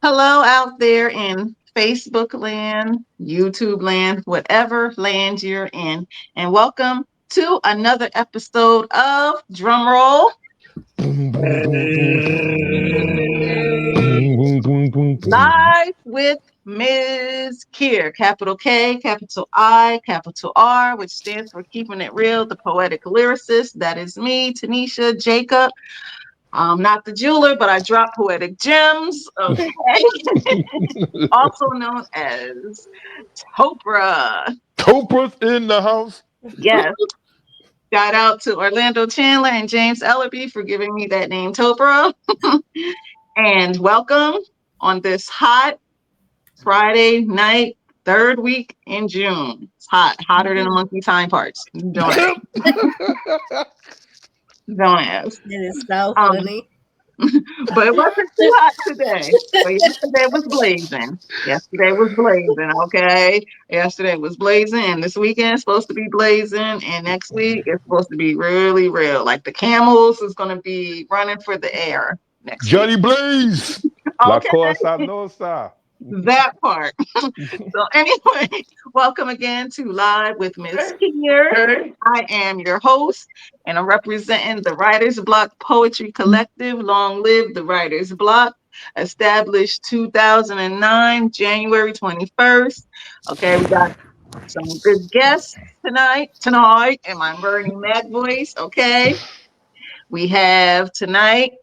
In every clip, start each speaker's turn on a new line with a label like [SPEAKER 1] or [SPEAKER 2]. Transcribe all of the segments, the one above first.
[SPEAKER 1] Hello out there in Facebook land, YouTube land, whatever land you're in, and welcome to another episode of Drumroll
[SPEAKER 2] Boom, boom, boom, boom, boom, boom, boom, boom, boom.
[SPEAKER 1] Live with Ms. Kier, capital K, capital I, capital R, which stands for Keeping It Real, the poetic lyricist. That is me, Tanisha Jacob. I'm not the jeweler, but I drop poetic gems. Okay. Also known as Topra.
[SPEAKER 2] Copra's in the house.
[SPEAKER 1] Yes. Shout out to Orlando Chandler and James Ellerby for giving me that name, Topra. And welcome on this hot Friday night, third week in June. It's hot, hotter than the monkey time parts. Don't ask. Don't ask.
[SPEAKER 3] It is so
[SPEAKER 1] Um,
[SPEAKER 3] funny.
[SPEAKER 1] but it wasn't too hot today. But yesterday was blazing. Yesterday was blazing, okay? Yesterday was blazing. This weekend is supposed to be blazing. And next week it's supposed to be really real. Like the camels is going to be running for the air next week.
[SPEAKER 2] Johnny Blaze. La
[SPEAKER 1] Okay,
[SPEAKER 2] Cosa Nostra.
[SPEAKER 1] that part. So anyway, welcome again to Live with Miss Kier.
[SPEAKER 2] Hey.
[SPEAKER 1] I am your host, and I'm representing the Writers Block Poetry Collective. Long live the Writers Block, established 2009, January 21st. Okay, we got some good guests tonight, in my Bernie Mac voice. Okay, we have tonight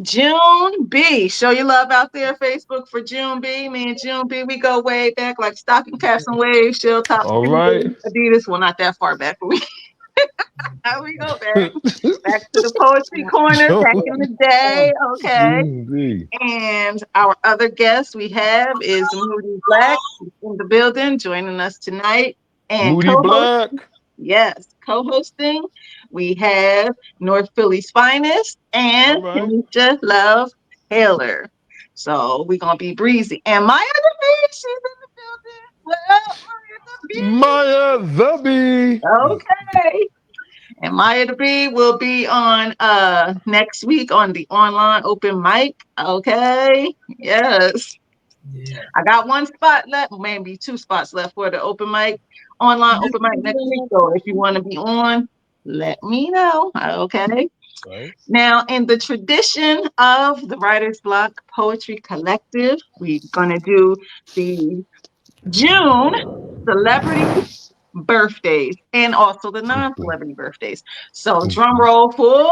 [SPEAKER 1] June B. Show your love out there, Facebook for June B. Me and June B, we go way back like stocking caps and waves, shell tops,
[SPEAKER 2] All right.
[SPEAKER 1] Adidas. Well, not that far back, but we go back to the poetry corner back in the day. Okay.
[SPEAKER 2] June B.
[SPEAKER 1] And our other guest we have is Moody Black in the building, joining us tonight. And
[SPEAKER 2] Moody Black.
[SPEAKER 1] yes, co-hosting, we have North Philly's finest and
[SPEAKER 2] All right.
[SPEAKER 1] Tanisha Love Taylor. So we're gonna be breezy. And Maya the Bee, she's in the building. What up,
[SPEAKER 2] Maya the Bee.
[SPEAKER 1] Maya the Bee? Okay. And Maya the Bee will be on next week on the online open mic. Okay. Yes.
[SPEAKER 3] Yeah.
[SPEAKER 1] I got one spot left, maybe two spots left for the open mic, online open mic next week. So if you want to be on, let me know. Okay.
[SPEAKER 2] Right.
[SPEAKER 1] Now, in the tradition of the Writer's Block Poetry Collective, we're going to do the June celebrity birthdays and also the non-celebrity birthdays. So drum roll for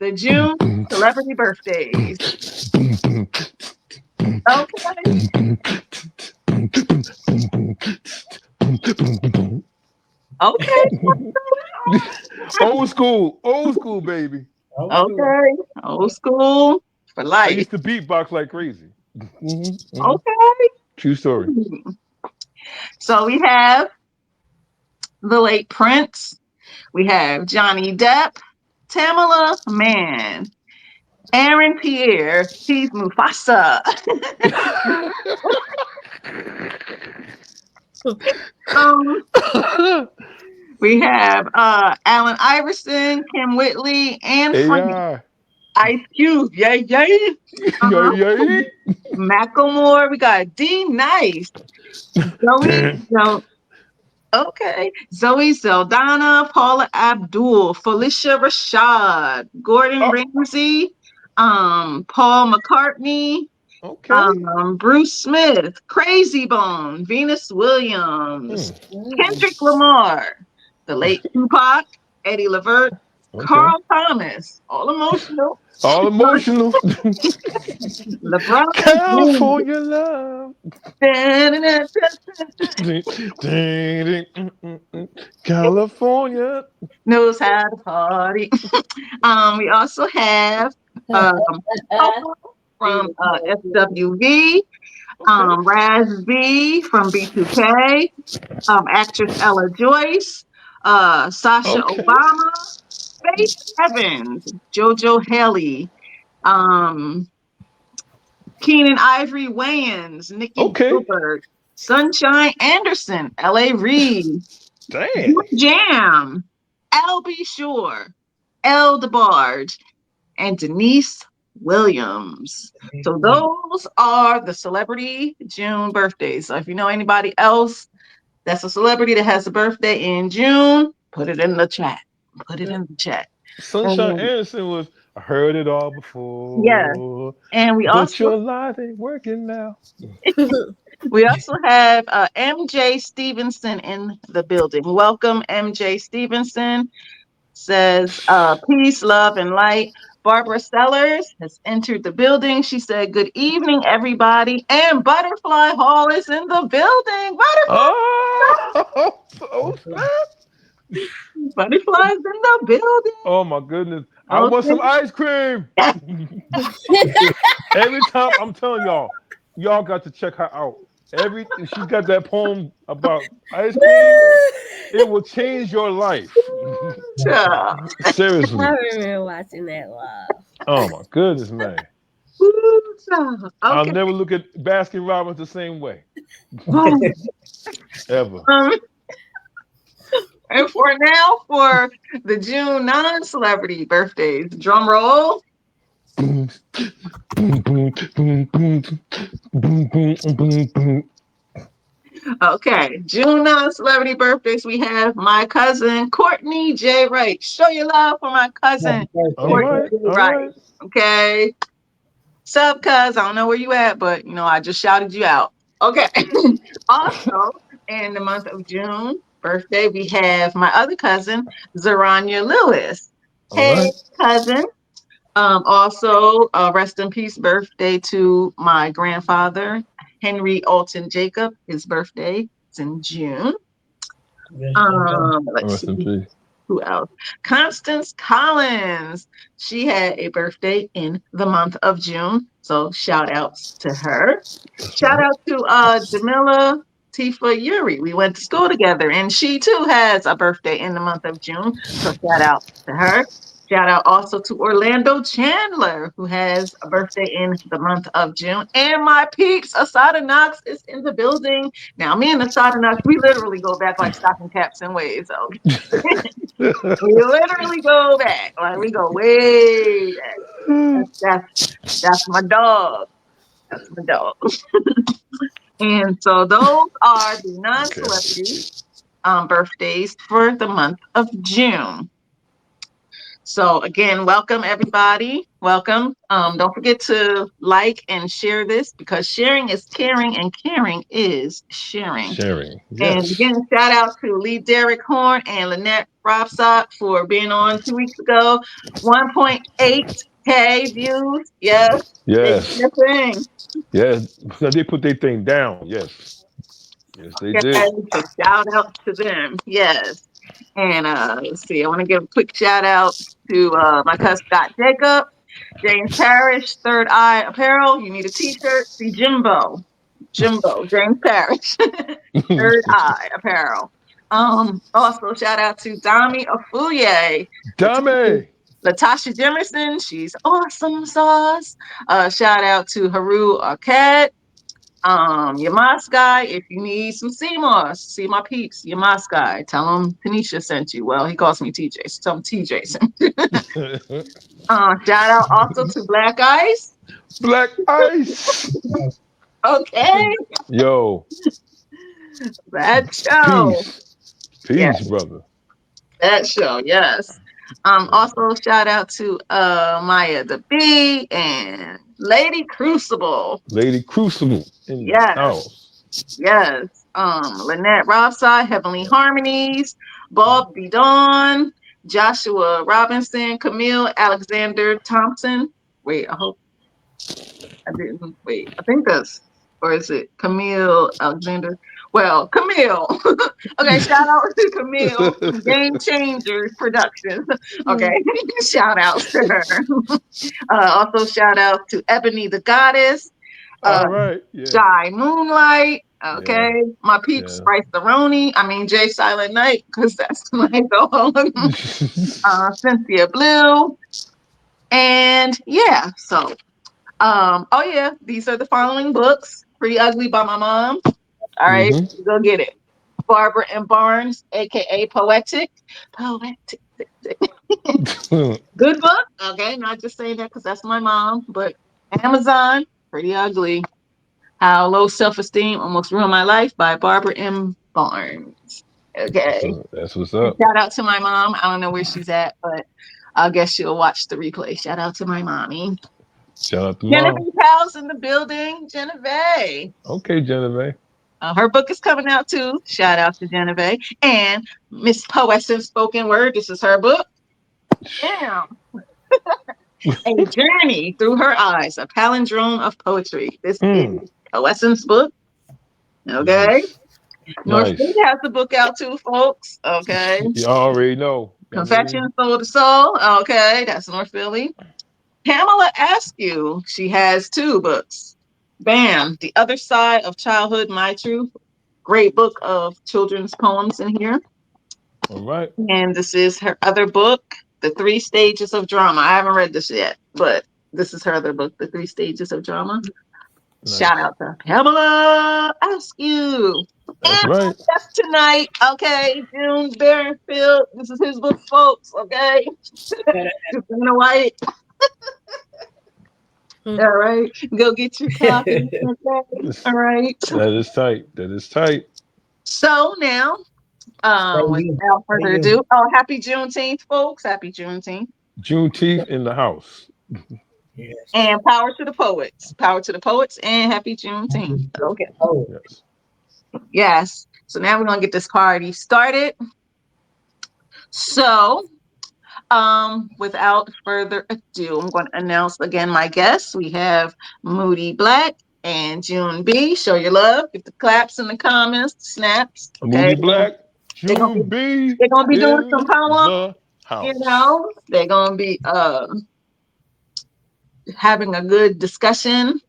[SPEAKER 1] the June celebrity birthdays. Okay. Okay.
[SPEAKER 2] Old school, baby.
[SPEAKER 1] Okay. Old school for
[SPEAKER 2] I
[SPEAKER 1] life.
[SPEAKER 2] used to beatbox like crazy.
[SPEAKER 1] Okay.
[SPEAKER 2] True story.
[SPEAKER 1] So we have the late Prince. We have Johnny Depp, Tamala Mann, Aaron Pierre, Steve Mufasa. We have Allen Iverson, Kim Whitley, and Frank
[SPEAKER 2] AI.
[SPEAKER 1] Ice Cube. Yay, yay.
[SPEAKER 2] Yay, yay.
[SPEAKER 1] Macklemore. We got D Nice. Zoe. Okay. Zoe Zeldana, Paula Abdul, Felicia Rashad, Gordon
[SPEAKER 2] Oh,
[SPEAKER 1] Ramsay, Paul McCartney,
[SPEAKER 2] okay.
[SPEAKER 1] Bruce Smith, Crazy Bone, Venus Williams, Kendrick Lamar, the late Tupac, Eddie Levert,
[SPEAKER 2] Okay.
[SPEAKER 1] Carl Thomas, all emotional,
[SPEAKER 2] All emotional.
[SPEAKER 1] LeBron James,
[SPEAKER 2] California love. Ding, ding, ding, California.
[SPEAKER 1] knows how to party. We also have Coco from FWV,
[SPEAKER 2] Okay.
[SPEAKER 1] Raz B from B2K, actress Ella Joyce, Sasha
[SPEAKER 2] Okay.
[SPEAKER 1] Obama, Faith Evans, JoJo Haley, um, Keenan Ivory Wayans, Nikki
[SPEAKER 2] Okay.
[SPEAKER 1] Gilbert, Sunshine Anderson, L.A. Reid,
[SPEAKER 2] Damn.
[SPEAKER 1] Jam, L.B. Shore, El DeBarge, and Denise Williams. So those those are the celebrity June birthdays. So if you know anybody else that's a celebrity that has a birthday in June, put it in the chat. Put it in the chat.
[SPEAKER 2] Sunshine
[SPEAKER 1] And
[SPEAKER 2] Anderson was. I heard it all
[SPEAKER 1] yeah,
[SPEAKER 2] before,
[SPEAKER 1] and
[SPEAKER 2] but your life ain't working now.
[SPEAKER 1] we also have MJ Stevenson in the building. Welcome, MJ Stevenson. Says peace, love, and light. Barbara Sellers has entered the building. She said, "Good evening, everybody." And Butterfly Hall is in the building.
[SPEAKER 2] Oh, oh snap!
[SPEAKER 1] Butterflies in the building.
[SPEAKER 2] Oh my goodness! I want some
[SPEAKER 1] Okay.
[SPEAKER 2] ice cream.
[SPEAKER 1] Yes.
[SPEAKER 2] Every time I'm telling y'all, y'all got to check her out. Every She's got that poem about ice cream. It will change your life.
[SPEAKER 1] Child.
[SPEAKER 2] Seriously.
[SPEAKER 3] I remember watching that live.
[SPEAKER 2] Oh my goodness, man.
[SPEAKER 1] Ooh, child.
[SPEAKER 2] I'll
[SPEAKER 1] Okay.
[SPEAKER 2] never look at Baskin Robbins the same way.
[SPEAKER 1] Um,
[SPEAKER 2] Ever.
[SPEAKER 1] and for now, for the June non-celebrity birthdays, drum roll.
[SPEAKER 2] Boom, boom, boom, boom, boom, boom, boom, boom, boom.
[SPEAKER 1] Okay, June non-celebrity birthdays. We have my cousin Courtney J. Wright. Show your love for my cousin
[SPEAKER 3] Happy
[SPEAKER 2] All
[SPEAKER 3] birthday,
[SPEAKER 1] Courtney
[SPEAKER 2] right,
[SPEAKER 1] J.
[SPEAKER 3] Courtney.
[SPEAKER 2] all
[SPEAKER 1] Wright.
[SPEAKER 2] right.
[SPEAKER 1] Okay, sup, cuz? I don't know where you at, but I just shouted you out. Okay. Also, in the month of June, birthday, we have my other cousin Zaranya Lewis.
[SPEAKER 2] All
[SPEAKER 1] Hey,
[SPEAKER 2] right.
[SPEAKER 1] cousin. Also, rest in peace birthday to my grandfather, Henry Alton Jacob. His birthday is in June. Let's
[SPEAKER 2] Rest in
[SPEAKER 1] see
[SPEAKER 2] peace.
[SPEAKER 1] who else. Constance Collins. She had a birthday in the month of June. So shout outs to her.
[SPEAKER 2] That's
[SPEAKER 1] Shout
[SPEAKER 2] right.
[SPEAKER 1] out to Jamila Tifa Yuri. We went to school together, and she too has a birthday in the month of June. So shout out to her. Shout out also to Orlando Chandler, who has a birthday in the month of June. And my peeps, Asada Knox is in the building. Now, me and Asada Knox, we literally go back like stocking caps and waves. So we literally go back. Like we go way back. That's my dog. That's my dog. And so those are the
[SPEAKER 2] Okay.
[SPEAKER 1] non-celebrity birthdays for the month of June. So again, welcome everybody. Welcome. Don't forget to like and share this because sharing is caring and caring is sharing.
[SPEAKER 2] Sharing.
[SPEAKER 1] And
[SPEAKER 2] Yes.
[SPEAKER 1] again, shout out to Lee Derek Horn and Lynette Robsott for being on 2 weeks ago. 1.8K views. Yes, they did
[SPEAKER 2] Yes.
[SPEAKER 1] their thing.
[SPEAKER 2] Yes. So they put their thing down. Yes. Yes, they
[SPEAKER 1] Yes,
[SPEAKER 2] did.
[SPEAKER 1] so shout out to them. Yes. And let's see, I want to give a quick shout out to my cousin Scott Jacob, James Parrish, Third Eye Apparel. You need a t-shirt. See Jimbo, James Parrish, Third Eye Apparel. Also shout out to Dami Afuye, Latasha,
[SPEAKER 2] Dummy.
[SPEAKER 1] Latasha Jimerson. She's awesome sauce. Shout out to Haru Arquette. Yamas guy, if you need some sea moss, see my peeps, Yamas guy, tell him Tanisha sent you. Well, he calls me TJ, so tell him TJ sent you. Shout out also to Black Ice.
[SPEAKER 2] Black ice.
[SPEAKER 1] Okay,
[SPEAKER 2] Yo,
[SPEAKER 1] that show.
[SPEAKER 2] peace.
[SPEAKER 1] Yeah,
[SPEAKER 2] Peace, brother.
[SPEAKER 1] that show, yes. Also shout out to Maya the Bee and Lady Crucible.
[SPEAKER 2] Lady Crucible in the
[SPEAKER 1] Yes.
[SPEAKER 2] house.
[SPEAKER 1] Yes. Lynette Robside, Heavenly Harmonies, Bob B. Dawn, Joshua Robinson, Camille Alexander Thompson. Wait, I hope I didn't. Wait, I think that's, or is it Camille Alexander? Well, Camille. Okay, shout out to Camille from Game Changers Productions. Okay, shout outs to her. Also, shout out to Ebony the Goddess.
[SPEAKER 2] All
[SPEAKER 1] Uh,
[SPEAKER 2] right. Yeah.
[SPEAKER 1] Shy Moonlight.
[SPEAKER 2] Yeah.
[SPEAKER 1] Okay. My peeps,
[SPEAKER 2] Yeah.
[SPEAKER 1] Spice Theroney. I mean, Jay Silent Night, because that's my dog. Cynthia Blue. And yeah, so, oh yeah, these are the following books Pretty Ugly by my mom. All right,
[SPEAKER 2] hmm
[SPEAKER 1] go get it. Barbara and Barnes, aka Poetic. Poetic. Good book. Okay, not just saying that because that's my mom, but Amazon. Pretty ugly. How Low Self-Esteem Almost Ruined My Life by Barbara M. Barnes. Okay.
[SPEAKER 2] That's what's
[SPEAKER 1] And
[SPEAKER 2] up.
[SPEAKER 1] shout out to my mom. I don't know where she's at, but I guess she'll watch the replay. Shout out to my mommy.
[SPEAKER 2] Shout out to mom.
[SPEAKER 1] Genevieve Powell's in the building. Genevieve.
[SPEAKER 2] Okay, Genevieve.
[SPEAKER 1] Her book is coming out too. Shout out to Genevieve. And Miss Poets in Spoken Word. This is her book. Damn. A Journey Through Her Eyes, a palindrome of poetry. This is
[SPEAKER 2] Mm,
[SPEAKER 1] Poessence book. Okay.
[SPEAKER 2] nice,
[SPEAKER 1] Northfield
[SPEAKER 2] nice.
[SPEAKER 1] has the book out too, folks. Okay.
[SPEAKER 2] You already know. You already.
[SPEAKER 1] Confession Soul to Soul. Okay. That's North Philly. Pamela Askew, she has two books. Bam. The Other Side of Childhood, My Truth. Great book of children's poems in here.
[SPEAKER 2] All right.
[SPEAKER 1] And this is her other book, The Three Stages of Drama. I haven't read this yet, but this is her other book, The Three Stages of Drama. Shout
[SPEAKER 2] Nice.
[SPEAKER 1] out to Pamela Askew.
[SPEAKER 2] That's
[SPEAKER 1] And
[SPEAKER 2] right.
[SPEAKER 1] that's tonight, okay? June Barrenfield. This is his book, folks, okay? Just in the white. All right. Go get your copy. Okay. All right.
[SPEAKER 2] That is tight. That is tight.
[SPEAKER 1] So now,
[SPEAKER 3] Thank you.
[SPEAKER 1] without
[SPEAKER 3] Thank
[SPEAKER 1] further
[SPEAKER 3] you.
[SPEAKER 1] ado, oh, happy Juneteenth, folks. Happy Juneteenth.
[SPEAKER 2] Juneteenth in the house.
[SPEAKER 3] Yes.
[SPEAKER 1] And power to the poets. Power to the poets and happy Juneteenth. Okay.
[SPEAKER 3] Oh,
[SPEAKER 2] Yes.
[SPEAKER 1] Yes. So now we're gonna get this party started. So, without further ado, I'm going to announce again my guests. We have Moody Black and June B. Show your love. Get the claps in the comments, the snaps. Okay.
[SPEAKER 2] Moody Black.
[SPEAKER 1] They're gonna be
[SPEAKER 2] June B
[SPEAKER 1] they're gonna be doing some
[SPEAKER 2] in
[SPEAKER 1] poems,
[SPEAKER 2] the
[SPEAKER 1] you
[SPEAKER 2] house.
[SPEAKER 1] know. They're gonna be having a good discussion,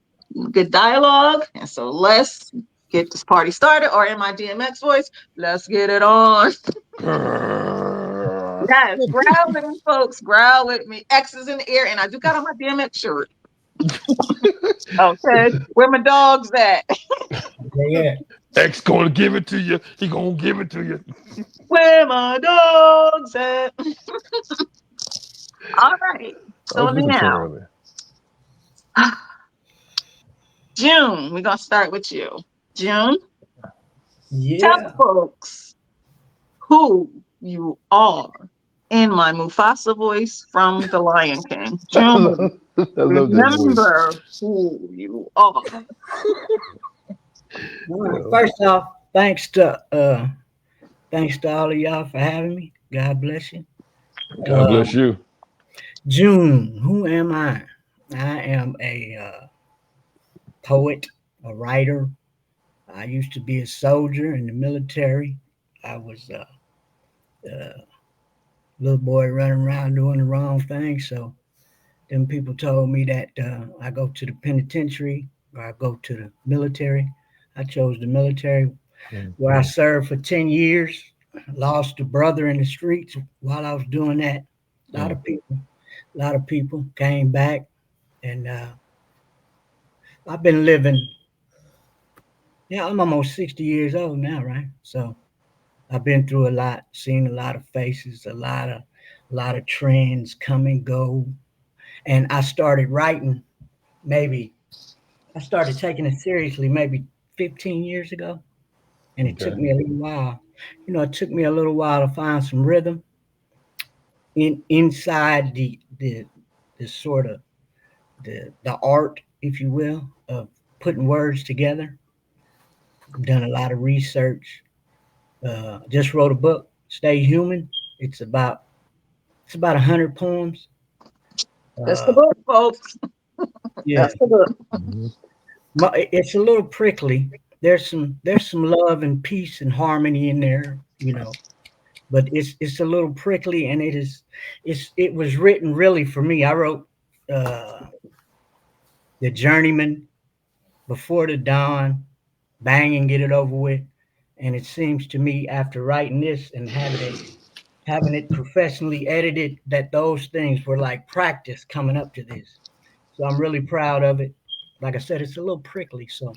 [SPEAKER 1] good dialogue. And so let's get this party started, or in my DMX voice, let's get it on.
[SPEAKER 2] Grrr.
[SPEAKER 1] Yes, growl with me, folks. Growl with me. X is in the air, and I do got on my DMX shirt. Okay, where my dogs at?
[SPEAKER 3] yeah.
[SPEAKER 2] X gonna give it to you. He gonna give it to you.
[SPEAKER 1] Where my dogs at? All right.
[SPEAKER 2] I
[SPEAKER 1] So
[SPEAKER 2] was looking for
[SPEAKER 1] now,
[SPEAKER 2] one.
[SPEAKER 1] June, we're gonna start with you. June, tell the
[SPEAKER 3] Yeah.
[SPEAKER 1] folks who you are in my Mufasa voice from The Lion King.
[SPEAKER 2] I
[SPEAKER 1] June,
[SPEAKER 2] love, I love that voice.
[SPEAKER 1] remember who you are.
[SPEAKER 3] All right.
[SPEAKER 2] Uh,
[SPEAKER 3] First off, thanks to all of y'all for having me. God bless you.
[SPEAKER 2] God bless you.
[SPEAKER 3] June, who am I? I am a poet, a writer. I used to be a soldier in the military. I was a little boy running around doing the wrong thing. So then people told me that I go to the penitentiary or I go to the military. I chose the military
[SPEAKER 2] Mm.
[SPEAKER 3] where I served for 10 years. Lost a brother in the streets while I was doing that. A lot
[SPEAKER 2] Mm.
[SPEAKER 3] of people, a lot of people came back, and I've been living. Yeah, I'm almost 60 years old now, right? So I've been through a lot, seen a lot of faces, a lot of trends come and go. And I started writing maybe I started taking it seriously maybe 15 years ago, and it took
[SPEAKER 2] Okay.
[SPEAKER 3] me a little while. It took me a little while to find some rhythm inside the sort of the art, if you will, of putting words together. Done a lot of research. Just wrote a book, Stay Human. It's about it's about 100 poems.
[SPEAKER 1] That's the
[SPEAKER 3] Uh,
[SPEAKER 1] book, folks.
[SPEAKER 3] yeah,
[SPEAKER 1] That's the book.
[SPEAKER 2] Mhm.
[SPEAKER 3] it's a little prickly. There's some love and peace and harmony in there, but it's a little prickly, and it was written really for me. I wrote uh, the journeyman, before the dawn, bang and get it over with. And it seems to me, after writing this and having it professionally edited, that those things were like practice coming up to this. So I'm really proud of it. Like I said, it's a little prickly. So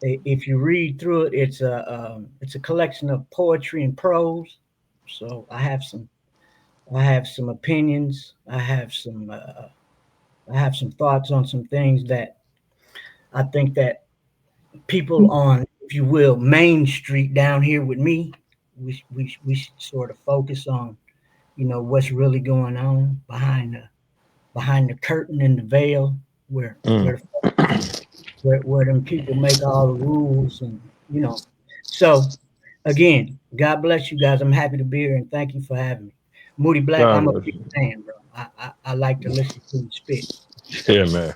[SPEAKER 3] if you read through it, it's a collection of poetry and prose. So I have some opinions. I have some thoughts on some things that I think that people on, if you will, Main Street down here with me, we should sort of focus on, what's really going on behind the curtain and the veil, where
[SPEAKER 2] Mm.
[SPEAKER 3] where where them people make all the rules, and so again, God bless you guys. I'm happy to be here, and thank you for having me. Moody Black,
[SPEAKER 2] God
[SPEAKER 3] I'm a
[SPEAKER 2] bless
[SPEAKER 3] big
[SPEAKER 2] you.
[SPEAKER 3] fan, bro. I like to listen to you spit.
[SPEAKER 2] Yeah, man.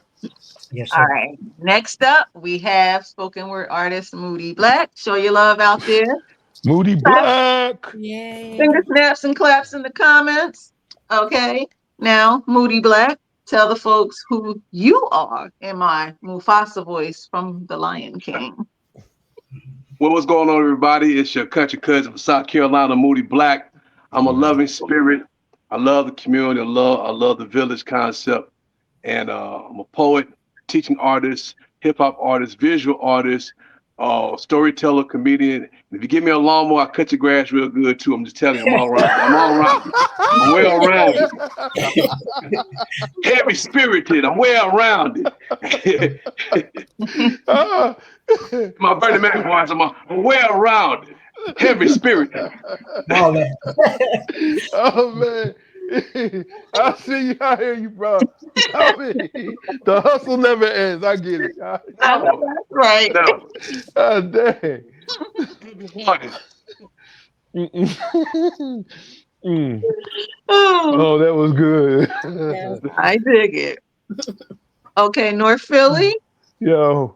[SPEAKER 3] Yes,
[SPEAKER 1] All
[SPEAKER 3] sir.
[SPEAKER 1] right. Next up, we have spoken word artist Moody Black. Show your love out there.
[SPEAKER 2] Moody
[SPEAKER 1] Clap,
[SPEAKER 2] Black.
[SPEAKER 1] finger
[SPEAKER 4] Yay.
[SPEAKER 1] snaps and claps in the comments. Okay. Now, Moody Black, tell the folks who you are in my Mufasa voice from The Lion King.
[SPEAKER 5] Well, what's going on, everybody? It's your country cousin from South Carolina, Moody Black. I'm a
[SPEAKER 2] Mhm.
[SPEAKER 5] loving spirit. I love the community. I love the village concept. And I'm a poet, teaching artist, hip hop artist, visual artist, storyteller, comedian. And if you give me a lawnmower, I cut your grass real good too. I'm just telling you, I'm all around. I'm all around. I'm well rounded, heavy spirited. I'm well rounded.
[SPEAKER 2] Ah.
[SPEAKER 5] My Bernie Mac voice, I'm well rounded, heavy spirited.
[SPEAKER 3] All that.
[SPEAKER 2] Oh man. I see you. I hear you, bro. I mean, the hustle never ends. I get it.
[SPEAKER 1] I know
[SPEAKER 5] No,
[SPEAKER 1] that's right.
[SPEAKER 5] no.
[SPEAKER 2] Dang.
[SPEAKER 5] Good morning.
[SPEAKER 2] Mm-mm. Mm.
[SPEAKER 1] Oh,
[SPEAKER 2] Oh, that was good.
[SPEAKER 4] Yeah.
[SPEAKER 1] I dig it. Okay, North Philly,
[SPEAKER 2] Yo,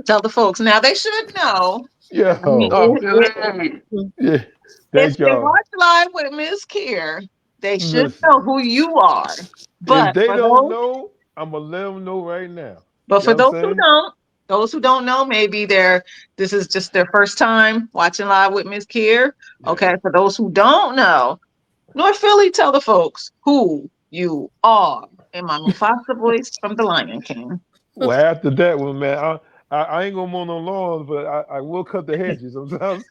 [SPEAKER 1] tell the folks. Now, they should know.
[SPEAKER 2] yo.
[SPEAKER 5] Oh, Philly.
[SPEAKER 2] Yeah.
[SPEAKER 1] If
[SPEAKER 2] Thank
[SPEAKER 1] they
[SPEAKER 2] y'all.
[SPEAKER 1] watch live with Ms. KIR, they should know
[SPEAKER 2] Listen,
[SPEAKER 1] who you are.
[SPEAKER 2] if
[SPEAKER 1] But
[SPEAKER 2] they
[SPEAKER 1] for
[SPEAKER 2] don't
[SPEAKER 1] those,
[SPEAKER 2] know, I'm gonna let them know right now.
[SPEAKER 1] but
[SPEAKER 2] You know
[SPEAKER 1] for
[SPEAKER 2] what I'm saying?
[SPEAKER 1] those who don't know, maybe this is just their first time watching live with Ms. KIR.
[SPEAKER 2] Yeah.
[SPEAKER 1] Okay, for those who don't know, North Philly, tell the folks who you are in my Mufasa voice from The Lion King.
[SPEAKER 2] Well, after that one, man, I ain't gonna mow no lawns, but I will cut the hedges sometimes.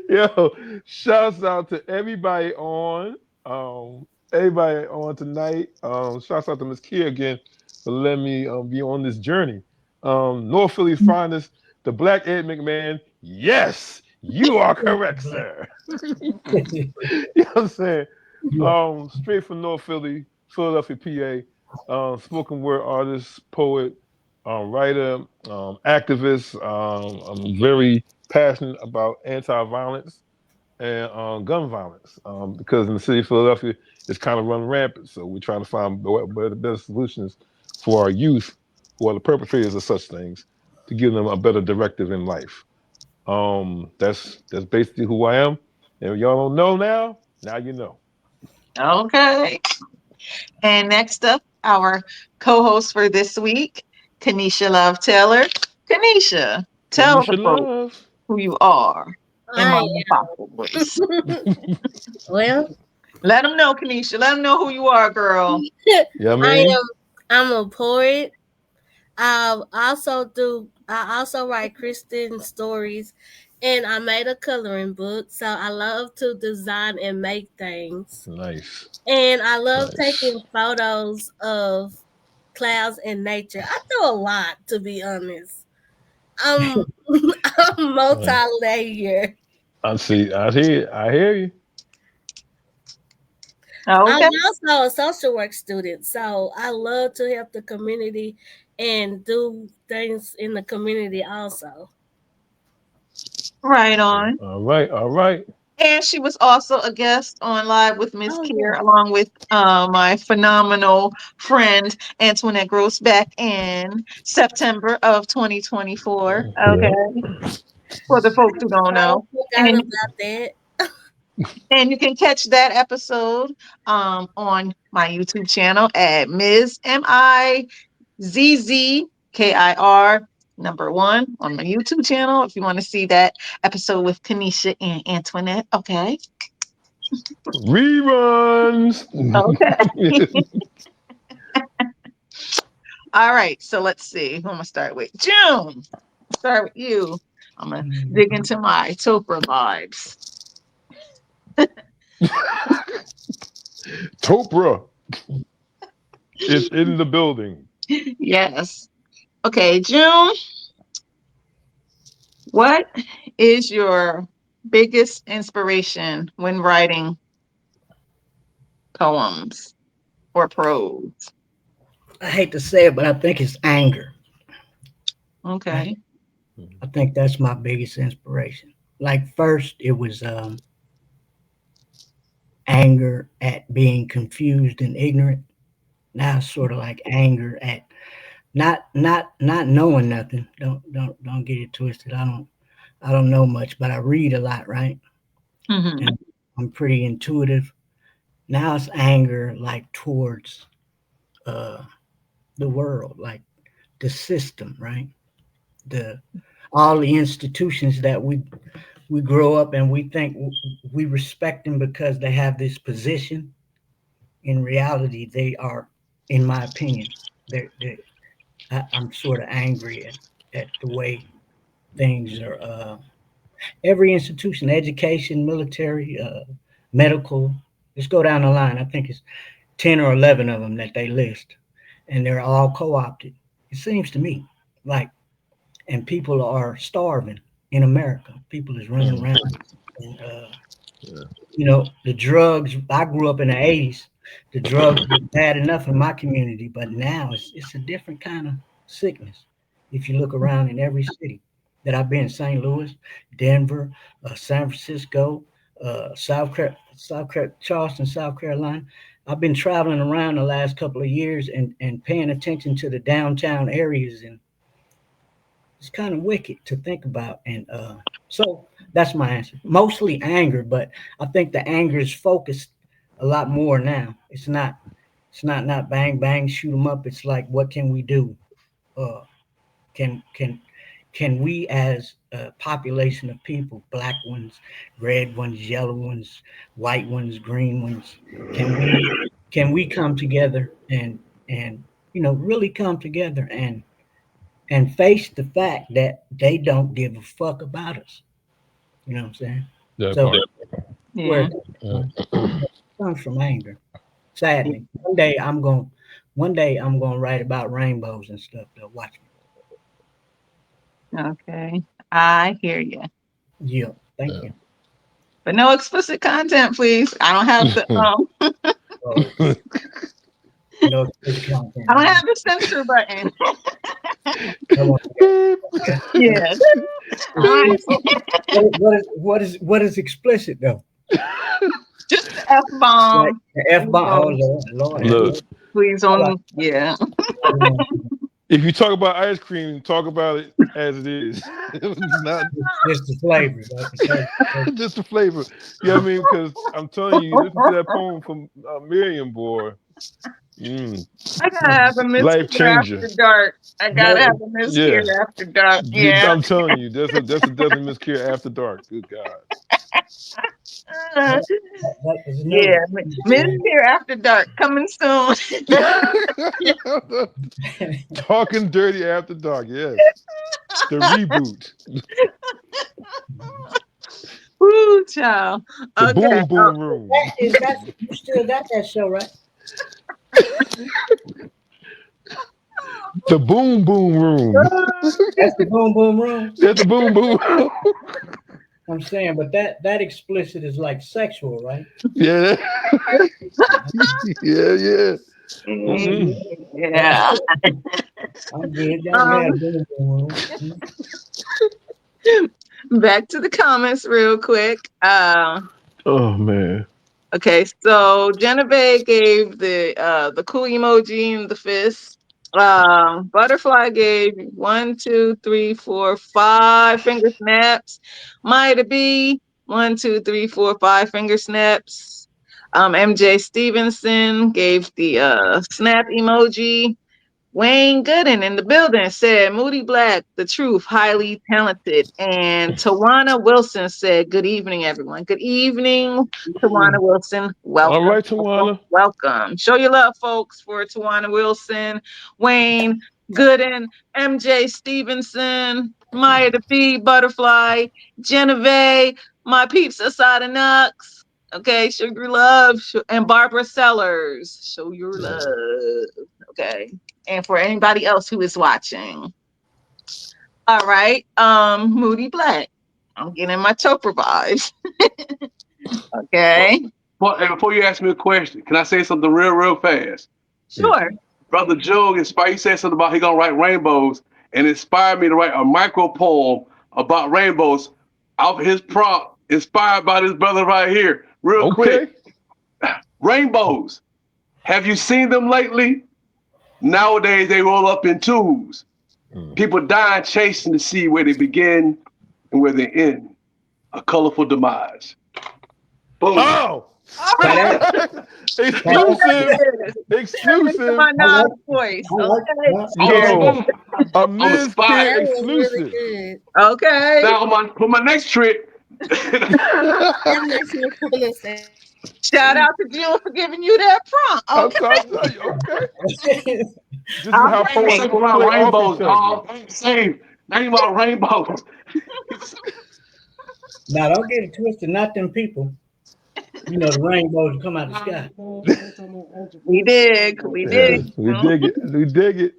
[SPEAKER 2] Yo, shouts out to everybody on tonight. Shouts out to Miss Kia again for letting me be on this journey. North Philly's finest, the Black Ed McMahon. Yes, you are correct, sir. You know what I'm saying?
[SPEAKER 3] Yeah.
[SPEAKER 2] Straight from North Philly, Philadelphia, PA. Spoken word artist, poet, writer, activist. I'm very passionate about anti-violence and gun violence because in the city of Philadelphia, it's kind of run rampant. So we're trying to find better solutions for our youth who are the perpetrators of such things to give them a better directive in life. That's basically who I am. And if y'all don't know now you know.
[SPEAKER 1] Okay. And next up, our co-host for this week, Kanisha Love Taylor. Kanisha, tell the
[SPEAKER 2] Kanisha
[SPEAKER 1] folks
[SPEAKER 2] Love.
[SPEAKER 1] who you are in my
[SPEAKER 4] I
[SPEAKER 1] Mufasa voice.
[SPEAKER 4] well,
[SPEAKER 1] Let them know, Kanisha. Let them know who you are, girl.
[SPEAKER 2] Yeah, I
[SPEAKER 4] I
[SPEAKER 2] mean,
[SPEAKER 4] am. I'm a poet. I also write Christian stories, and I made a coloring book. So I love to design and make things,
[SPEAKER 2] nice,
[SPEAKER 4] and I love
[SPEAKER 2] nice.
[SPEAKER 4] taking photos of clouds and nature. I do a lot, to be honest. I'm I'm
[SPEAKER 2] Uh,
[SPEAKER 4] multi-layered.
[SPEAKER 2] I hear you.
[SPEAKER 4] I'm
[SPEAKER 1] Okay.
[SPEAKER 4] also a social work student, so I love to help the community and do things in the community also.
[SPEAKER 1] Right on.
[SPEAKER 2] All right, all right.
[SPEAKER 1] And she was also a guest on Live with Miss
[SPEAKER 4] Oh
[SPEAKER 1] Kier,
[SPEAKER 4] yeah.
[SPEAKER 1] along with my phenomenal friend Antoinette Gross back in September of 2024.
[SPEAKER 2] Yeah.
[SPEAKER 1] Okay, for the folks who don't
[SPEAKER 4] I
[SPEAKER 1] know.
[SPEAKER 4] forgot
[SPEAKER 1] And
[SPEAKER 4] about that.
[SPEAKER 1] and you can catch that episode on my YouTube channel at Ms. MIZZKIR #1 on my YouTube channel if you want to see that episode with Kanisha and Antoinette. Okay.
[SPEAKER 2] Reruns.
[SPEAKER 1] Okay. All right. So let's see. Who am I gonna start with? June. Start with you. I'm gonna dig into my Topra vibes.
[SPEAKER 2] Topra is in the building.
[SPEAKER 1] Yes. Okay, June, what is your biggest inspiration when writing poems or prose?
[SPEAKER 3] I hate to say it, but I think it's anger. I,
[SPEAKER 1] Okay.
[SPEAKER 3] I think that's my biggest inspiration. Like first, it was anger at being confused and ignorant. Now it's sort of like anger at not knowing nothing. Don't get it twisted. I don't know much, but I read a lot, right?
[SPEAKER 1] Hmm.
[SPEAKER 3] And I'm pretty intuitive. Now it's anger like towards uh, the world, like the system, right? The all the institutions that we grow up and we think we respect them because they have this position. In reality, they are, in my opinion, I'm sort of angry at the way things are. Every institution, education, military, medical, just go down the line. I think it's 10 or 11 of them that they list, and they're all co opted. It seems to me like, and people are starving in America. People is running
[SPEAKER 2] Mm,
[SPEAKER 3] around. And,
[SPEAKER 2] yeah.
[SPEAKER 3] the drugs, I grew up in the 80s. The drugs were bad enough in my community, but now it's a different kind of sickness. If you look around in every city that I've been, St. Louis, Denver, San Francisco, Charleston, South Carolina, I've been traveling around the last couple of years and paying attention to the downtown areas, and it's kind of wicked to think about. And so that's my answer. Mostly anger, but I think the anger is focused a lot more now. It's not bang bang shoot 'em up. It's like, what can we do? Uh, can can can we, as a population of people, black ones, red ones, yellow ones, white ones, green ones, can we come together and really come together and face the fact that they don't give a fuck about us. You know what I'm saying?
[SPEAKER 2] That
[SPEAKER 3] So
[SPEAKER 2] part.
[SPEAKER 3] where
[SPEAKER 1] Yeah.
[SPEAKER 3] it comes from anger. Sadly, one day I'm gonna write about rainbows and stuff. Though, watch
[SPEAKER 1] Okay. I hear you.
[SPEAKER 3] me. Yeah, thank
[SPEAKER 2] Yeah.
[SPEAKER 3] you.
[SPEAKER 1] But no explicit content, please. I don't have the
[SPEAKER 3] So no explicit
[SPEAKER 1] I
[SPEAKER 3] content.
[SPEAKER 1] don't have the censor button.
[SPEAKER 3] I want
[SPEAKER 2] Beep.
[SPEAKER 3] that.
[SPEAKER 1] Yeah. All
[SPEAKER 3] Explicit.
[SPEAKER 1] right.
[SPEAKER 3] What is explicit though?
[SPEAKER 1] Just the F
[SPEAKER 3] Like
[SPEAKER 1] bomb.
[SPEAKER 3] the F bomb. Oh Lord, have
[SPEAKER 2] Look,
[SPEAKER 3] mercy.
[SPEAKER 1] Please
[SPEAKER 3] I like
[SPEAKER 1] don't. Yeah.
[SPEAKER 3] that.
[SPEAKER 2] if you talk about ice cream, talk about it as it is. It's not
[SPEAKER 3] Just the flavors, right? The taste.
[SPEAKER 2] just the flavor. You know what I mean? Because I'm telling you, listen to that poem from Miriam, boy. Mm,
[SPEAKER 1] I gotta have a Miss
[SPEAKER 2] life
[SPEAKER 1] Clear
[SPEAKER 2] changer.
[SPEAKER 1] after dark. I gotta have
[SPEAKER 3] No,
[SPEAKER 1] a Miss Clear
[SPEAKER 2] Yeah,
[SPEAKER 1] after dark. Yeah.
[SPEAKER 2] I'm telling you, that's a definitely Mz.KIR after dark. Good God.
[SPEAKER 1] Uh,
[SPEAKER 3] no, that is
[SPEAKER 1] yeah.
[SPEAKER 3] noted.
[SPEAKER 1] Miss Clear after dark coming soon.
[SPEAKER 2] Talking dirty after dark. Yes, the reboot,
[SPEAKER 1] Woo, child.
[SPEAKER 2] the
[SPEAKER 1] Okay.
[SPEAKER 2] boom boom room,
[SPEAKER 3] That you still got that show, right?
[SPEAKER 2] the boom boom room.
[SPEAKER 3] That's the Boom Boom Room.
[SPEAKER 2] That's the boom boom.
[SPEAKER 3] I'm saying, but that explicit is like sexual, right?
[SPEAKER 2] Yeah, yeah, yeah. Hmm.
[SPEAKER 1] Yeah.
[SPEAKER 3] I'm good. Yeah,
[SPEAKER 1] Um,
[SPEAKER 3] Boom Boom Room.
[SPEAKER 1] back to the comments real quick.
[SPEAKER 2] Oh man.
[SPEAKER 1] Okay, so Genevieve gave the cool emoji and the fist. Butterfly gave 1, 2, 3, 4, 5 finger snaps. Maya B 1, 2, 3, 4, 5 finger snaps. MJ Stevenson gave the snap emoji. Wayne Gooden in the building said, Moody Black, the truth, highly talented. And Tawana Wilson said, good evening, everyone. Good evening, Tawana Wilson.
[SPEAKER 2] All
[SPEAKER 1] Welcome,
[SPEAKER 2] right,
[SPEAKER 1] welcome,
[SPEAKER 2] Tawana.
[SPEAKER 1] welcome. Show your love, folks, for Tawana Wilson, Wayne Gooden, MJ Stevenson, Maya the Bee, Butterfly, Genevieve, my peeps aside of Nux. Okay, show your love. And Barbara Sellers, show your
[SPEAKER 2] Yeah.
[SPEAKER 1] love. Okay. and for anybody else who is watching. All right. Moody Black. I'm getting my Chopra vibes.
[SPEAKER 5] But,
[SPEAKER 1] Okay.
[SPEAKER 5] before you ask me a question, can I say something real fast?
[SPEAKER 2] Yeah.
[SPEAKER 1] Sure.
[SPEAKER 5] Brother Joe inspired. He said something about he gonna write rainbows, and inspired me to write a micro poem about rainbows. Off his prompt, inspired by this brother right here. Real quick,
[SPEAKER 2] Okay.
[SPEAKER 5] rainbows. Have you seen them lately? Nowadays they roll up in twos.
[SPEAKER 2] Mm.
[SPEAKER 5] People dying chasing to see where they begin and where they end. A colorful demise. Boom.
[SPEAKER 2] Oh,
[SPEAKER 1] All
[SPEAKER 3] Now
[SPEAKER 1] right.
[SPEAKER 3] that,
[SPEAKER 2] exclusive,
[SPEAKER 1] To
[SPEAKER 2] exclusive.
[SPEAKER 1] my
[SPEAKER 3] I like,
[SPEAKER 1] Nas voice.
[SPEAKER 3] I like,
[SPEAKER 1] Okay.
[SPEAKER 5] On the
[SPEAKER 1] Here.
[SPEAKER 2] Yo,
[SPEAKER 5] spot.
[SPEAKER 2] a
[SPEAKER 5] On the spot.
[SPEAKER 2] Mz.KIR
[SPEAKER 4] That was really
[SPEAKER 2] exclusive.
[SPEAKER 4] good.
[SPEAKER 1] Okay.
[SPEAKER 5] Now for my next trick.
[SPEAKER 4] That makes me want to say
[SPEAKER 1] Shout out to Jill for giving you that prompt.
[SPEAKER 2] I'm
[SPEAKER 1] Okay.
[SPEAKER 2] trying to tell you. Okay, this is
[SPEAKER 1] All
[SPEAKER 2] how
[SPEAKER 5] Ain't
[SPEAKER 1] right.
[SPEAKER 2] poets
[SPEAKER 5] safe around
[SPEAKER 2] play off
[SPEAKER 5] rainbows,
[SPEAKER 2] each other.
[SPEAKER 5] dog. Ain't safe. Ain't about rainbows.
[SPEAKER 3] now don't get it twisted. Not them people. You know the rainbows come out the sky.
[SPEAKER 1] We dig. We
[SPEAKER 2] Yeah,
[SPEAKER 1] dig.
[SPEAKER 2] we dig it. We dig it.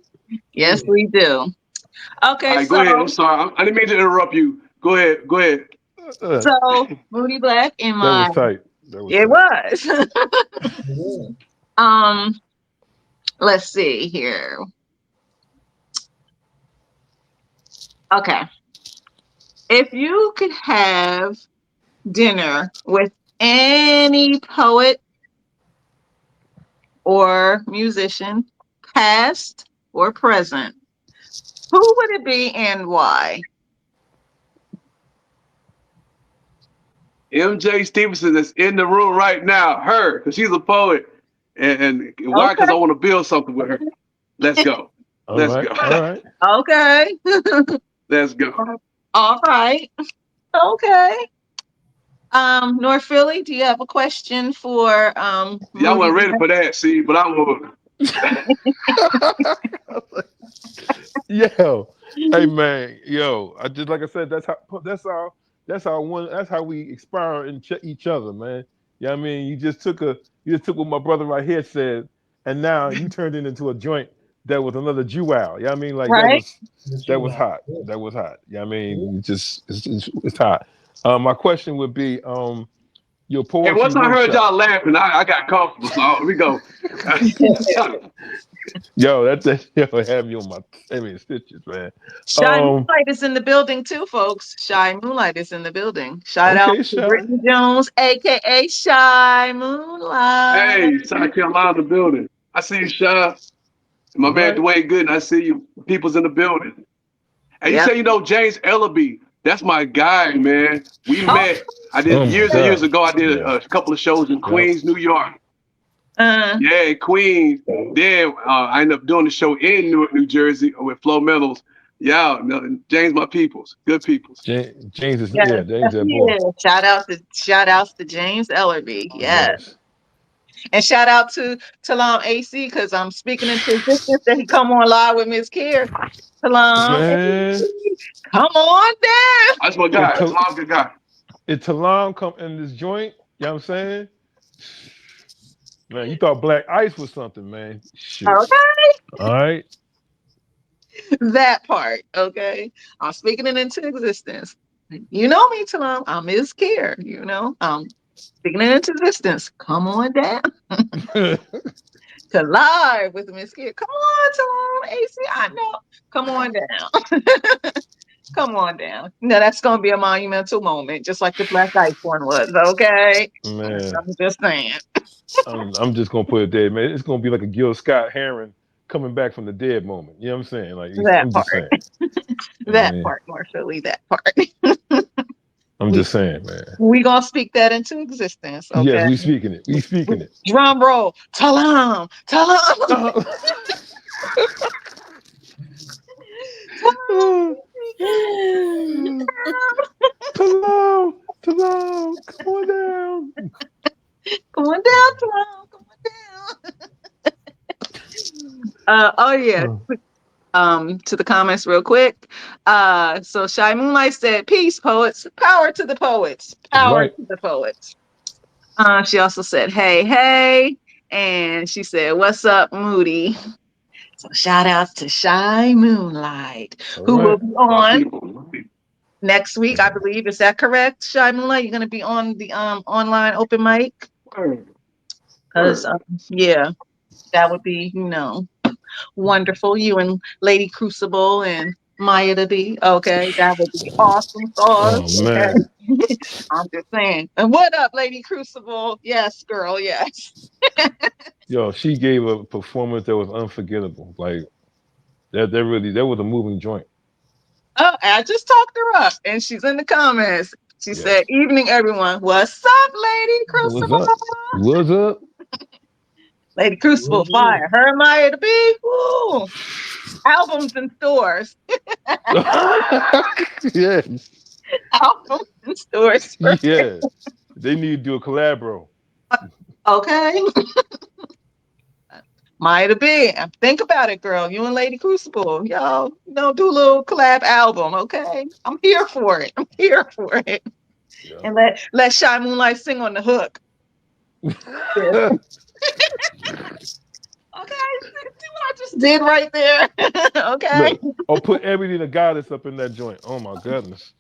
[SPEAKER 1] Yes,
[SPEAKER 3] Yeah.
[SPEAKER 1] we do.
[SPEAKER 5] All
[SPEAKER 1] Okay,
[SPEAKER 5] right, go ahead. I'm sorry. I didn't mean to interrupt you. Go ahead. Go ahead.
[SPEAKER 2] Uh,
[SPEAKER 1] so Moody Black in
[SPEAKER 2] that
[SPEAKER 1] my
[SPEAKER 2] was tight. That was
[SPEAKER 1] it
[SPEAKER 2] tight.
[SPEAKER 1] was.
[SPEAKER 3] Yeah.
[SPEAKER 1] um, let's see here. Okay. If you could have dinner with any poet or musician, past or present, who would it be and why?
[SPEAKER 5] MJ Stevenson is in the room right now. Her, because she's a poet. And why? Because I
[SPEAKER 1] Okay.
[SPEAKER 5] want to build something with her. Let's go.
[SPEAKER 2] All
[SPEAKER 5] Let's
[SPEAKER 2] right.
[SPEAKER 5] go.
[SPEAKER 2] All right.
[SPEAKER 1] Okay.
[SPEAKER 5] Let's go.
[SPEAKER 1] All right. Okay. North Philly, do you have a question for
[SPEAKER 5] Y'all
[SPEAKER 1] Moody?
[SPEAKER 5] weren't ready for that, see, but I was.
[SPEAKER 2] Yo, hey man, yo. I just like I said. That's how we inspire each other, man. Yeah, I mean, you just took what my brother right here said, and now you turned it into a joint that was another jewel. Yeah, I mean, like
[SPEAKER 1] Right?
[SPEAKER 3] But
[SPEAKER 2] that
[SPEAKER 3] you
[SPEAKER 2] was
[SPEAKER 3] out.
[SPEAKER 2] hot.
[SPEAKER 3] Yeah.
[SPEAKER 2] That was hot. Yeah, I
[SPEAKER 3] Yeah.
[SPEAKER 2] mean, it's hot. My question would be, your
[SPEAKER 5] And
[SPEAKER 2] poetry
[SPEAKER 5] once I heard
[SPEAKER 2] workshop.
[SPEAKER 5] y'all laughing, I got comfortable. So here we go.
[SPEAKER 2] Yo, yo have me on my stitches, man.
[SPEAKER 1] Shy
[SPEAKER 2] Um,
[SPEAKER 1] Moonlight is in the building too, folks. Shy Moonlight is in the building. Shout out
[SPEAKER 2] okay,
[SPEAKER 1] to
[SPEAKER 2] Shy.
[SPEAKER 1] Brittany Jones, aka Shy Moonlight.
[SPEAKER 5] Hey, South Carolina building. I see you, Shy. My
[SPEAKER 2] All
[SPEAKER 5] man
[SPEAKER 2] right.
[SPEAKER 5] Dwayne Gooden, I see you. People's in the building. And you
[SPEAKER 1] Yep.
[SPEAKER 5] say, James Ellaby, that's my guy, man. We
[SPEAKER 1] Oh,
[SPEAKER 5] met. I did
[SPEAKER 2] Oh my
[SPEAKER 5] years and years
[SPEAKER 2] God.
[SPEAKER 5] ago. I did
[SPEAKER 2] Yeah.
[SPEAKER 5] a couple of shows in
[SPEAKER 2] Yep.
[SPEAKER 5] Queens, New York.
[SPEAKER 1] uh,
[SPEAKER 5] Yeah, in Queens. Then I ended up doing the show in Newark, New Jersey with Flo Metals. Yeah, no, James, my peoples, good peoples.
[SPEAKER 2] James is
[SPEAKER 1] yes,
[SPEAKER 2] James
[SPEAKER 1] yes,
[SPEAKER 2] that
[SPEAKER 1] he
[SPEAKER 2] boy.
[SPEAKER 1] is. Shout outs to James Ellerby. Yes.
[SPEAKER 2] Yes.
[SPEAKER 1] And shout out to Talam AC because I'm speaking into existence that he come on live with Mz.KIR. Talam
[SPEAKER 2] Man,
[SPEAKER 1] AC, come on down.
[SPEAKER 5] That's my
[SPEAKER 2] it
[SPEAKER 5] guy. That's
[SPEAKER 2] to
[SPEAKER 5] my good guy.
[SPEAKER 2] it Talam come in this joint, you know what I'm saying? Man, you thought Black Ice was something, man. Shoot.
[SPEAKER 1] Okay.
[SPEAKER 2] All right.
[SPEAKER 1] That part. Okay. I'm speaking it into existence. You know me, Talam. I'm Mz.KIR, I'm speaking it into existence. Come on down to live with Mz.KIR. Come on, Talam AC. I know. Come on down. Come on down. No, that's going to be a monumental moment, just like the Black Ice one was. Okay.
[SPEAKER 2] Man,
[SPEAKER 1] I'm just saying
[SPEAKER 2] I'm just gonna put it there, man. It's gonna be like a Gil Scott Heron coming back from the dead moment. You know what I'm saying?
[SPEAKER 1] that
[SPEAKER 2] I'm just
[SPEAKER 1] part.
[SPEAKER 2] saying. I
[SPEAKER 1] That
[SPEAKER 2] mean,
[SPEAKER 1] part, more Philly, that part.
[SPEAKER 2] I'm
[SPEAKER 1] we
[SPEAKER 2] just saying, man.
[SPEAKER 1] we gonna speak that into existence,
[SPEAKER 2] Yes,
[SPEAKER 1] okay?
[SPEAKER 2] we speaking it. We speaking it.
[SPEAKER 1] Drum roll. Talam. Talam.
[SPEAKER 2] Hello, hello, come on down.
[SPEAKER 1] Come on down, Talam. Come on down. Oh yeah. To the comments real quick. So Shy Moonlight said, "Peace, poets. Power to the poets.
[SPEAKER 2] All
[SPEAKER 1] Power
[SPEAKER 2] right.
[SPEAKER 1] to the poets." She also said, "Hey, hey," and she said, "What's up, Moody?" So shout outs to Shy Moonlight,
[SPEAKER 2] All
[SPEAKER 1] who will
[SPEAKER 2] right.
[SPEAKER 1] be
[SPEAKER 5] My
[SPEAKER 1] on
[SPEAKER 5] people. My people.
[SPEAKER 1] next week, I believe. Is that correct, Shy Moonlight? You're gonna be on the online open mic?
[SPEAKER 5] Word.
[SPEAKER 1] Because
[SPEAKER 5] Word.
[SPEAKER 1] yeah, that would be, wonderful. You and Lady Crucible and Maya to be. Okay, that would be awesome sauce.
[SPEAKER 2] Oh
[SPEAKER 1] Okay.
[SPEAKER 2] man,
[SPEAKER 1] I'm just saying. And what up, Lady Crucible? Yes, girl, yes.
[SPEAKER 2] yo, she gave a performance that was unforgettable. Like that was a moving joint.
[SPEAKER 1] Oh, I just talked her up and she's in the comments. She said,
[SPEAKER 2] Yes.
[SPEAKER 1] evening, everyone. What's up, Lady
[SPEAKER 2] What's
[SPEAKER 1] Crucible?
[SPEAKER 2] up? What's up?
[SPEAKER 1] Lady Crucible,
[SPEAKER 3] Will do.
[SPEAKER 1] fire. Her and Maya to be. Woo. Albums in stores.
[SPEAKER 2] Yes.
[SPEAKER 1] Albums in stores.
[SPEAKER 2] Yeah. They need to do a collabro.
[SPEAKER 1] Okay. Might have been. Think about it, girl. You and Lady Crucible. Y'all, do a little collab album, okay? I'm here for it. I'm here for it.
[SPEAKER 2] Yeah.
[SPEAKER 1] And let Shy Moonlight sing on the hook. Yeah. Okay. See what I just did right there. Okay.
[SPEAKER 2] Look, I'll put everything the goddess up in that joint. Oh my goodness.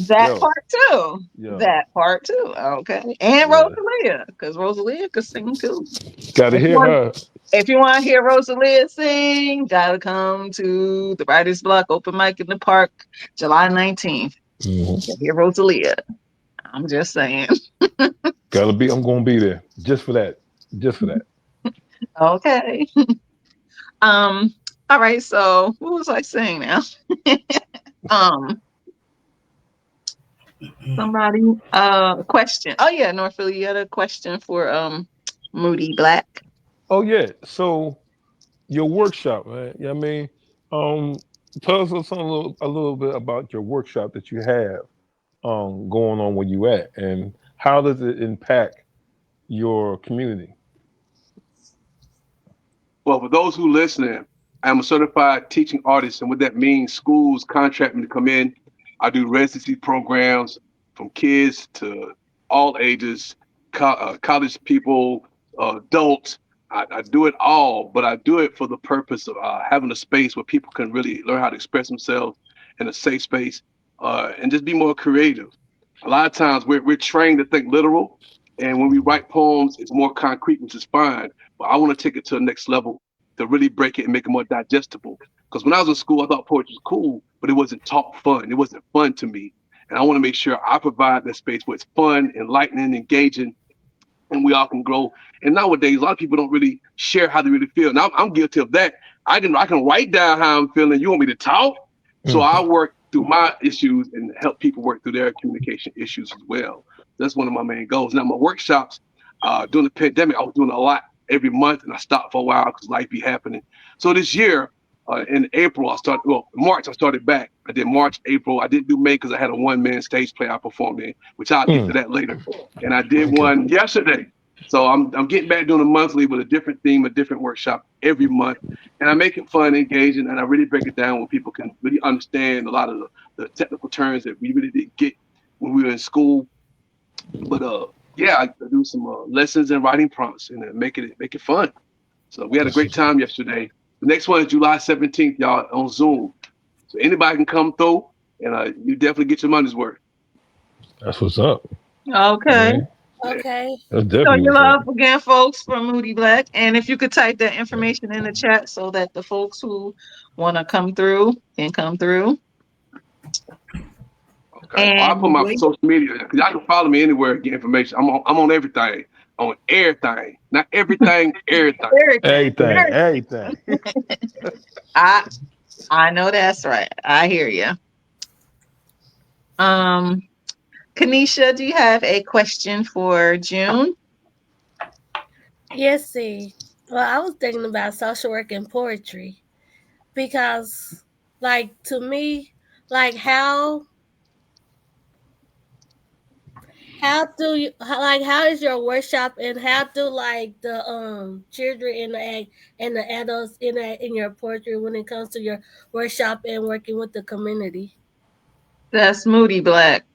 [SPEAKER 1] That
[SPEAKER 2] Yo,
[SPEAKER 1] part too.
[SPEAKER 2] yo,
[SPEAKER 1] That part too. Okay. And
[SPEAKER 2] yeah.
[SPEAKER 1] Rosalia, because Rosalia could sing too.
[SPEAKER 2] Gotta
[SPEAKER 1] If you
[SPEAKER 2] hear
[SPEAKER 1] want
[SPEAKER 2] her.
[SPEAKER 1] If you want to hear Rosalia sing, gotta come to the Writers Block open mic in the park, July 19th.
[SPEAKER 2] Mhm.
[SPEAKER 1] To hear Rosalia. I'm just saying.
[SPEAKER 2] Gotta be. I'm gonna be there just for that. Just for that.
[SPEAKER 1] Okay. Um, all right, so what was I saying now? um, somebody question. Oh yeah, North Philly, you had a question for Moody Black.
[SPEAKER 2] Oh yeah. So your workshop, man. Yeah, I mean, um, tell us a little bit about your workshop that you have going on where you at, and how does it impact your community?
[SPEAKER 5] Well, for those who listening, I'm a certified teaching artist, and what that means, schools contract me to come in. I do residency programs from kids to all ages, college people, adults. I do it all, but I do it for the purpose of having a space where people can really learn how to express themselves in a safe space and just be more creative. A lot of times we're trained to think literal, and when we write poems, it's more concrete, which is fine. But I want to take it to the next level to really break it and make it more digestible. Because when I was in school, I thought poetry was cool, but it wasn't taught fun. It wasn't fun to me. And I want to make sure I provide that space where it's fun, enlightening, engaging, and we all can grow. And nowadays, a lot of people don't really share how they really feel. Now I'm guilty of that. I can write down how I'm feeling. You want me to talk? So I
[SPEAKER 2] Mm.
[SPEAKER 5] work through my issues and help people work through their communication issues as well. That's one of my main goals. Now my workshops, during the pandemic, I was doing a lot every month, and I stopped for a while because life be happening. So this year, in April, March, I started back. I did March, April. I didn't do May because I had a one-man stage play I performed in, which I'll get to
[SPEAKER 2] Mm.
[SPEAKER 5] that later. And I did
[SPEAKER 2] Okay.
[SPEAKER 5] one yesterday. So I'm getting back doing a monthly with a different theme, a different workshop every month. And I make it fun, engaging, and I really break it down where people can really understand a lot of the technical terms that we really didn't get when we were in school. But yeah, I do some lessons and writing prompts and make it fun. So we had a
[SPEAKER 2] That's
[SPEAKER 5] great
[SPEAKER 2] what's,
[SPEAKER 5] time yesterday. The next one is July 17th, y'all, on Zoom. So anybody can come through, and you definitely get your money's worth.
[SPEAKER 2] that's what's up.
[SPEAKER 1] Okay.
[SPEAKER 2] Man,
[SPEAKER 5] Yeah.
[SPEAKER 4] Okay.
[SPEAKER 2] that's
[SPEAKER 1] So
[SPEAKER 2] definitely
[SPEAKER 1] your
[SPEAKER 2] what's up.
[SPEAKER 1] love again, folks, from Moody Black. And if you could type that information in the chat so that the folks who want to come through can come through.
[SPEAKER 5] Okay. I'll put
[SPEAKER 1] And
[SPEAKER 5] my
[SPEAKER 1] wait.
[SPEAKER 5] social media because y'all can follow me anywhere, get information. I'm on everything, on everything, not everything, everything.
[SPEAKER 1] Everything.
[SPEAKER 2] Everything,
[SPEAKER 1] Everything.
[SPEAKER 2] everything.
[SPEAKER 1] I I know that's right. I hear you. Um, Kanisha, do you have a question for June?
[SPEAKER 4] Yes, see. Well, I was thinking about social work and poetry because, like, to me, like, how is your workshop and how do like the children and the adults in your poetry when it comes to your workshop and working with the community?
[SPEAKER 1] That's Moody Black.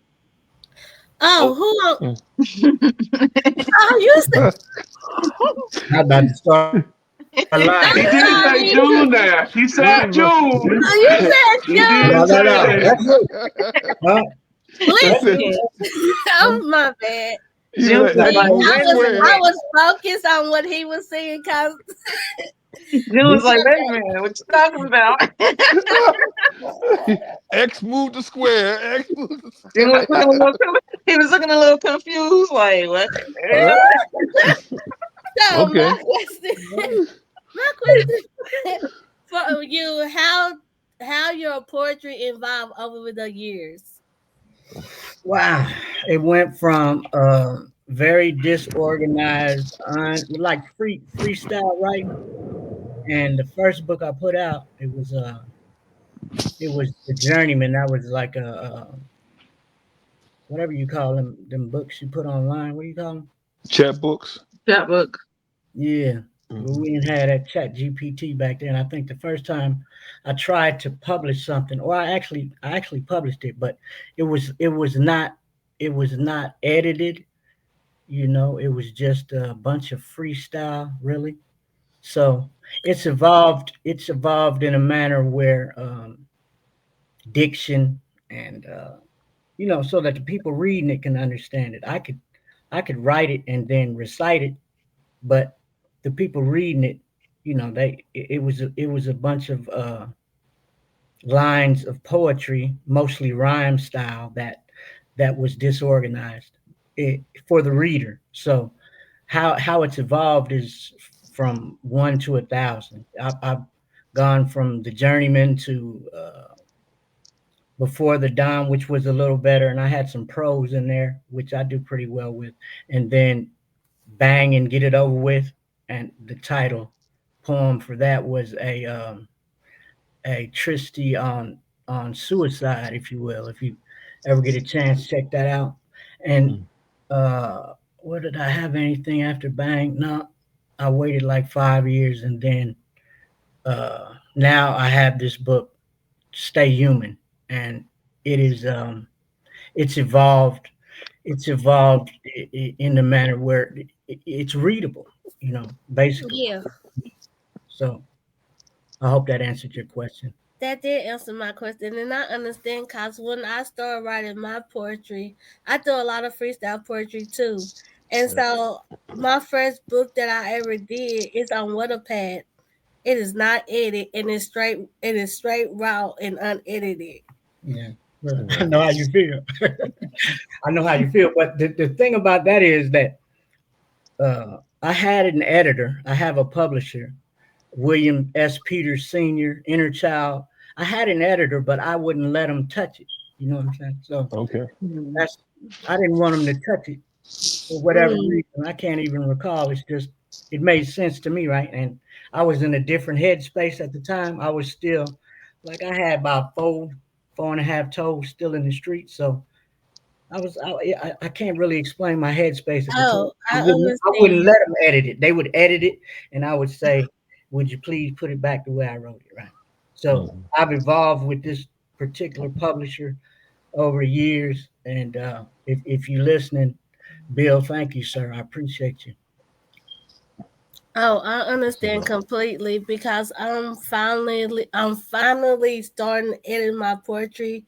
[SPEAKER 4] Oh,
[SPEAKER 5] Oh,
[SPEAKER 4] who?
[SPEAKER 2] Mm.
[SPEAKER 4] Oh, you said
[SPEAKER 3] I'm about to start. A lie.
[SPEAKER 5] She did say June now. She said
[SPEAKER 2] June,
[SPEAKER 5] June.
[SPEAKER 2] June.
[SPEAKER 4] You said
[SPEAKER 5] She
[SPEAKER 3] No,
[SPEAKER 5] did
[SPEAKER 4] June.
[SPEAKER 3] no, no.
[SPEAKER 5] say
[SPEAKER 3] That's me. Huh?
[SPEAKER 2] He
[SPEAKER 3] That's
[SPEAKER 2] said,
[SPEAKER 3] me.
[SPEAKER 1] Listen,
[SPEAKER 3] Huh?
[SPEAKER 4] Oh my bad.
[SPEAKER 2] he was
[SPEAKER 1] June
[SPEAKER 2] like,
[SPEAKER 1] was
[SPEAKER 2] X
[SPEAKER 4] See,
[SPEAKER 1] like,
[SPEAKER 2] move the
[SPEAKER 1] wait a
[SPEAKER 4] I
[SPEAKER 2] square.
[SPEAKER 1] minute.
[SPEAKER 4] was focused on what he was saying because
[SPEAKER 1] June was like, wait a minute, what you talking about?
[SPEAKER 2] X move the square. X move the
[SPEAKER 1] June was looking a
[SPEAKER 2] square.
[SPEAKER 1] little, he was looking a little confused, like, what the hell?
[SPEAKER 4] so
[SPEAKER 2] Okay.
[SPEAKER 4] my question for you, how your poetry evolved over the years.
[SPEAKER 3] Wow. It went from very disorganized, like freestyle writing. And the first book I put out, it was The Journeyman. That was like whatever you call them books you put online. What do you call them?
[SPEAKER 2] Chat books.
[SPEAKER 1] Chapbook.
[SPEAKER 3] Yeah. Well,
[SPEAKER 2] Mhm.
[SPEAKER 3] we didn't have that chat GPT back then. I think the first time I tried to publish something, or I actually published it, but it was not edited, you know, it was just a bunch of freestyle, really. So it's evolved in a manner where diction and you know, so that the people reading it can understand it. I could write it and then recite it, but the people reading it, you know, it was a bunch of lines of poetry, mostly rhyme style, that was disorganized for the reader. So how it's evolved is from one to 1,000. I've gone from The Journeyman to Before the Dawn, which was a little better, and I had some prose in there, which I do pretty well with, and then Bang and Get It Over With, and the title poem for that was a tristy on suicide, if you will. If you ever get a chance, check that out. And
[SPEAKER 2] Mhm.
[SPEAKER 3] what did I have anything after Bang? No, I waited like 5 years, and then now I have this book, Stay Human, and it is it's evolved. It's evolved in the manner where it's readable, you know, basically.
[SPEAKER 4] Yeah,
[SPEAKER 3] So I hope that answered your question.
[SPEAKER 4] that did answer my question, and I understand because when I started writing my poetry, I do a lot of freestyle poetry too, and
[SPEAKER 2] Yeah.
[SPEAKER 4] so my first book that I ever did is on Waterpad. It is not edited, and it's straight. It is straight raw and unedited.
[SPEAKER 3] Yeah, well, I
[SPEAKER 2] Yeah.
[SPEAKER 3] know how you feel. I know how you feel. But the thing about that is that I had an editor. I have a publisher, William S. Peters Sr., Inner Child. I had an editor, but I wouldn't let him touch it. You know what I'm saying? So
[SPEAKER 2] Okay.
[SPEAKER 1] Hmm.
[SPEAKER 3] that's I didn't want him to touch it for whatever
[SPEAKER 4] Mm.
[SPEAKER 3] reason. I can't even recall. It's just it made sense to me, right? And I was in a different headspace at the time. I was still like I had about four and a half toes still in the street. So I can't really explain my headspace at the time.
[SPEAKER 4] Oh, I
[SPEAKER 3] I wouldn't
[SPEAKER 4] understand.
[SPEAKER 3] let them edit it. They would edit it, and I would say, "Would you please put it back the way I wrote it?" Right. So
[SPEAKER 2] Mhm.
[SPEAKER 3] I've evolved with this particular publisher over years, and if you're listening, Bill, thank you, sir. I appreciate you.
[SPEAKER 4] Oh, I
[SPEAKER 2] That's what's
[SPEAKER 4] understand
[SPEAKER 2] up.
[SPEAKER 4] completely because I'm finally starting to edit my poetry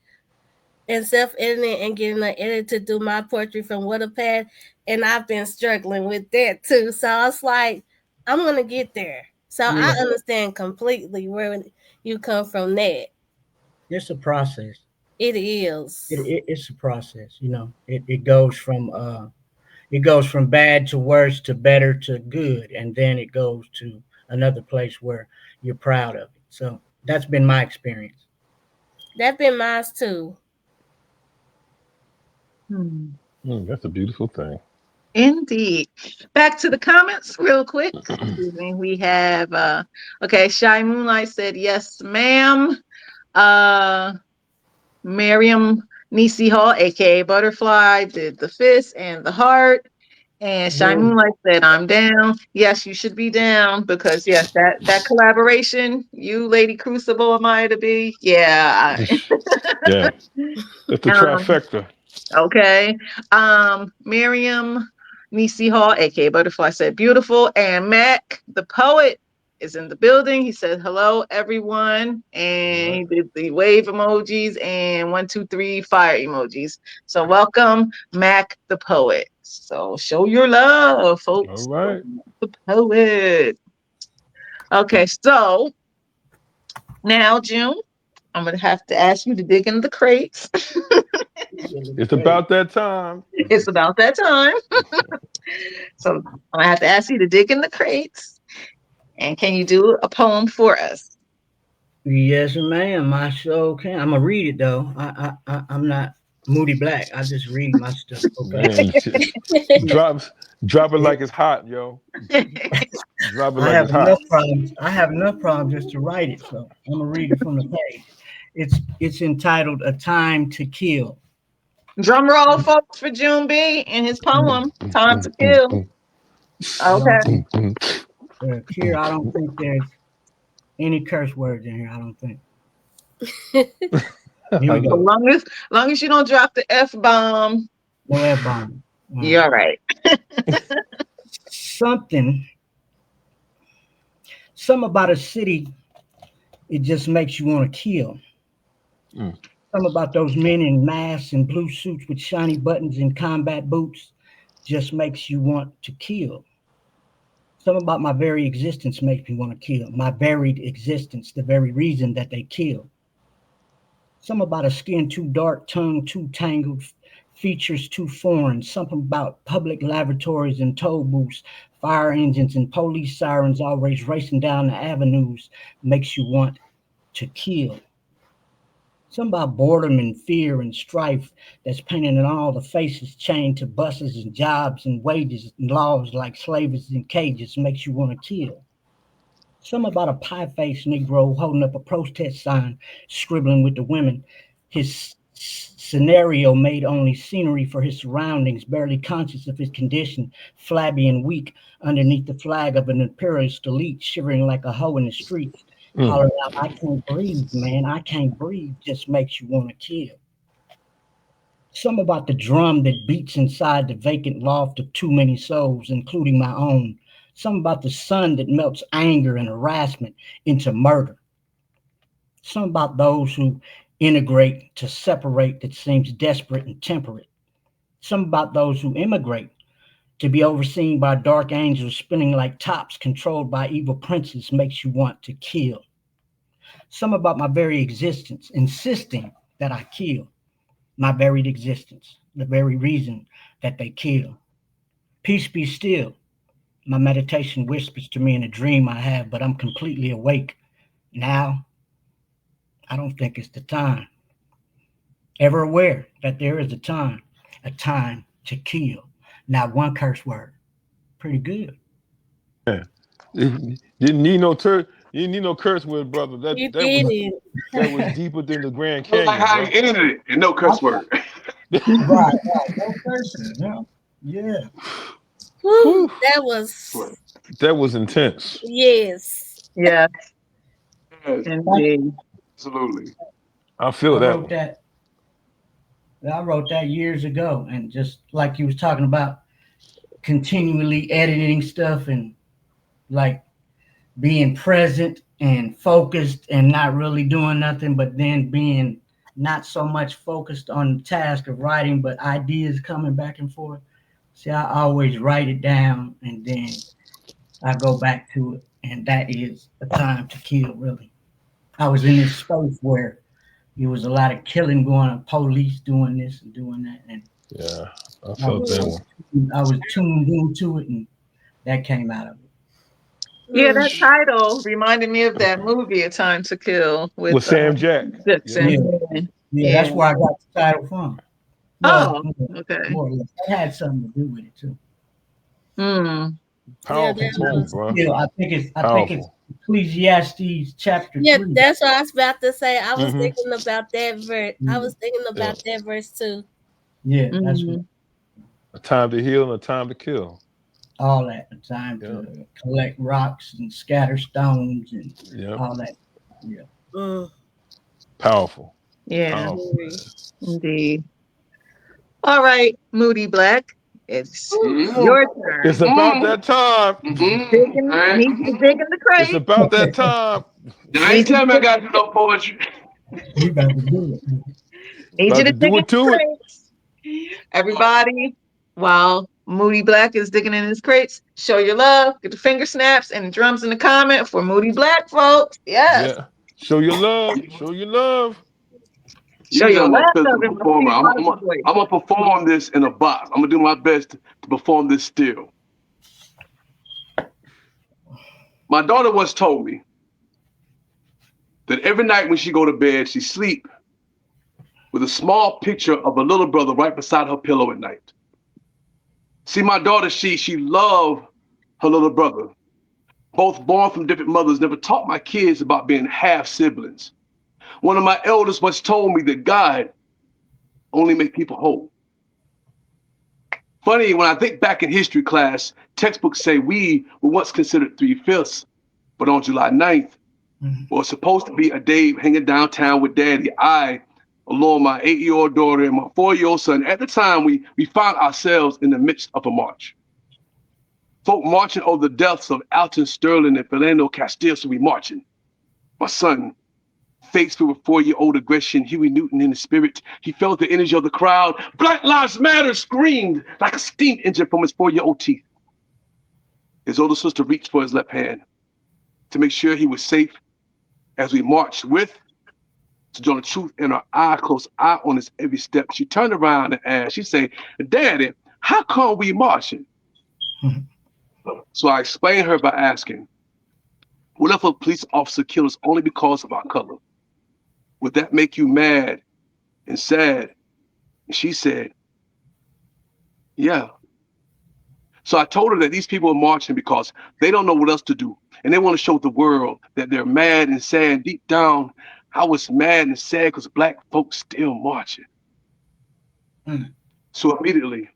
[SPEAKER 4] and self editing and getting an editor to do my poetry from Waterpad, and I've been struggling with that too. So I was like, I'm gonna get there. So I
[SPEAKER 3] Yeah,
[SPEAKER 4] understand completely where you come from. That
[SPEAKER 3] it's a process.
[SPEAKER 4] it is.
[SPEAKER 3] It's a process. You know, it goes from bad to worse to better to good, and then it goes to another place where you're proud of it. So that's been my experience.
[SPEAKER 4] That been mine too.
[SPEAKER 1] Hmm.
[SPEAKER 2] That's a beautiful thing.
[SPEAKER 1] Indeed. Back to the comments real quick. Excuse me. We have okay, Shy Moonlight said yes, ma'am. Uh Miriam Nisi Hall, aka Butterfly, did the fist and the heart. And Shy
[SPEAKER 3] Yeah,
[SPEAKER 1] Moonlight said, I'm down. Yes, you should be down because yes, that collaboration, you Lady Crucible am I to be? Yeah.
[SPEAKER 2] Yeah. That's the
[SPEAKER 1] Um,
[SPEAKER 2] trifecta.
[SPEAKER 1] okay. Miriam Nisi Hall, aka Butterfly, said beautiful. And Mac, the poet, is in the building. He said, hello, everyone. And he
[SPEAKER 2] Right.
[SPEAKER 1] did the wave emojis and 1, 2, 3 fire emojis. So welcome, Mac the poet. So show your love,
[SPEAKER 2] All
[SPEAKER 1] folks.
[SPEAKER 2] right.
[SPEAKER 1] The poet. Okay, so now, June, I'm going to have to ask you to dig in the crates.
[SPEAKER 2] It's about that time.
[SPEAKER 1] It's about that time. So I'm going to have to ask you to dig in the crates. And can you do a poem for us?
[SPEAKER 3] Yes, ma'am. I sure can. I'm gonna read it though. I'm not Moody Black. I just read my stuff. Okay.
[SPEAKER 2] Man, drop drop it like it's hot, yo. Drop it
[SPEAKER 3] I
[SPEAKER 2] like
[SPEAKER 3] have
[SPEAKER 2] it's hot.
[SPEAKER 3] enough problems. I have enough problems just to write it. So I'm gonna read it from the page. It's entitled "A Time to Kill."
[SPEAKER 1] Drum roll, folks, for June B and his poem, Time to Kill.
[SPEAKER 3] I
[SPEAKER 1] Okay.
[SPEAKER 3] don't think here. I don't think there's any curse words in here. I don't think. Here
[SPEAKER 2] I
[SPEAKER 3] we
[SPEAKER 1] As
[SPEAKER 3] go.
[SPEAKER 2] look.
[SPEAKER 1] long as you don't drop the F bomb,
[SPEAKER 3] No F bomb.
[SPEAKER 1] you're all right.
[SPEAKER 3] Something. Some about a city. It just makes you want to kill.
[SPEAKER 2] Mm.
[SPEAKER 3] Some about those men in masks and blue suits with shiny buttons and combat boots just makes you want to kill. Some about my very existence makes me want to kill. My varied existence, the very reason that they kill. Some about a skin too dark, tongue too tangled, features too foreign. Something about public lavatories and toll booths, fire engines and police sirens always racing down the avenues makes you want to kill. Some about boredom and fear and strife that's painted in all the faces chained to buses and jobs and wages and laws like slaves in cages makes you want to kill. Some about a pie-faced Negro holding up a protest sign, scribbling with the women. His scenario made only scenery for his surroundings, barely conscious of his condition, flabby and weak, underneath the flag of an imperialist elite, shivering like a hoe in the streets,
[SPEAKER 2] Mm.
[SPEAKER 3] hollering out, I can't breathe, man, I can't breathe, just makes you want to kill. Some about the drum that beats inside the vacant loft of too many souls, including my own. Some about the sun that melts anger and harassment into murder. Some about those who integrate to separate that seems desperate and temperate. Some about those who immigrate to be overseen by dark angels spinning like tops controlled by evil princes makes you want to kill. Some about my very existence, insisting that I kill. My varied existence, the very reason that they kill. Peace be still. My meditation whispers to me in a dream I have, but I'm completely awake. Now, I don't think it's the time. Ever aware that there is a time to kill. Not one curse word. Pretty good.
[SPEAKER 2] Yeah. Didn't need no you didn't need no curse word, brother.
[SPEAKER 4] You did
[SPEAKER 2] That was
[SPEAKER 4] it.
[SPEAKER 2] deeper than the Grand
[SPEAKER 5] I like
[SPEAKER 2] Canyon,
[SPEAKER 5] how
[SPEAKER 2] bro.
[SPEAKER 5] he ended it and no curse word.
[SPEAKER 3] Right, right. No cursing. Yeah. Yeah.
[SPEAKER 4] Whew,
[SPEAKER 2] Whew.
[SPEAKER 4] that was
[SPEAKER 2] That was intense.
[SPEAKER 4] yes.
[SPEAKER 1] Yeah,
[SPEAKER 5] Yes,
[SPEAKER 1] indeed.
[SPEAKER 5] absolutely.
[SPEAKER 2] I
[SPEAKER 3] I
[SPEAKER 2] feel that
[SPEAKER 3] wrote
[SPEAKER 2] one.
[SPEAKER 3] that. I wrote that years ago, and just like you was talking about, continually editing stuff and like being present and focused and not really doing nothing, but then being not so much focused on the task of writing, but ideas coming back and forth. See, I always write it down and then I go back to it, and that is a time to kill. Really, I was in this space where there was a lot of killing going on, police doing this and doing that, and
[SPEAKER 2] Yeah, I
[SPEAKER 3] I
[SPEAKER 2] felt
[SPEAKER 3] was
[SPEAKER 2] that
[SPEAKER 4] Mm,
[SPEAKER 3] so
[SPEAKER 2] one.
[SPEAKER 3] I was tuned into it, and that came out of it.
[SPEAKER 1] Yeah,
[SPEAKER 4] mm.
[SPEAKER 1] that title reminded me of that movie, A Time to Kill, with
[SPEAKER 2] With Sam Jack. Yeah.
[SPEAKER 3] Yeah,
[SPEAKER 1] Dixon.
[SPEAKER 3] yeah,
[SPEAKER 1] Yeah.
[SPEAKER 3] that's where I got the title from. Well,
[SPEAKER 1] Oh, okay.
[SPEAKER 3] more or less, it had something to do with it too.
[SPEAKER 1] Hmm.
[SPEAKER 4] Yeah,
[SPEAKER 2] Powerful
[SPEAKER 4] that
[SPEAKER 2] poem,
[SPEAKER 4] was.
[SPEAKER 2] bro.
[SPEAKER 3] Yeah, I think it's
[SPEAKER 2] Powerful.
[SPEAKER 3] Ecclesiastes chapter
[SPEAKER 4] Yeah,
[SPEAKER 3] 3.
[SPEAKER 4] that's what I was about to say. I was
[SPEAKER 2] Hmm.
[SPEAKER 4] thinking about that verse. I
[SPEAKER 3] Yeah,
[SPEAKER 4] was thinking
[SPEAKER 2] Yeah.
[SPEAKER 4] about that verse too.
[SPEAKER 3] yeah, that's what
[SPEAKER 1] Hmm.
[SPEAKER 2] A time to heal and a time to kill.
[SPEAKER 3] all that. The time
[SPEAKER 2] Yeah.
[SPEAKER 3] to collect rocks and scatter stones and
[SPEAKER 2] Yeah.
[SPEAKER 3] all that. Yeah.
[SPEAKER 4] Mm,
[SPEAKER 2] Powerful.
[SPEAKER 1] Yeah,
[SPEAKER 2] Powerful,
[SPEAKER 4] agree.
[SPEAKER 2] man.
[SPEAKER 1] indeed. All right, Moody Black. It's
[SPEAKER 5] Mm-hmm.
[SPEAKER 1] your
[SPEAKER 2] It's
[SPEAKER 1] turn.
[SPEAKER 2] about
[SPEAKER 5] Mm-hmm.
[SPEAKER 2] that time.
[SPEAKER 5] Mm-hmm.
[SPEAKER 1] Digging,
[SPEAKER 5] All right.
[SPEAKER 1] need you to dig in the
[SPEAKER 2] It's
[SPEAKER 1] crate.
[SPEAKER 2] about that time.
[SPEAKER 5] Now, I
[SPEAKER 1] Need
[SPEAKER 5] ain't
[SPEAKER 1] you to
[SPEAKER 5] tell me I
[SPEAKER 1] dig,
[SPEAKER 5] got to do no poetry.
[SPEAKER 3] You about to do it.
[SPEAKER 1] need you
[SPEAKER 2] About
[SPEAKER 1] to
[SPEAKER 2] to
[SPEAKER 1] dig
[SPEAKER 2] do
[SPEAKER 1] in
[SPEAKER 2] it
[SPEAKER 1] the
[SPEAKER 2] to it.
[SPEAKER 1] crates. Everybody, while Moody Black is digging in his crates, show your love. Get the finger snaps and the drums in the comment for Moody Black, folks. Yes.
[SPEAKER 2] Yeah. Show your love. Show your love.
[SPEAKER 1] Show
[SPEAKER 5] Usually
[SPEAKER 1] your
[SPEAKER 5] I'm a
[SPEAKER 1] love
[SPEAKER 5] physical
[SPEAKER 1] in my Steve
[SPEAKER 5] performer.
[SPEAKER 1] Harvey voice.
[SPEAKER 5] I'm gonna perform this in a box. I'm gonna do my best to perform this still. My daughter once told me that every night when she go to bed, she sleep with a small picture of a little brother right beside her pillow at night. See, my daughter, she loved her little brother. Both born from different mothers, never taught my kids about being half siblings. One of my elders once told me that God only make people whole. Funny, when I think back in history class, textbooks say we were once considered three-fifths, but on July 9th,
[SPEAKER 3] Mhm.
[SPEAKER 5] was supposed to be a day hanging downtown with daddy. I, along my 8-year-old daughter and my 4-year-old son, at the time, we found ourselves in the midst of a march. Folk marching over the deaths of Alton Sterling and Philando Castile, so we marching. My son, faced with 4-year-old aggression, Huey Newton in the spirit, he felt the energy of the crowd. Black Lives Matter screamed like a steam engine from his 4-year-old teeth. His older sister reached for his left hand to make sure he was safe as we marched with, to draw the truth in her eye, close eye on his every step. She turned around and asked, she said, Daddy, how come we marching?
[SPEAKER 3] Mhm.
[SPEAKER 5] So I explained her by asking, what if a police officer killed us only because of our color? Would that make you mad and sad? And she said, yeah. So I told her that these people are marching because they don't know what else to do. And they want to show the world that they're mad and sad. And deep down, I was mad and sad because black folks still marching.
[SPEAKER 3] Mm.
[SPEAKER 5] So immediately,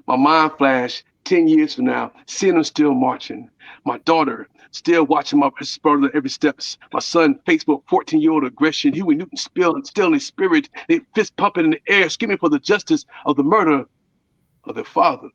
[SPEAKER 5] my mind flashed 10 years from now, seeing them still marching. My daughter still watching my brother every steps. My son faced with 14-year-old aggression. Huey Newton still in his spirit, they fist pumping in the air, screaming for the justice of the murder of their father.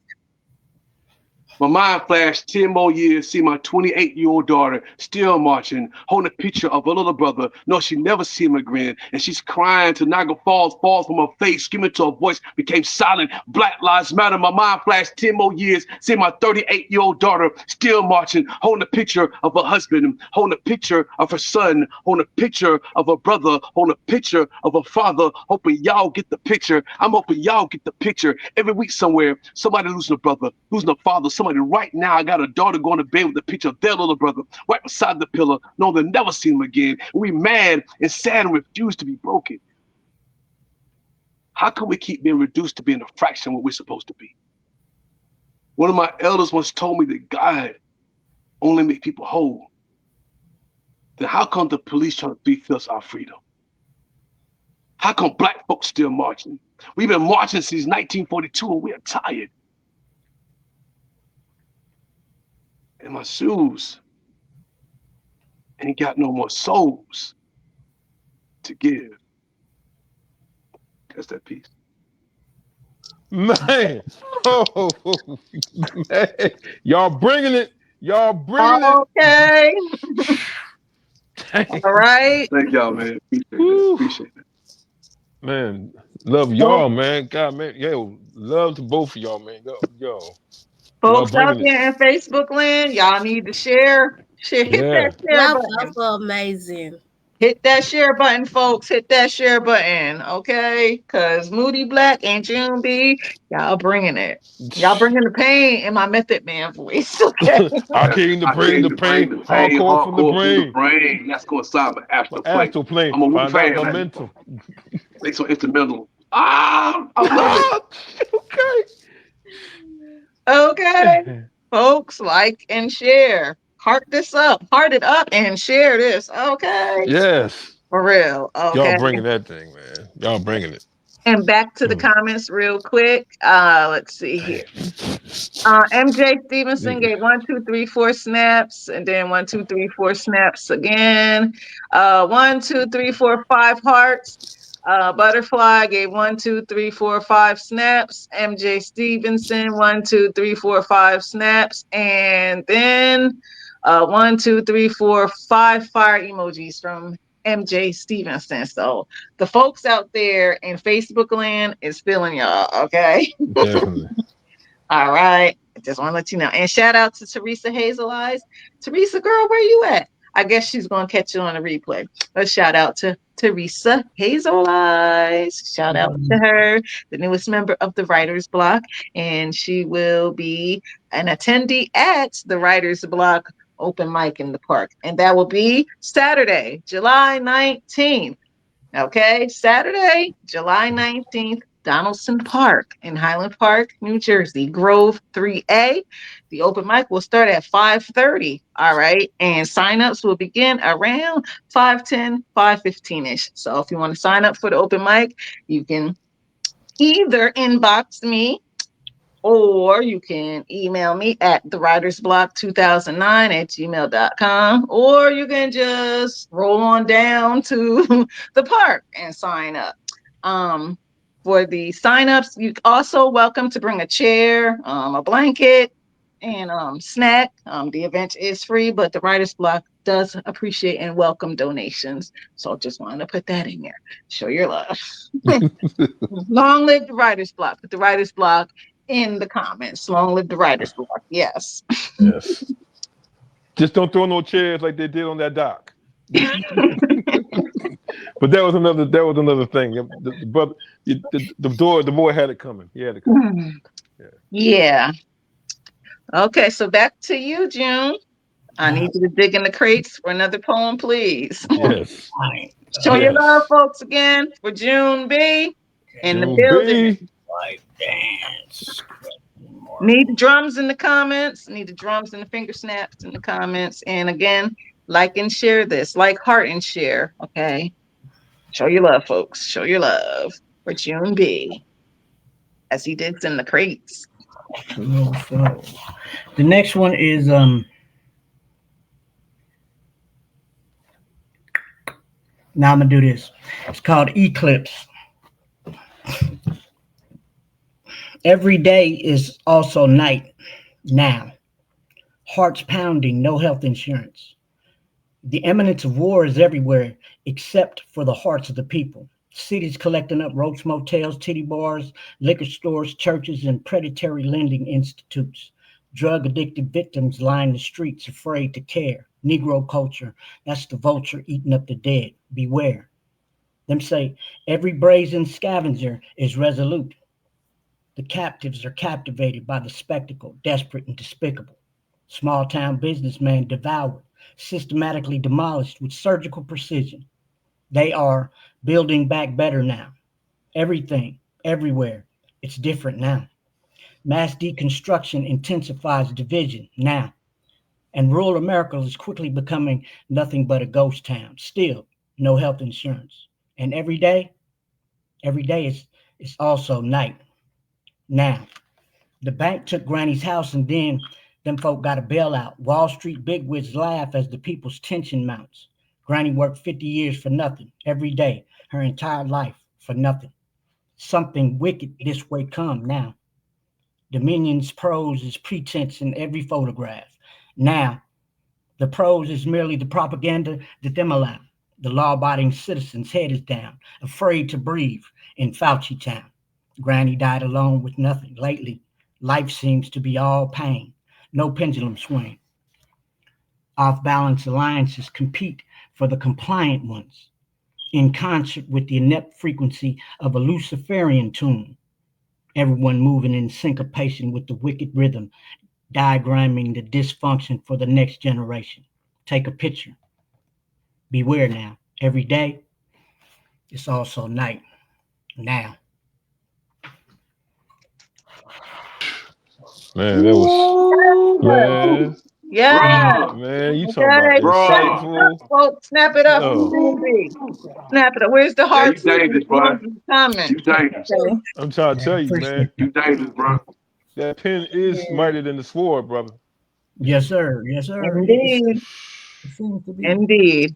[SPEAKER 5] My mind flashed 10 more years, see my 28-year-old daughter still marching, holding a picture of her little brother. No, she never see him again. And she's crying till Niagara Falls from her face, screaming till her voice became silent. Black Lives Matter. My mind flashed 10 more years, see my 38-year-old daughter still marching, holding a picture of her husband, holding a picture of her son, holding a picture of her brother, holding a picture of her father, hoping y'all get the picture. I'm hoping y'all get the picture. Every week somewhere, somebody losing a brother, losing a father, somebody right now, I got a daughter going to bed with a picture of their little brother right beside the pillow. No, they'll never see him again. We mad and sad and refuse to be broken. How can we keep being reduced to being a fraction of what we're supposed to be? One of my elders once told me that God only make people whole. Then how come the police trying to beat us our freedom? How come black folks still marching? We've been marching since 1942 and we're tired. And my shoes ain't got no more souls to give. That's that piece.
[SPEAKER 2] Man. Oh, man. Y'all bringing it. Y'all bringing it.
[SPEAKER 1] Okay.
[SPEAKER 2] Dang.
[SPEAKER 1] All right.
[SPEAKER 5] Thank y'all, man. Appreciate that.
[SPEAKER 2] Woo.
[SPEAKER 5] Appreciate that.
[SPEAKER 2] Man, love
[SPEAKER 1] Well,
[SPEAKER 2] y'all, man. God, man, yo, love to both of y'all, man. Yo, y'all
[SPEAKER 1] folks out
[SPEAKER 2] bringing it.
[SPEAKER 1] there in Facebook land, y'all need to share. Share, hit that
[SPEAKER 2] Yeah,
[SPEAKER 1] share
[SPEAKER 4] Y'all
[SPEAKER 1] button.
[SPEAKER 4] both are amazing.
[SPEAKER 1] Hit that share button, folks. Hit that share button, okay? Because Moody Black and June B, y'all bringing it. Y'all bringing the pain in my Method Man voice, okay?
[SPEAKER 2] I came to
[SPEAKER 5] I
[SPEAKER 2] bring
[SPEAKER 5] came
[SPEAKER 2] the
[SPEAKER 5] to
[SPEAKER 2] pain
[SPEAKER 5] bring the pain
[SPEAKER 2] hardcore from the
[SPEAKER 5] hardcore from the
[SPEAKER 2] brain.
[SPEAKER 5] brain. That's going to sound my
[SPEAKER 2] My
[SPEAKER 5] astral plane.
[SPEAKER 2] astral plane.
[SPEAKER 5] I'm a Wu
[SPEAKER 2] Find out
[SPEAKER 5] fan,
[SPEAKER 2] my
[SPEAKER 5] man.
[SPEAKER 2] mental.
[SPEAKER 5] Make some instrumental. I love it.
[SPEAKER 2] Ah, okay.
[SPEAKER 1] Okay. Folks, like and share. Heart this up. Heart it up and share this, okay?
[SPEAKER 2] Yes,
[SPEAKER 1] For real,
[SPEAKER 2] y'all
[SPEAKER 1] okay?
[SPEAKER 2] bringing that thing, man. Y'all bringing it.
[SPEAKER 1] And back to the
[SPEAKER 2] Mm.
[SPEAKER 1] comments real quick. Let's see here. MJ Stevenson gave 1, 2, 3, 4 snaps, and then 1, 2, 3, 4 snaps again. 1, 2, 3, 4, 5 hearts. Butterfly gave 1, 2, 3, 4, 5 snaps. MJ Stevenson, 1, 2, 3, 4, 5 snaps. And then 1, 2, 3, 4, 5 fire emojis from MJ Stevenson. So the folks out there in Facebook land is feeling y'all, okay?
[SPEAKER 2] Definitely.
[SPEAKER 1] All right. I just want to let you know. And shout out to Teresa Hazel Eyes. Teresa, girl, where you at? I guess she's going to catch you on a replay. But shout out to Teresa Hazel Eyes. Shout out to her, the newest member of the Writer's Block. And she will be an attendee at the Writer's Block open mic in the park. And that will be Saturday, July 19th. Okay, Saturday, July 19th, Donaldson Park in Highland Park, New Jersey, Grove 3A. The open mic will start at 5:30. All right, and signups will begin around 5:10, 5:15ish. So if you want to sign up for the open mic, you can either inbox me or you can email me at thewritersblock2009@gmail.com, or you can just roll on down to the park and sign up. Um, for the signups, you also welcome to bring a chair, a blanket, and snack. The event is free, but the Writers Block does appreciate and welcome donations. So just wanted to put that in there. Show your love. Long live the Writers Block. Put the Writers Block in the comments. Long live the Writers Block. Yes.
[SPEAKER 2] Yes. Just don't throw no chairs like they did on that dock. But that was another. That was another thing. The brother, the boy had it coming. He had it coming. Yeah.
[SPEAKER 1] Yeah. Okay, so back to you, June. I need you to dig in the crates for another poem, please.
[SPEAKER 2] Yes.
[SPEAKER 1] Show your love,
[SPEAKER 2] Yes.
[SPEAKER 1] folks, again for June B in the
[SPEAKER 2] June
[SPEAKER 1] building.
[SPEAKER 2] B.
[SPEAKER 3] Life dance.
[SPEAKER 1] Need the drums in the comments. Need the drums and the finger snaps in the comments. And again, like and share this. Like, heart, and share. Okay. Show your love, folks. Show your love for June B as he digs in the crates.
[SPEAKER 3] So, the next one is now I'm gonna do this. It's called Eclipse. Every day is also night now. Hearts pounding, no health insurance. The imminence of war is everywhere except for the hearts of the people. Cities collecting up roach motels, titty bars, liquor stores, churches, and predatory lending institutes. Drug addicted victims line the streets afraid to care. Negro culture, that's the vulture eating up the dead. Beware. Them say every brazen scavenger is resolute. The captives are captivated by the spectacle, desperate and despicable. Small town businessmen devoured, systematically demolished with surgical precision. They are building back better now. Everything, everywhere, it's different now. Mass deconstruction intensifies division now. And rural America is quickly becoming nothing but a ghost town. Still, no health insurance. And every day is also night. Now, the bank took Granny's house and then them folk got a bailout. Wall Street bigwigs laugh as the people's tension mounts. Granny worked 50 years for nothing, every day, her entire life for nothing. Something wicked this way come now. Dominion's prose is pretense in every photograph. Now, the prose is merely the propaganda that them allow. The law-abiding citizen's head is down, afraid to breathe in Fauci town. Granny died alone with nothing. Lately, life seems to be all pain. No pendulum swing. Off-balance alliances compete for the compliant ones, in concert with the inept frequency of a Luciferian tune. Everyone moving in syncopation with the wicked rhythm, diagramming the dysfunction for the next generation. Take a picture. Beware now. Every day, it's also night. Now.
[SPEAKER 2] Man, that was man.
[SPEAKER 1] Yes.
[SPEAKER 5] Bruh,
[SPEAKER 2] Man, you talking about
[SPEAKER 1] Okay. Snap it
[SPEAKER 5] bruh.
[SPEAKER 1] up,
[SPEAKER 2] insightful?
[SPEAKER 1] folks. Snap it up.
[SPEAKER 2] Oh,
[SPEAKER 1] Snap it up. Where's the
[SPEAKER 5] Yeah, you
[SPEAKER 1] hearts? Where's
[SPEAKER 5] dangerous,
[SPEAKER 1] the
[SPEAKER 5] boy.
[SPEAKER 1] comment?
[SPEAKER 5] You dangerous.
[SPEAKER 1] Okay.
[SPEAKER 2] I'm trying to
[SPEAKER 3] Yeah,
[SPEAKER 2] tell you, man.
[SPEAKER 3] appreciate
[SPEAKER 5] You
[SPEAKER 3] that.
[SPEAKER 5] dangerous, bro.
[SPEAKER 2] That pen is mightier than the sword, brother.
[SPEAKER 3] Yes, sir. Yes, sir.
[SPEAKER 1] Indeed.
[SPEAKER 3] It seems to be.
[SPEAKER 1] Indeed.
[SPEAKER 3] It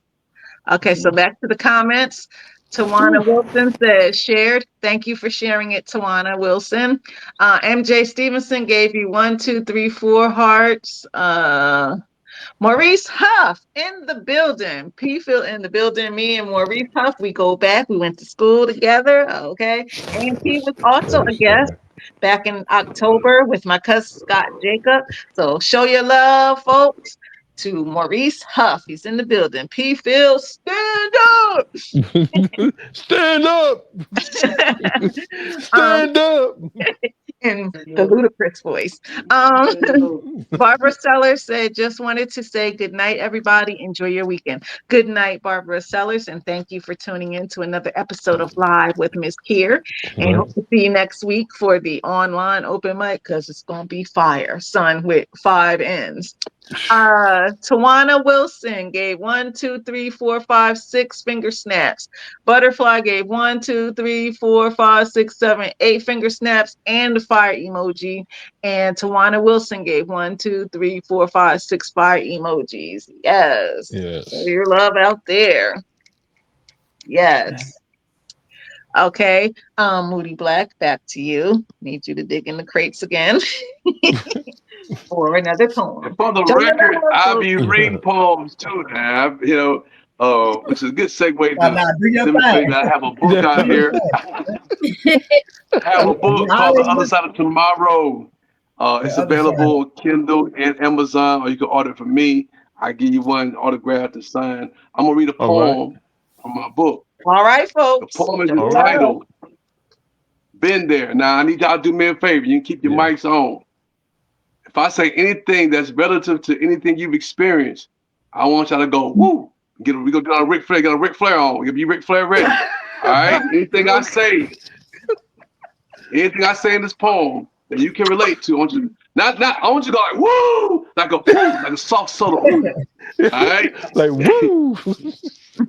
[SPEAKER 1] Okay, so
[SPEAKER 3] seems.
[SPEAKER 1] back to the comments. Tawana Wilson says, shared. Thank you for sharing it, Tawana Wilson. MJ Stevenson gave you 1, 2, 3, 4 hearts. Maurice Huff in the building. P Phil in the building. Me and Maurice Huff, we go back. We went to school together. Okay. And P was also a
[SPEAKER 2] Yes,
[SPEAKER 1] guest
[SPEAKER 2] sir.
[SPEAKER 1] back in October with my cousin Scott Jacob. So show your love, folks, to Maurice Huff. He's in the building. P Phil, stand up.
[SPEAKER 2] Stand up.
[SPEAKER 1] um,
[SPEAKER 2] Stand up.
[SPEAKER 1] in the ludicrous voice. Um, Barbara Sellers said, just wanted to say good night, everybody. Enjoy your weekend. Good night, Barbara Sellers, and thank you for tuning in to another episode of Live with Mz.KIR. And
[SPEAKER 2] Right.
[SPEAKER 1] hope to see you next week for the online open mic because it's going to be fire, son, with 5 N's. Tawana Wilson gave 1, 2, 3, 4, 5, 6 finger snaps. Butterfly gave 1, 2, 3, 4, 5, 6, 7, 8 finger snaps and the fire emoji. And Tawana Wilson gave 1, 2, 3, 4, 5, 6 fire emojis. Yes.
[SPEAKER 2] Yes.
[SPEAKER 1] Your love out there.
[SPEAKER 3] Yeah.
[SPEAKER 1] Yes. Okay. Moody Black, back to you. Need you to dig in the crates again for another
[SPEAKER 5] And
[SPEAKER 1] poem.
[SPEAKER 5] for the
[SPEAKER 1] Show your
[SPEAKER 5] record,
[SPEAKER 1] love,
[SPEAKER 5] I'll
[SPEAKER 1] folks.
[SPEAKER 5] be reading poems too, now. Which is a good segue
[SPEAKER 3] Now,
[SPEAKER 5] to
[SPEAKER 3] now, do your
[SPEAKER 5] demonstrate that I
[SPEAKER 3] thing.
[SPEAKER 5] have a book
[SPEAKER 3] Do
[SPEAKER 5] out
[SPEAKER 3] your
[SPEAKER 5] here.
[SPEAKER 3] thing.
[SPEAKER 5] I have a
[SPEAKER 3] You
[SPEAKER 5] book called The
[SPEAKER 3] already
[SPEAKER 5] Other
[SPEAKER 3] went
[SPEAKER 5] Side of Tomorrow.
[SPEAKER 3] the
[SPEAKER 5] It's
[SPEAKER 3] other side.
[SPEAKER 5] available on Kindle and Amazon, or you can order it from me. I give you one autograph to sign. I'm gonna read a
[SPEAKER 2] All right.
[SPEAKER 5] poem from my book.
[SPEAKER 1] All right,
[SPEAKER 5] The
[SPEAKER 1] folks.
[SPEAKER 5] poem is
[SPEAKER 1] Show
[SPEAKER 2] All
[SPEAKER 1] your
[SPEAKER 2] right.
[SPEAKER 1] love.
[SPEAKER 5] entitled "Been There." Now I need y'all to do me a favor. You can keep your
[SPEAKER 2] Yeah.
[SPEAKER 5] mics on. If I say anything that's relative to anything you've experienced, I want y'all to go woo. We gonna do our Ric Flair. Get a Ric Flair on. Get Ric Flair ready. All right. Anything I say in this poem that you can relate to, I want you not I want you to go like woo, like a woo, like a soft solo woo. All right.
[SPEAKER 2] Like woo.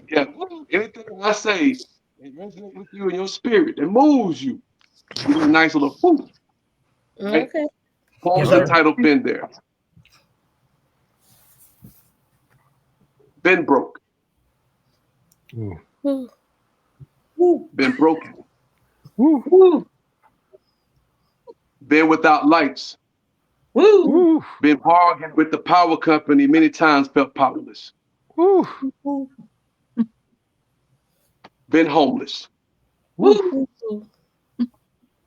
[SPEAKER 5] Yeah. Anything I say that resonates with you in your spirit that moves you, you get a nice little woo. Right.
[SPEAKER 4] Okay.
[SPEAKER 5] Poem
[SPEAKER 3] Yes,
[SPEAKER 5] is
[SPEAKER 2] All right.
[SPEAKER 3] sir.
[SPEAKER 5] entitled "Been There." Been broke.
[SPEAKER 2] Ooh.
[SPEAKER 4] Ooh.
[SPEAKER 3] Woo,
[SPEAKER 5] Been broken.
[SPEAKER 2] Woo.
[SPEAKER 1] Woo,
[SPEAKER 5] Been without lights.
[SPEAKER 1] woo,
[SPEAKER 2] Woo.
[SPEAKER 5] Been bargained with the power company, many times felt powerless.
[SPEAKER 2] Woo.
[SPEAKER 3] woo,
[SPEAKER 5] Been homeless.
[SPEAKER 2] Woo.
[SPEAKER 1] woo,
[SPEAKER 4] Ooh.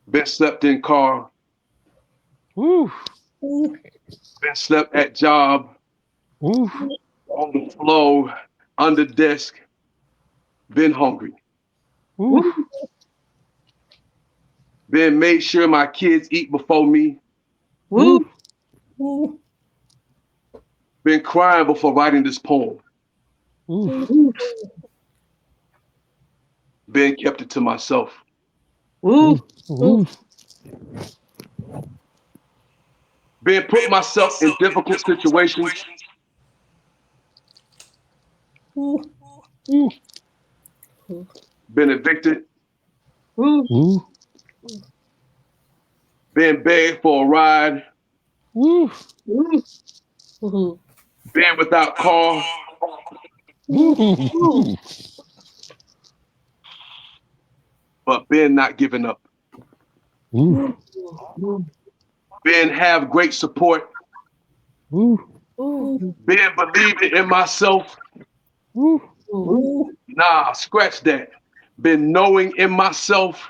[SPEAKER 5] Been slept in car.
[SPEAKER 2] Woo.
[SPEAKER 3] woo,
[SPEAKER 5] Been slept at job,
[SPEAKER 2] Woo.
[SPEAKER 5] on the floor, under desk. Been hungry.
[SPEAKER 2] Woo.
[SPEAKER 1] woo,
[SPEAKER 5] Been made sure my kids eat before me.
[SPEAKER 2] Woo.
[SPEAKER 1] woo,
[SPEAKER 3] woo,
[SPEAKER 5] Been crying before writing this poem.
[SPEAKER 2] Woo.
[SPEAKER 1] woo,
[SPEAKER 5] Been kept it to myself.
[SPEAKER 1] woo,
[SPEAKER 2] Woo. Woo.
[SPEAKER 5] Been put myself in difficult situations.
[SPEAKER 3] woo,
[SPEAKER 2] Woo.
[SPEAKER 5] Been evicted.
[SPEAKER 1] woo,
[SPEAKER 2] Woo.
[SPEAKER 5] Been begged for a ride.
[SPEAKER 2] Woo.
[SPEAKER 1] woo,
[SPEAKER 4] Ooh.
[SPEAKER 5] Been without car.
[SPEAKER 1] woo,
[SPEAKER 2] Woo.
[SPEAKER 5] But been not giving up.
[SPEAKER 2] Woo.
[SPEAKER 1] woo,
[SPEAKER 5] Been have great support.
[SPEAKER 2] Woo.
[SPEAKER 4] Ooh.
[SPEAKER 5] Been believing in myself.
[SPEAKER 2] Woo.
[SPEAKER 4] Ooh.
[SPEAKER 3] woo,
[SPEAKER 5] Nah, scratch that. Been knowing in myself.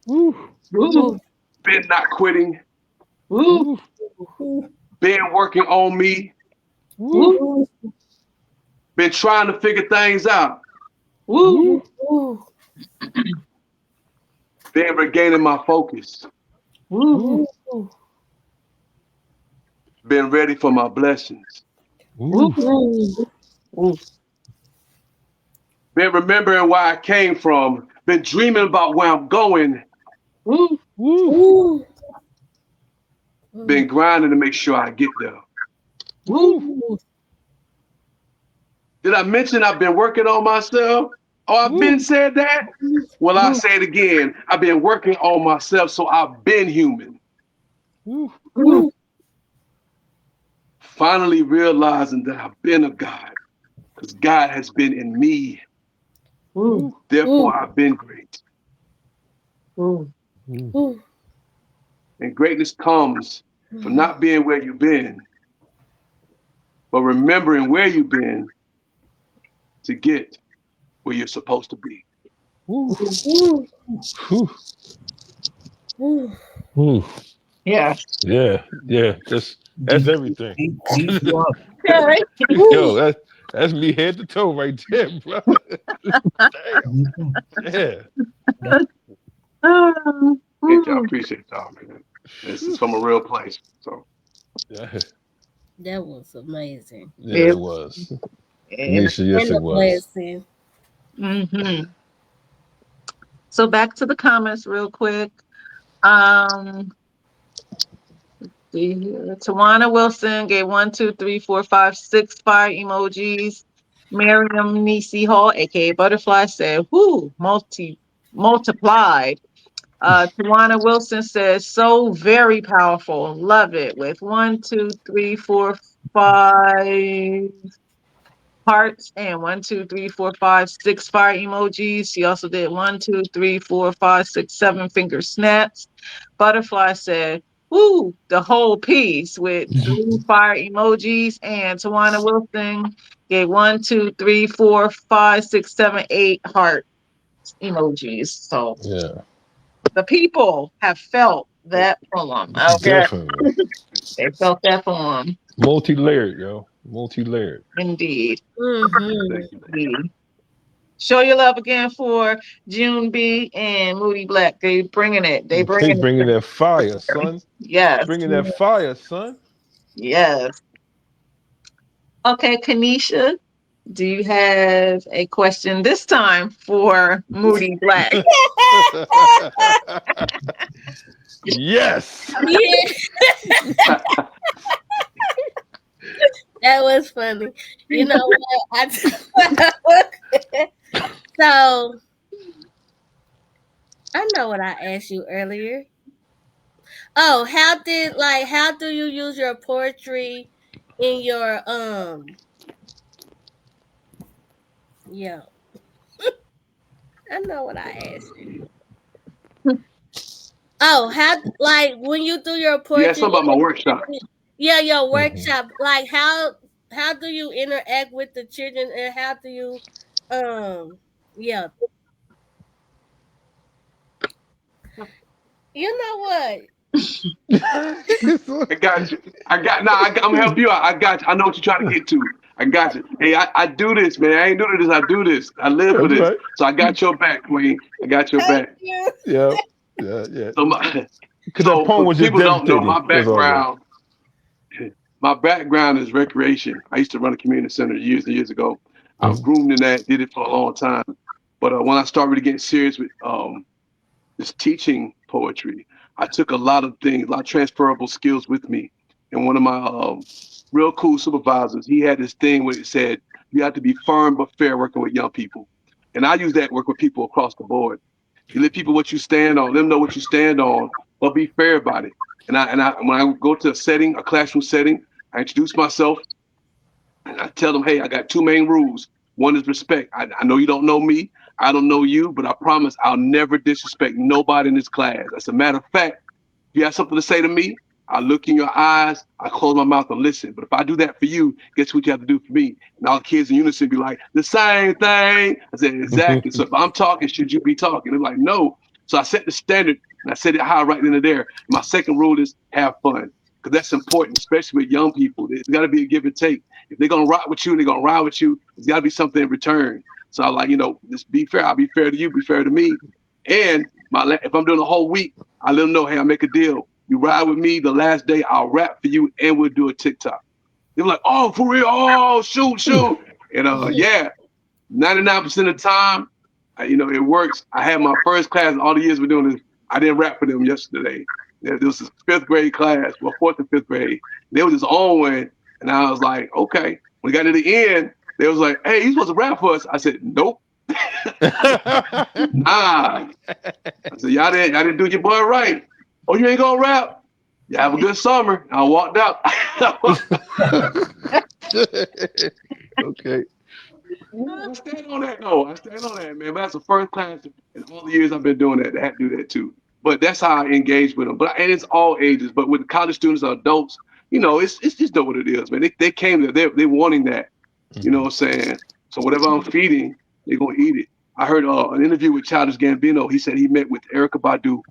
[SPEAKER 2] Woo.
[SPEAKER 1] woo,
[SPEAKER 4] Ooh.
[SPEAKER 5] Been not quitting.
[SPEAKER 1] woo,
[SPEAKER 2] Woo.
[SPEAKER 3] woo,
[SPEAKER 5] Been working on me.
[SPEAKER 2] Woo.
[SPEAKER 1] woo,
[SPEAKER 3] woo,
[SPEAKER 5] Been trying to figure things out.
[SPEAKER 1] woo,
[SPEAKER 2] Woo.
[SPEAKER 4] Ooh.
[SPEAKER 5] Been regaining my focus.
[SPEAKER 1] woo,
[SPEAKER 2] Woo.
[SPEAKER 4] Ooh.
[SPEAKER 5] Been ready for my blessings.
[SPEAKER 1] woo,
[SPEAKER 2] Woo.
[SPEAKER 4] Ooh.
[SPEAKER 1] woo,
[SPEAKER 5] Been remembering where I came from. Been dreaming about where I'm going.
[SPEAKER 1] woo,
[SPEAKER 2] Woo.
[SPEAKER 4] Ooh.
[SPEAKER 5] Been grinding to make sure I get there.
[SPEAKER 1] woo,
[SPEAKER 4] Ooh.
[SPEAKER 5] Did I mention I've been working on myself? Oh, I've been
[SPEAKER 2] Woo.
[SPEAKER 5] said that? Well, I say it again. I've been working on myself, so I've been human.
[SPEAKER 2] Woo.
[SPEAKER 1] woo,
[SPEAKER 5] Finally realizing that I've been a God, because God has been in me.
[SPEAKER 1] Ooh,
[SPEAKER 5] Therefore,
[SPEAKER 4] Ooh,
[SPEAKER 5] I've been great.
[SPEAKER 1] ooh,
[SPEAKER 4] ooh,
[SPEAKER 5] And greatness comes from not being where you've been, but remembering where you've been to get where you're supposed to be.
[SPEAKER 2] Woo.
[SPEAKER 1] ooh.
[SPEAKER 4] ooh,
[SPEAKER 2] Whew.
[SPEAKER 4] ooh.
[SPEAKER 2] Whew.
[SPEAKER 1] Yeah.
[SPEAKER 2] Yeah, yeah. That's everything.
[SPEAKER 3] Deep love.
[SPEAKER 1] Okay.
[SPEAKER 2] Yo,
[SPEAKER 4] Ooh.
[SPEAKER 2] that's me head to toe right there, bro. Damn.
[SPEAKER 3] Mhm.
[SPEAKER 2] Yeah.
[SPEAKER 1] Oh,
[SPEAKER 5] Appreciate y'all.
[SPEAKER 1] ooh.
[SPEAKER 5] Appreciate y'all, man. This is
[SPEAKER 2] Phew.
[SPEAKER 5] from a real place. So
[SPEAKER 2] Yeah.
[SPEAKER 4] That was amazing.
[SPEAKER 2] Yeah,
[SPEAKER 1] It,
[SPEAKER 2] it was.
[SPEAKER 1] and,
[SPEAKER 2] Nisha, yes,
[SPEAKER 4] And
[SPEAKER 2] it
[SPEAKER 4] a
[SPEAKER 2] was.
[SPEAKER 4] blessing.
[SPEAKER 1] hmm So back to the comments real quick. Um, see here. Tawana Wilson gave 1, 2, 3, 4, 5, 6 fire emojis. Miriam Nisi Hall, aka Butterfly, said, "Whoo, multiplied." Tawana Wilson says, "So very powerful. Love it." With 1, 2, 3, 4, 5 hearts and 1, 2, 3, 4, 5, 6 fire emojis. She also did 1, 2, 3, 4, 5, 6, 7 finger snaps. Butterfly said, "Woo, the whole piece," with 3 fire emojis. And Tawana Wilson gave 1, 2, 3, 4, 5, 6, 7, 8 heart emojis. So
[SPEAKER 2] Yeah,
[SPEAKER 1] the people have felt that poem. Okay.
[SPEAKER 2] definitely.
[SPEAKER 1] They felt that poem.
[SPEAKER 2] Multi-layered, yo. Multi-layered.
[SPEAKER 1] Indeed.
[SPEAKER 4] Mm-hmm.
[SPEAKER 5] thank you.
[SPEAKER 1] Indeed. Show your love again for June B and Moody Black. They bringing it. They
[SPEAKER 2] They
[SPEAKER 1] bringing
[SPEAKER 2] bringing
[SPEAKER 1] it.
[SPEAKER 2] that fire, son.
[SPEAKER 1] Yes.
[SPEAKER 2] Bringing that fire, son.
[SPEAKER 1] Yes. Okay, Kanisha, do you have a question this time for Moody Black?
[SPEAKER 2] Yes.
[SPEAKER 4] Yeah, that was funny. You know what? So I know what I asked you earlier. Oh, how do you use your poetry in your yeah. I know what I asked you. Oh, how like when you do your
[SPEAKER 5] You
[SPEAKER 4] poetry
[SPEAKER 5] asked something
[SPEAKER 4] in
[SPEAKER 5] about my workshop.
[SPEAKER 4] yeah, your
[SPEAKER 2] Mhm.
[SPEAKER 4] workshop, like how do you interact with the children and how do you um yeah. You know what?
[SPEAKER 5] I got you. I'm gonna help you out. I got you. I know what you're trying to get to. I got you. Hey, I do this, man. I ain't new to this. I do this. I live for
[SPEAKER 2] That's
[SPEAKER 5] this.
[SPEAKER 2] right.
[SPEAKER 5] So I got your back, Queen. I got your
[SPEAKER 4] Thank
[SPEAKER 5] back.
[SPEAKER 4] you.
[SPEAKER 2] Yeah. Yeah. Yeah.
[SPEAKER 5] So my,
[SPEAKER 2] Because that
[SPEAKER 5] so
[SPEAKER 2] poem
[SPEAKER 5] for
[SPEAKER 2] was just
[SPEAKER 5] people who don't know,
[SPEAKER 2] devastating, as always.
[SPEAKER 5] my background is recreation. I used to run a community center years and years ago. I was
[SPEAKER 2] Mhm.
[SPEAKER 5] groomed in that, did it for a long time. But when I started really getting serious with just teaching poetry, I took a lot of things, a lot of transferable skills with me. And one of my real cool supervisors, he had this thing where it said, you have to be firm but fair working with young people. And I use that work with people across the board. You let people what you stand on, let them know what you stand on, but be fair about it. And I when I go to a setting, a classroom setting, I introduce myself and I tell them, hey, I got two main rules. One is respect. I know you don't know me. I don't know you, but I promise I'll never disrespect nobody in this class. As a matter of fact, if you have something to say to me, I look in your eyes, I close my mouth and listen. But if I do that for you, guess what you have to do for me? And all the kids in unison be like, the same thing. I said, exactly. So if I'm talking, should you be talking? They're like, no. So I set the standard and I set it high right in there. My second rule is have fun. Because that's important, especially with young people. There's got to be a give and take. If they're gonna rock with you, they're gonna ride with you. There's got to be something in return. So I like, just be fair. I'll be fair to you. Be fair to me. And if I'm doing a whole week, I let them know, hey, I make a deal. You ride with me the last day, I'll rap for you, and we'll do a TikTok. They're like, oh, for real? Oh, shoot, shoot. And yeah, 99% of the time, it works. I had my first class in all the years we're doing this. I didn't rap for them yesterday. This was a fifth grade class, well, fourth and fifth grade. They was just on one, and I was like, okay. When we got to the end, they was like, hey, you supposed to rap for us? I said, nope, nah. I said, y'all didn't do your boy right. Oh, you ain't gonna rap? You have a good summer. I walked out.
[SPEAKER 2] Okay.
[SPEAKER 5] Yeah, I stand on that. No, I stand on that, man. But that's the first class in all the years I've been doing that. They had to do that too. But that's how I engage with them. But and it's all ages. But with the college students or adults, it's just know what it is, man. They came there. They wanting that. You know
[SPEAKER 2] Mhm.
[SPEAKER 5] what I'm saying? So whatever I'm feeding, they're gonna eat it. I heard an interview with Childish Gambino. He said he met with Erica Badu,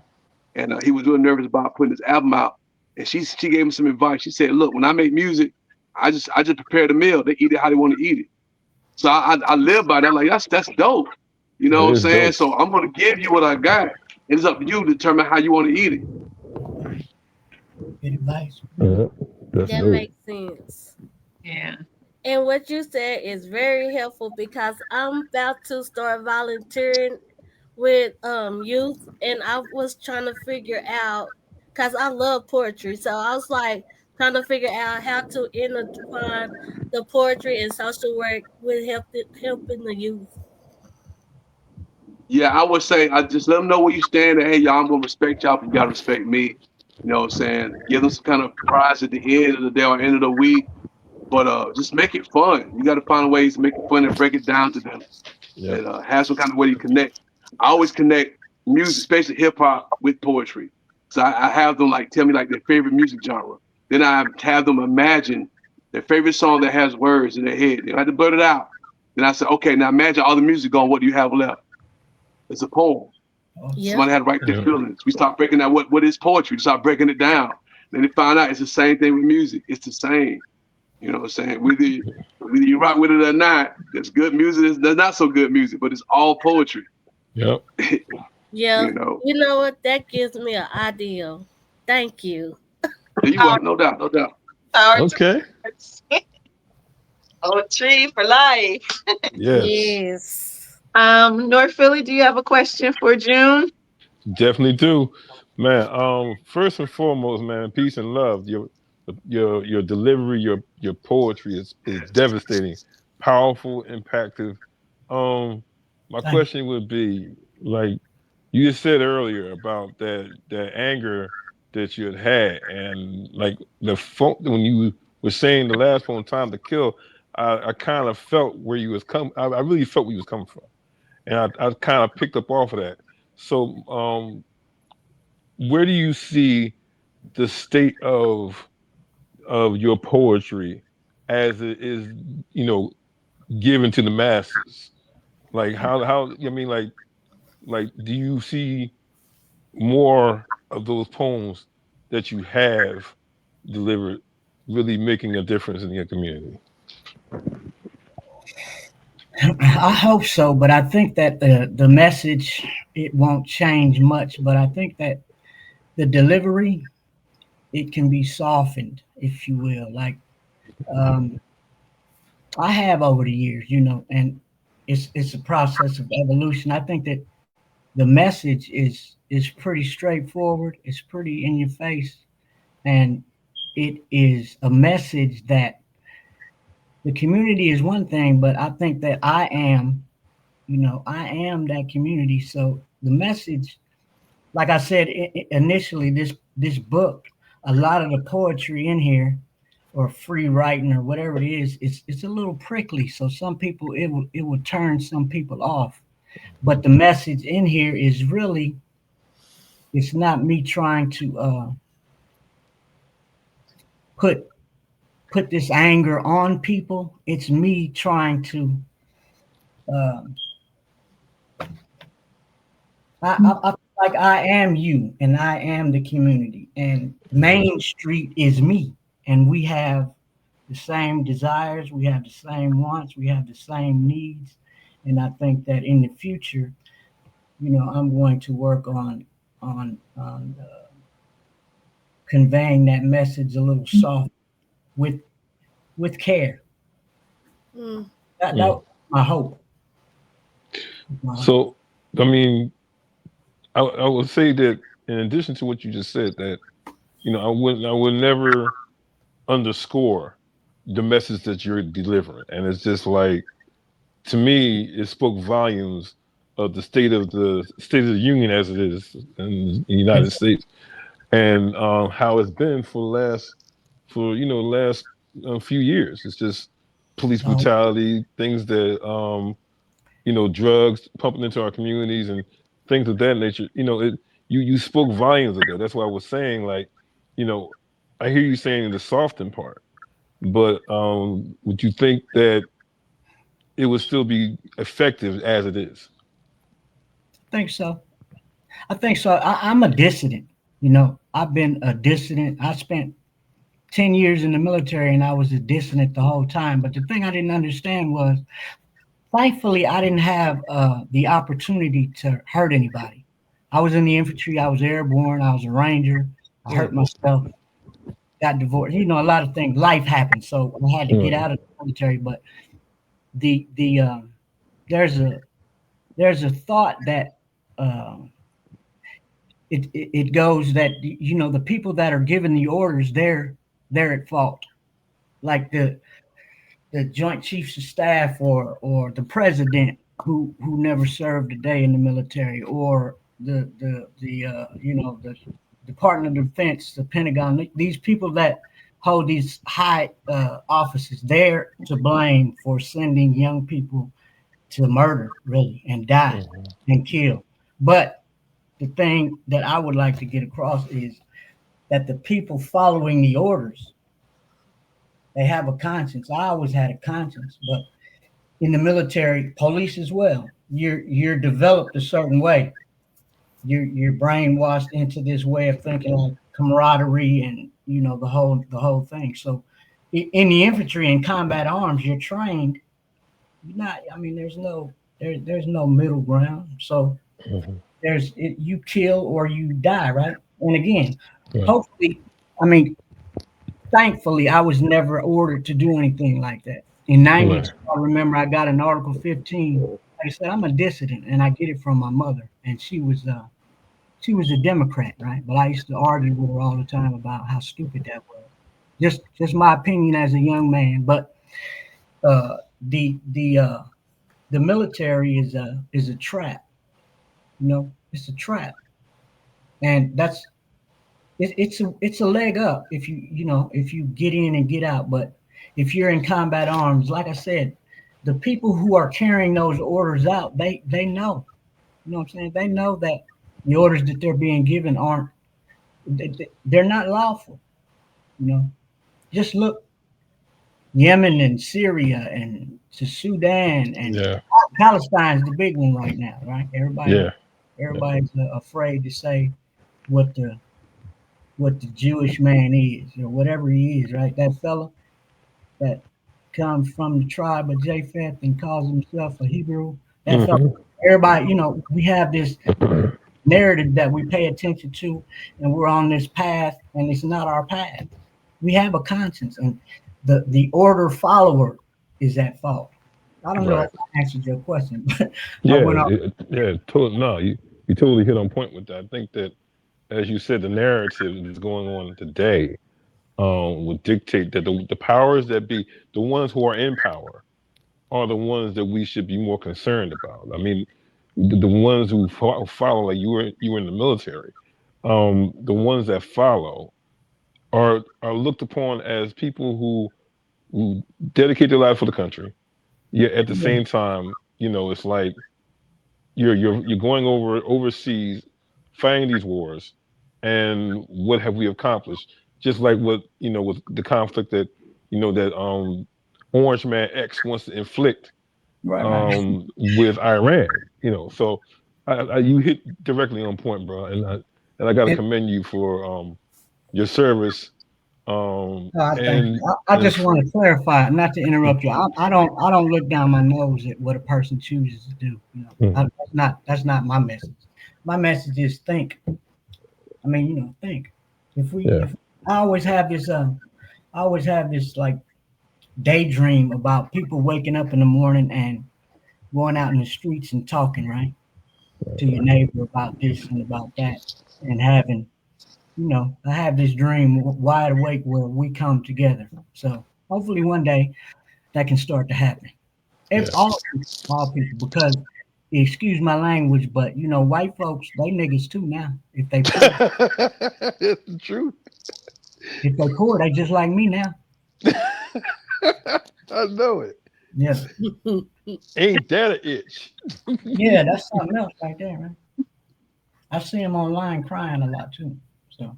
[SPEAKER 5] and he was real nervous about putting his album out. And she gave him some advice. She said, "Look, when I make music, I just prepare the meal. They eat it how they want to eat it." So I live by that. Like that's dope. You know
[SPEAKER 2] That
[SPEAKER 5] what I'm
[SPEAKER 2] is
[SPEAKER 5] saying?
[SPEAKER 2] dope.
[SPEAKER 5] So I'm gonna give you what I got. And it's up to you to determine how you want to eat it.
[SPEAKER 3] Right. Good advice.
[SPEAKER 2] Yeah, that's
[SPEAKER 4] That
[SPEAKER 2] dope.
[SPEAKER 4] makes sense.
[SPEAKER 1] Yeah.
[SPEAKER 4] And what you said is very helpful because I'm about to start volunteering with youth, and I was trying to figure out because I love poetry, so I was like trying to figure out how to intertwine the poetry and social work with helping the youth.
[SPEAKER 5] Yeah, I would say I just let them know where you stand. And, hey, y'all, I'm gonna respect y'all, but you gotta respect me. You know what I'm saying? Give them some kind of prize at the end of the day or end of the week. But just make it fun. You got to find ways to make it fun and break it down to them.
[SPEAKER 2] Yeah.
[SPEAKER 5] And have some kind of way you connect. I always connect music, especially hip hop, with poetry. So I have them like tell me like their favorite music genre. Then I have them imagine their favorite song that has words in their head. They don't have to blurt it out. Then I say, okay, now imagine all the music gone. What do you have left? It's a poem.
[SPEAKER 3] Oh,
[SPEAKER 4] Yep.
[SPEAKER 5] Somebody had to write their
[SPEAKER 2] Yeah.
[SPEAKER 5] feelings. We start breaking down what is poetry. We start breaking it down. Then they find out it's the same thing with music. It's the same. You know what I'm saying? Whether you rock with it or not, there's good music, there's not so good music, but it's all poetry.
[SPEAKER 2] Yep.
[SPEAKER 4] Yeah.
[SPEAKER 5] You know.
[SPEAKER 4] You know what? That gives me an idea. Thank you.
[SPEAKER 5] Yeah, you
[SPEAKER 1] Power,
[SPEAKER 5] welcome, no doubt, no doubt.
[SPEAKER 1] power to
[SPEAKER 2] Okay.
[SPEAKER 1] words. Oh, tree for life.
[SPEAKER 2] Yes.
[SPEAKER 4] Yes.
[SPEAKER 1] North Philly, do you have a question for June?
[SPEAKER 2] Definitely do, man. First and foremost, man, peace and love. Your delivery, your poetry is devastating, powerful, impactful. Um, my
[SPEAKER 3] thank
[SPEAKER 2] question would be like you just said earlier about that anger that you had, and like the phone when you were saying the last one, time to kill. I kind of felt where you was coming. I really felt where you was coming from, and I kind of picked up off of that. So, where do you see the state of your poetry as it is, you know, given to the masses? Like how I mean, like do you see more of those poems that you have delivered really making a difference in your community?
[SPEAKER 3] you. I hope so, but I think that the message it won't change much. But I think that the delivery it can be softened, if you will. Like um, I have over the years, and it's a process of evolution. I think that the message is pretty straightforward. It's pretty in your face, and it is a message that the community is one thing, but I think that I am that community. So the message, like I said initially, this book, a lot of the poetry in here, or free writing, or whatever it is, it's a little prickly. So some people it will turn some people off. But the message in here is really it's not me trying to put put this anger on people. It's me trying to uh, I feel like I am you and I am the community and Main Street is me and we have the same desires, we have the same wants, we have the same needs, and I think that in the future, I'm going to work on conveying that message a little soft with care.
[SPEAKER 4] Mm.
[SPEAKER 3] That
[SPEAKER 2] Mm.
[SPEAKER 3] was my hope. My hope.
[SPEAKER 2] So, I mean, I would say that in addition to what you just said, that I would never underscore the message that you're delivering, and it's just like to me, it spoke volumes of the state of the union as it is in the United
[SPEAKER 3] Yes,
[SPEAKER 2] States, and how it's been for the last few years. It's just police
[SPEAKER 3] No,
[SPEAKER 2] brutality, things that drugs pumping into our communities and things of that nature. You spoke volumes of that. That's why I was saying, like, you know, I hear you saying the soften part, but would you think that it would still be effective as it is?
[SPEAKER 3] I think so. I think so. I'm a dissident. You know, I've been a dissident. I spent 10 years in the military and I was a dissident the whole time. But the thing I didn't understand was, thankfully, I didn't have the opportunity to hurt anybody. I was in the infantry, I was airborne, I was a ranger. I hurt
[SPEAKER 2] Mm,
[SPEAKER 3] myself, got divorced. You know, a lot of things, life happened. So I had to get
[SPEAKER 2] mm,
[SPEAKER 3] out of the military. But the there's a there's a thought that um, it goes that, you know, the people that are giving the orders, they're at fault. Like the Joint Chiefs of Staff, or the president who never served a day in the military, or the you know, the Department of Defense, the Pentagon. These people that hold these high offices, they're to blame for sending young people to murder, really, and die
[SPEAKER 2] mm,
[SPEAKER 3] and kill. But the thing that I would like to get across is that the people following the orders, they have a conscience. I always had a conscience, but in the military, police as well, you're developed a certain way. You're brainwashed into this way of thinking, like camaraderie, and you know, the whole thing. So in the infantry and combat arms, you're trained. You're not. I mean, there's no middle ground. So
[SPEAKER 2] mm,
[SPEAKER 3] you kill or you die, right? And again,
[SPEAKER 2] right,
[SPEAKER 3] hopefully, I mean, thankfully, I was never ordered to do anything like that. In '92,
[SPEAKER 2] right.
[SPEAKER 3] I remember I got an Article 15. Like I said, I'm a dissident, and I get it from my mother, and she was a Democrat, right? But I used to argue with her all the time about how stupid that was. Just my opinion as a young man. But uh, the military is a trap. You know, it's a trap, and it's a leg up if if you get in and get out. But if you're in combat arms, like I said, the people who are carrying those orders out, they know. You know what I'm saying? They know that the orders that they're being given aren't, they're not lawful. You know, just look, Yemen and Syria and to Sudan, and
[SPEAKER 2] Yeah,
[SPEAKER 3] Palestine's the big one right now, right?
[SPEAKER 2] yeah, yeah.
[SPEAKER 3] Everybody's afraid to say what the Jewish man is, or whatever he is, right? That fella that comes from the tribe of Japheth and calls himself a Hebrew. That fella,
[SPEAKER 2] Hmm.
[SPEAKER 3] everybody, you know, we have this narrative that we pay attention to, and we're on this path, and it's not our path. We have a conscience, and the order follower is at fault. I don't know if
[SPEAKER 2] Right.
[SPEAKER 3] I answered your question, but I
[SPEAKER 2] Yeah,
[SPEAKER 3] went off.
[SPEAKER 2] yeah. Totally. No, you totally hit on point with that. I think that, as you said, the narrative that's going on today would dictate that the powers that be, the ones who are in power, are the ones that we should be more concerned about. I mean, the ones who follow, like you were in the military, the ones that follow are looked upon as people who dedicate their life for the country. Yet at the same time, it's like you're going overseas, fighting these wars, and what have we accomplished? Just like what with the conflict that that Orange Man X wants to inflict
[SPEAKER 3] Right, right.
[SPEAKER 2] with Iran. So you hit directly on point, bro, and I got to
[SPEAKER 3] And
[SPEAKER 2] commend you for your service.
[SPEAKER 3] I thank
[SPEAKER 2] And
[SPEAKER 3] you. I
[SPEAKER 2] and
[SPEAKER 3] just want to clarify, not to interrupt you. I don't look down my nose at what a person chooses to do. You know,
[SPEAKER 2] Mhm.
[SPEAKER 3] that's not my message. My message is think. I mean, you know, think.
[SPEAKER 2] Yeah,
[SPEAKER 3] If I always have this, like daydream about people waking up in the morning and going out in the streets and talking, right, to your neighbor about this and about that, and having, I have this dream wide awake where we come together. So hopefully one day that can start to happen.
[SPEAKER 2] yeah.
[SPEAKER 3] All people, because excuse my language, but white folks, they niggas too now.
[SPEAKER 2] It's the truth.
[SPEAKER 3] If they poor, they just like me now.
[SPEAKER 2] I know it.
[SPEAKER 3] Yeah,
[SPEAKER 2] Ain't that an itch?
[SPEAKER 3] yeah, that's something else right there, man. I see him online crying a lot too. So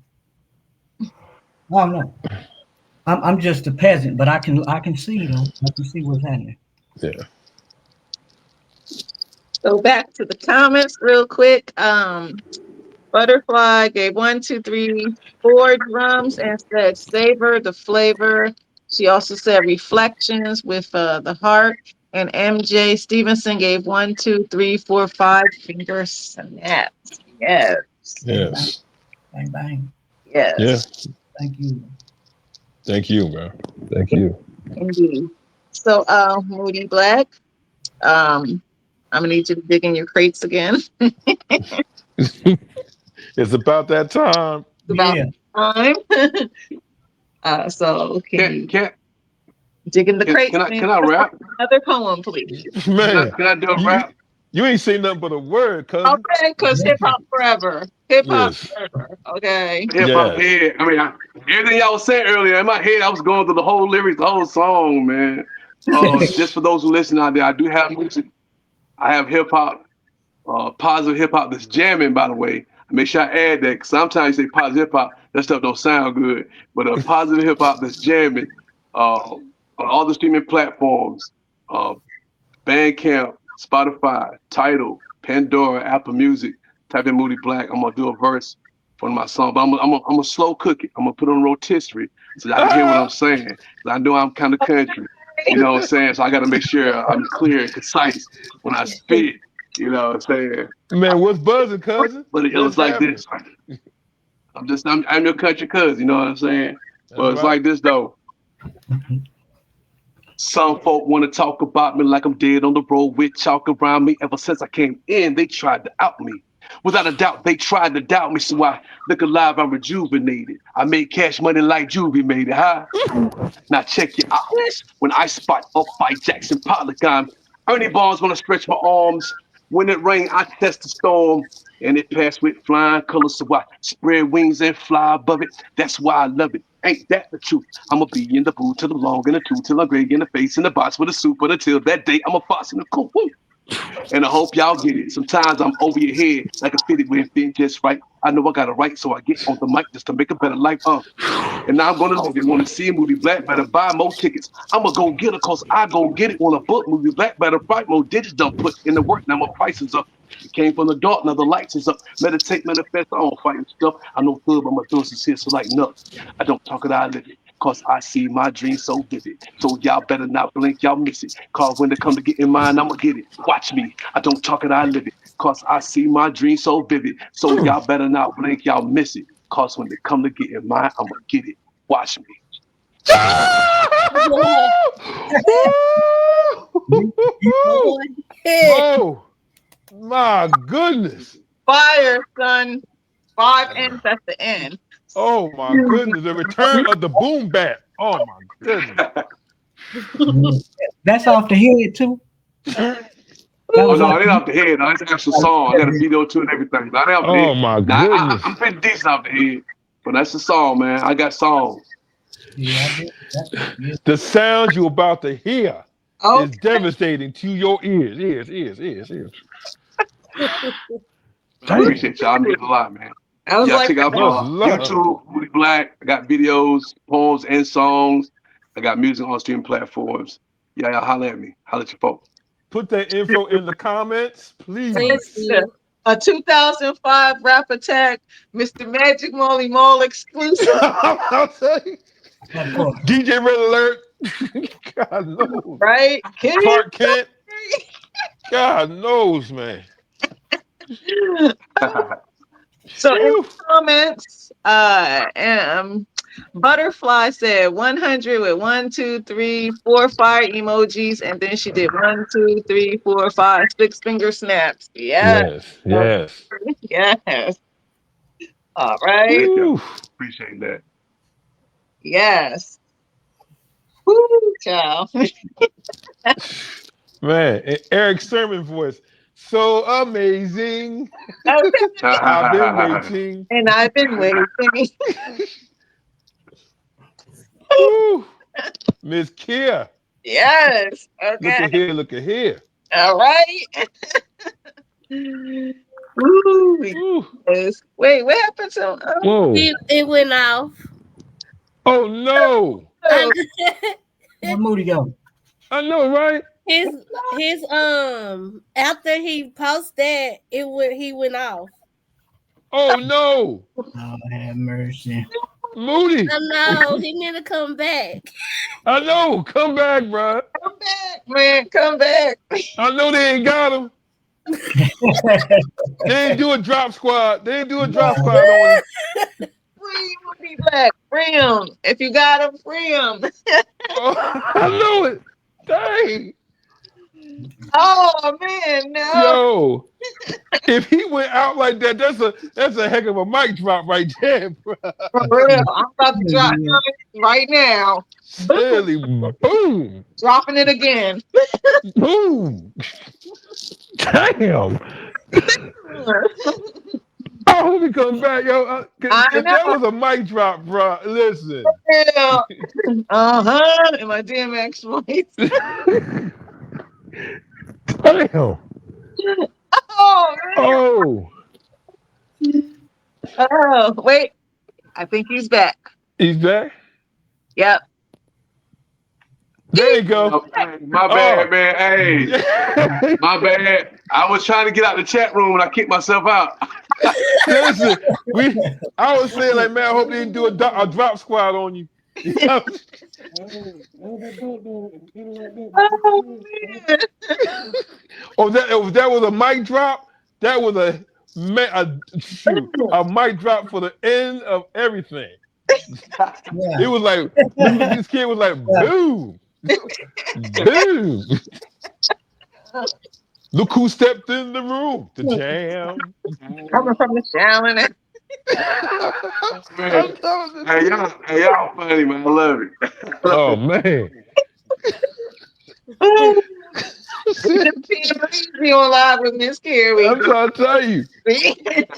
[SPEAKER 3] I don't know. I'm just a peasant, but I can see though. I can see what's happening.
[SPEAKER 2] Yeah.
[SPEAKER 1] So back to the comments real quick. Butterfly gave 4 drums and said savor the flavor. She also said reflections with the heart. And MJ Stevenson gave 1, 2, 3, 4, 5 finger snaps. Yes.
[SPEAKER 3] Bang bang,
[SPEAKER 2] Yes.
[SPEAKER 3] bang bang.
[SPEAKER 2] Yeah.
[SPEAKER 1] Yes.
[SPEAKER 3] Thank you.
[SPEAKER 2] Thank you, man. Thank you.
[SPEAKER 1] Indeed. So Moody Black, I'm gonna need you to dig in your crates again.
[SPEAKER 2] It's about that time.
[SPEAKER 1] About
[SPEAKER 3] Yeah.
[SPEAKER 1] time. So can
[SPEAKER 5] Can
[SPEAKER 1] you
[SPEAKER 5] can
[SPEAKER 1] dig in the crates and
[SPEAKER 5] can I rap?
[SPEAKER 1] another poem, please?
[SPEAKER 2] Man,
[SPEAKER 5] Can I do a
[SPEAKER 2] you
[SPEAKER 5] rap?
[SPEAKER 2] you ain't say nothing but a word, cousin.
[SPEAKER 1] Okay, because hip
[SPEAKER 3] Yeah.
[SPEAKER 1] hop forever. Hip hop
[SPEAKER 2] Yes.
[SPEAKER 1] forever. Okay.
[SPEAKER 5] Hip hop
[SPEAKER 2] Yes.
[SPEAKER 5] head. Everything y'all was saying earlier in my head, I was going through the whole lyrics, the whole song, man. Just for those who listen out there, I do have music. I have hip hop, positive hip hop that's jamming. By the way, make sure I add that because sometimes you say positive hip hop, that stuff don't sound good. But positive hip hop that's jamming on all the streaming platforms. Uh, Bandcamp, Spotify, Tidal, Pandora, Apple Music. Type in Moody Black. I'm gonna do a verse from my song, but I'm a slow cook it. I'm gonna put on rotisserie so y'all can hear what I'm
[SPEAKER 2] Ah,
[SPEAKER 5] saying. 'Cause I know I'm kind of country, you know what I'm saying. So I got to make sure I'm clear and concise when I spit. You know what I'm saying.
[SPEAKER 2] man, what's buzzing, cousin?
[SPEAKER 5] But it
[SPEAKER 2] What's
[SPEAKER 5] was like
[SPEAKER 2] happening?
[SPEAKER 5] this. I'm your country cousin. You know what I'm saying.
[SPEAKER 2] That's
[SPEAKER 5] But it's
[SPEAKER 2] right.
[SPEAKER 5] like this though. Some folk want to talk about me like I'm dead on the road with chalk around me. Ever since I came in, they tried to out me. Without a doubt, they tried to doubt me. So I look alive, I'm rejuvenated. I made cash money like Juvie made it, huh? Now check your eyes. When I spot up by Jackson Polygon, Ernie Barnes wanna stretch my arms. When it rain, I test the storm. And it passed with flying colors, so I spread wings and fly above it. That's why I love it. Ain't that the truth? I'ma be in the booth till the long and the two till I'm gray in the face in the box with a suit, but until that day, I'm a fox in the coop. Woo. And I hope y'all get it. Sometimes I'm over your head like a fitted with fit just right. I know I got a right, so I get on the mic just to make a better life. And now I'm gonna live it. Want to see a movie black, better buy more tickets. I'ma go get it cause I go get it. Want a book movie black, better write more digits done put in the work. Now my price is up. It came from the dark, now the lights is up. Meditate, manifest, I don't fight and stuff. I know good, but my thoughts is here, so lighten up. I don't talk it, I live it. Cause I see my dream so vivid. So y'all better not blink, y'all miss it. Cause when they come to get in mine, I'ma get it. Watch me. I don't talk it, I live it. Cause I see my dream so vivid. So y'all better not blink, y'all miss it. Cause when they come to get in mine, I'ma get it. Watch me.
[SPEAKER 3] You-
[SPEAKER 4] Go ahead.
[SPEAKER 2] Oh my goodness.
[SPEAKER 1] Fire, son. 5 N's at the end.
[SPEAKER 2] Oh my goodness. The return of the boom bat. Oh my goodness.
[SPEAKER 3] you- That's off the head too. That
[SPEAKER 5] Oh
[SPEAKER 3] was
[SPEAKER 5] no,
[SPEAKER 3] off
[SPEAKER 5] it ain't
[SPEAKER 3] the
[SPEAKER 5] off the head. No, it's an actual song. I got a video too and everything. Not off the
[SPEAKER 2] Oh
[SPEAKER 5] head.
[SPEAKER 2] my
[SPEAKER 5] Now
[SPEAKER 2] goodness.
[SPEAKER 5] I'm pretty decent off the head, but that's the song, man. I got songs.
[SPEAKER 3] Yeah, I did. Yeah.
[SPEAKER 2] The sound you're about to hear is
[SPEAKER 1] Okay.
[SPEAKER 2] devastating to your ears. Ears.
[SPEAKER 5] I
[SPEAKER 2] Damn.
[SPEAKER 5] appreciate y'all. I mean a lot, man.
[SPEAKER 1] I was
[SPEAKER 5] Y'all
[SPEAKER 1] like,
[SPEAKER 5] check out
[SPEAKER 2] Much love.
[SPEAKER 5] YouTube, Moody Black. I got videos, poems, and songs. I got music on streaming platforms. Yeah, y'all holler at me. Holler at your folks.
[SPEAKER 2] Put that info in the comments,
[SPEAKER 4] Please
[SPEAKER 2] please.
[SPEAKER 4] do.
[SPEAKER 1] a 2005 Rap Attack, Mr. Magic Molly Mall exclusive,
[SPEAKER 2] I'll tell you.
[SPEAKER 3] That part.
[SPEAKER 2] DJ Red Alert. God knows.
[SPEAKER 1] right? Kid.
[SPEAKER 2] Clark Kent. God knows, man.
[SPEAKER 1] So in
[SPEAKER 2] Whew.
[SPEAKER 1] the comments, Butterfly said 100 with 1, 2, 3, 4 fire emojis, and then she did 1, 2, 3, 4, 5, 6 finger snaps. Yes,
[SPEAKER 2] Yes, yes.
[SPEAKER 1] yes. All right.
[SPEAKER 5] Thank you.
[SPEAKER 2] Whew.
[SPEAKER 5] Appreciate that.
[SPEAKER 1] Yes. Woo, child.
[SPEAKER 2] Man, and Eric Sermon voice. So amazing.
[SPEAKER 1] Okay.
[SPEAKER 2] I've been waiting.
[SPEAKER 1] And I've been waiting.
[SPEAKER 2] Whew. Ms. Kia.
[SPEAKER 1] Yes.
[SPEAKER 2] Look
[SPEAKER 1] Okay.
[SPEAKER 2] at here, look at here.
[SPEAKER 1] All right. Woo.
[SPEAKER 2] Ooh.
[SPEAKER 1] Yes. Wait, what happened to
[SPEAKER 2] Whoa.
[SPEAKER 4] It went off.
[SPEAKER 2] Oh no.
[SPEAKER 4] I,
[SPEAKER 1] oh,
[SPEAKER 3] Where Moody go?
[SPEAKER 2] I know, right?
[SPEAKER 4] his after he posted that he went off.
[SPEAKER 2] Oh no.
[SPEAKER 3] Oh, have mercy.
[SPEAKER 2] Moody.
[SPEAKER 4] I know he need to come back.
[SPEAKER 2] I know. Come back, bro.
[SPEAKER 1] come back, man. Come back.
[SPEAKER 2] I know they ain't got him. They ain't do a drop squad. They ain't do a drop squad on him.
[SPEAKER 1] Free Moody Black. Free him. If you got him, free him.
[SPEAKER 2] Oh, I know it. Dang.
[SPEAKER 1] Oh man, no.
[SPEAKER 2] Yo. If he went out like that, that's a heck of a mic drop right there, bro.
[SPEAKER 1] For real. I'm about to drop mine right now. Boom.
[SPEAKER 2] Silly boom.
[SPEAKER 1] Dropping it again.
[SPEAKER 2] Boom. Damn. I hope he come back, yo.
[SPEAKER 1] I
[SPEAKER 2] Cause that
[SPEAKER 1] know.
[SPEAKER 2] was a mic drop, bro. Listen.
[SPEAKER 1] Yeah. Uh-huh. In my DMX voice.
[SPEAKER 2] Damn.
[SPEAKER 1] Oh man.
[SPEAKER 2] Oh,
[SPEAKER 1] Oh, wait. I think he's back.
[SPEAKER 2] he's back.
[SPEAKER 1] Yep.
[SPEAKER 2] There you go.
[SPEAKER 5] Hey, my
[SPEAKER 2] Oh.
[SPEAKER 5] bad, man. Hey, my bad. I was trying to get out the chat room and I kicked myself out.
[SPEAKER 2] Listen, I was saying like, man, I hope they didn't do a drop squad on you.
[SPEAKER 1] Oh man.
[SPEAKER 2] Oh, that was a mic drop. That was a mic drop for the end of everything. It
[SPEAKER 3] Yeah.
[SPEAKER 2] was like this kid was like boom, boom. Look who stepped in the room. The jam.
[SPEAKER 1] Coming from the shower. And
[SPEAKER 5] Man. Hey, y'all funny, man. I love it.
[SPEAKER 2] Oh man.
[SPEAKER 1] oh, being breezy on live with Miss Carrie.
[SPEAKER 2] I'm trying to tell you.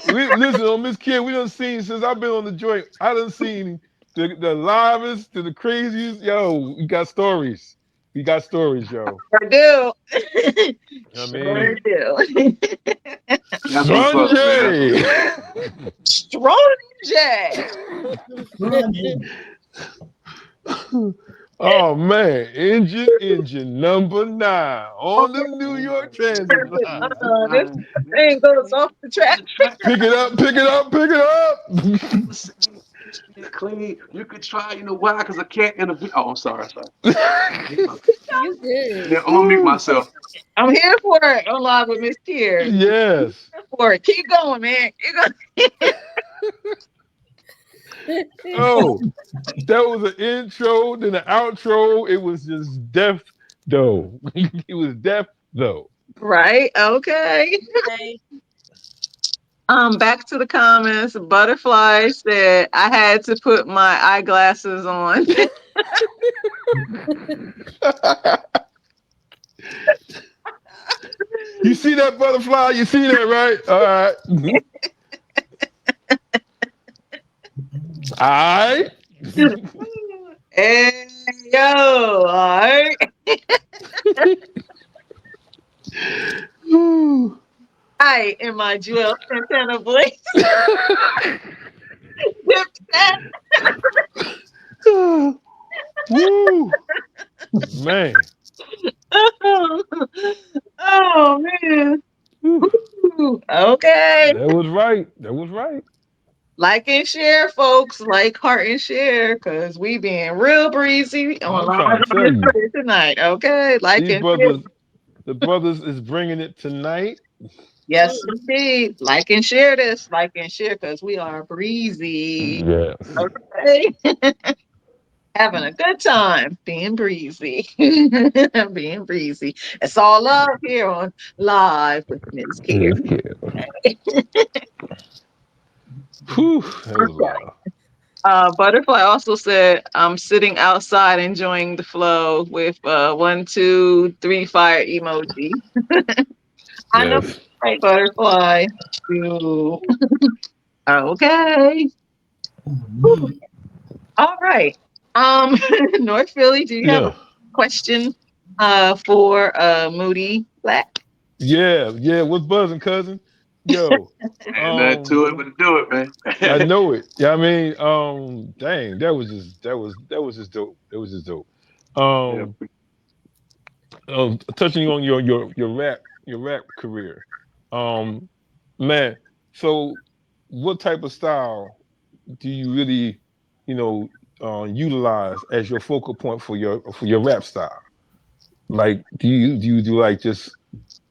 [SPEAKER 2] Listen, on Miss Kid, we done seen since I've been on the joint. I done seen the livest to the craziest. Yo, we got stories. We got stories, yo.
[SPEAKER 1] Sure do.
[SPEAKER 2] I
[SPEAKER 1] Sure
[SPEAKER 2] mean,
[SPEAKER 1] do.
[SPEAKER 5] That's what's up, man.
[SPEAKER 2] Sanjay.
[SPEAKER 1] Strong J.
[SPEAKER 2] Oh man, engine number 9 on the New York Transit line.
[SPEAKER 1] This thing goes off the track.
[SPEAKER 2] Pick it up, pick it up, pick it up.
[SPEAKER 5] Clean. You could try, you know why? Because I can't interview. Oh, I'm sorry.
[SPEAKER 4] You
[SPEAKER 5] Yeah,
[SPEAKER 4] good?
[SPEAKER 5] I'm gonna mute myself.
[SPEAKER 1] I'm here for it on live with Miss Kier.
[SPEAKER 2] Yes.
[SPEAKER 1] Here for it. Keep going, man. Keep going.
[SPEAKER 2] Oh, that was an intro, then an outro. It was just death though. It was death though.
[SPEAKER 1] Right. Okay.
[SPEAKER 4] Okay.
[SPEAKER 1] Back to the comments. Butterfly said I had to put my eyeglasses on.
[SPEAKER 2] You see that butterfly? You see that, right? All right. All right.
[SPEAKER 1] Hey yo, all right.
[SPEAKER 2] Woo.
[SPEAKER 1] I in my Joel Santana voice. Dip that.
[SPEAKER 2] Woo. Man.
[SPEAKER 1] Oh man.
[SPEAKER 2] Woo.
[SPEAKER 1] Ooh, okay.
[SPEAKER 2] That was right. That was right.
[SPEAKER 1] Like and share, folks. Like, heart, and share, because we being real breezy on
[SPEAKER 2] I'm
[SPEAKER 1] live
[SPEAKER 2] trying to
[SPEAKER 1] on
[SPEAKER 2] tell
[SPEAKER 1] this
[SPEAKER 2] you.
[SPEAKER 1] Twitter tonight. Okay. Like
[SPEAKER 2] These
[SPEAKER 1] and share.
[SPEAKER 2] brothers, the brothers is bringing it tonight.
[SPEAKER 1] Yes, indeed. Like and share this. Like and share because we are breezy.
[SPEAKER 2] Yes.
[SPEAKER 1] Okay. Having a good time being breezy. Being breezy. It's all love here on Live with Ms. Kier.
[SPEAKER 2] Whew, that was wild.
[SPEAKER 1] Butterfly also said, I'm sitting outside enjoying the flow with 1, 2, 3 fire emoji. I know,
[SPEAKER 2] Yes.
[SPEAKER 1] right, Butterfly. True. Okay. All right. North Philly, do you have a
[SPEAKER 2] Yeah.
[SPEAKER 1] question for Moody Black?
[SPEAKER 2] Yeah. What's buzzing, cousin? Yo,
[SPEAKER 5] Ain't nothing to it but to do it,
[SPEAKER 2] I
[SPEAKER 5] man.
[SPEAKER 2] know it. Yeah, I mean, dang, that was just dope. It was just dope.
[SPEAKER 5] Yeah,
[SPEAKER 2] Um, touching on your rap career, um, man. So, what type of style do you really, you know, utilize as your focal point for your rap style? Like, do you do like just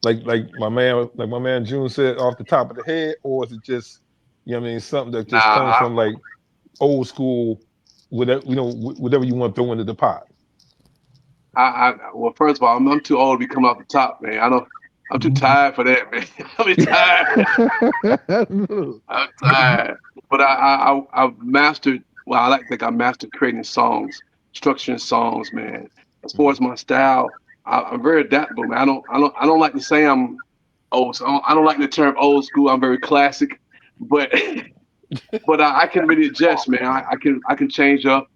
[SPEAKER 2] like my man June said off the top of the head, or is it just you know what I mean something that
[SPEAKER 5] nah,
[SPEAKER 2] just comes from like old school, whatever whatever you want to throw into the pot?
[SPEAKER 5] well, first of all, I'm too old to be coming off the top, man. I don't. I'm too
[SPEAKER 2] Mhm.
[SPEAKER 5] tired for that, man. I'm tired. I'm tired. But I've mastered. Well, I like to think I mastered creating songs, structuring songs, man. As far as my style, I'm very adaptable, man. I don't like to say I'm old. So I don't like the term old school. I'm very classic, but but I can really adjust, man. I can change up,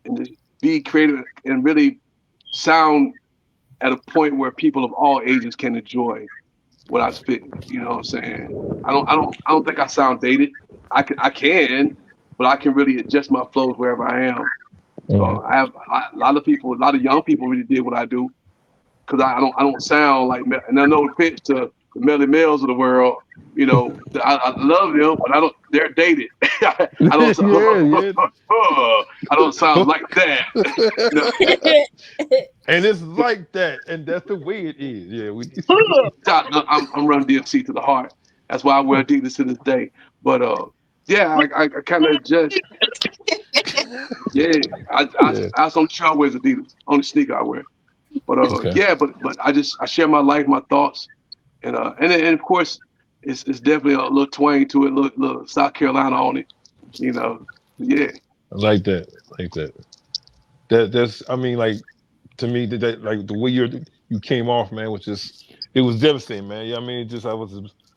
[SPEAKER 5] and just be creative and really sound at a point where people of all ages can enjoy what I spit. You know what I'm saying? I don't think I sound dated. I can, but I can really adjust my flows wherever I am. So I have a lot of people, a lot of young people really did what I do because I don't sound like, and I know pitch to the Melly Mels of the world. I love them, but I don't. They're dated. I don't.
[SPEAKER 2] Yeah,
[SPEAKER 5] I don't sound like that. You know,
[SPEAKER 2] and it's like that, and that's the way it is. Yeah, we.
[SPEAKER 5] I'm running DMC to the heart. That's why I wear Adidas to this day. But yeah, I kind of adjust. Yeah,
[SPEAKER 2] Yeah.
[SPEAKER 5] I don't sure I wear Adidas. Only sneaker I wear. But
[SPEAKER 2] Okay.
[SPEAKER 5] yeah, but I share my life, my thoughts, and of course it's definitely a little twang to it, little South Carolina on it. You know, yeah.
[SPEAKER 2] I like that. Like that. That's. I mean, like to me, that like the way you came off, man, was just it was devastating, man. Yeah, I mean, just I was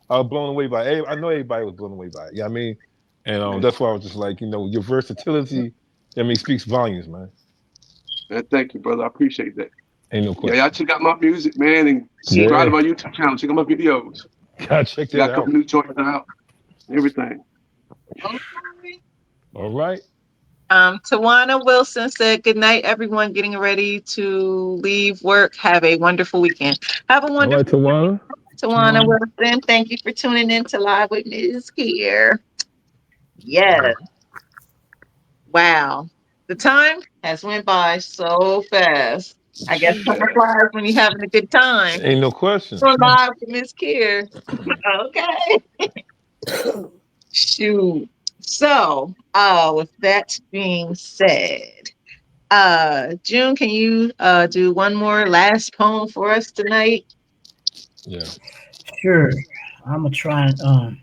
[SPEAKER 2] blown away by it. I know everybody was blown away by it. Yeah, I mean, and
[SPEAKER 5] Man,
[SPEAKER 2] that's why I was just like, your versatility. I mean, speaks volumes, man.
[SPEAKER 5] man, thank you, brother. I appreciate that.
[SPEAKER 2] Ain't no
[SPEAKER 5] Yeah, y'all
[SPEAKER 2] question.
[SPEAKER 5] check out my music, man, and subscribe to
[SPEAKER 2] Yeah,
[SPEAKER 5] my YouTube channel. Check out my videos.
[SPEAKER 2] gotta check
[SPEAKER 5] I got
[SPEAKER 2] that
[SPEAKER 5] a couple
[SPEAKER 2] out.
[SPEAKER 5] new joints out, everything.
[SPEAKER 1] Okay.
[SPEAKER 2] All right.
[SPEAKER 1] Tawana Wilson said, "Good night, everyone. Getting ready to leave work. Have a wonderful weekend." Have a
[SPEAKER 2] All right,
[SPEAKER 1] wonderful
[SPEAKER 2] Tawana.
[SPEAKER 1] Tawana
[SPEAKER 3] One,
[SPEAKER 1] Wilson. Thank you for tuning in to Live with Mz.KIR. Yes. Wow. The time has went by so fast. I guess time
[SPEAKER 5] Yeah.
[SPEAKER 1] flies when you're having a good time.
[SPEAKER 2] Ain't no question.
[SPEAKER 1] We're live with Miss Kier. Okay. Shoot. So, with that being said, June, can you do one more last poem for us tonight?
[SPEAKER 2] Yeah.
[SPEAKER 3] sure. I'm gonna try and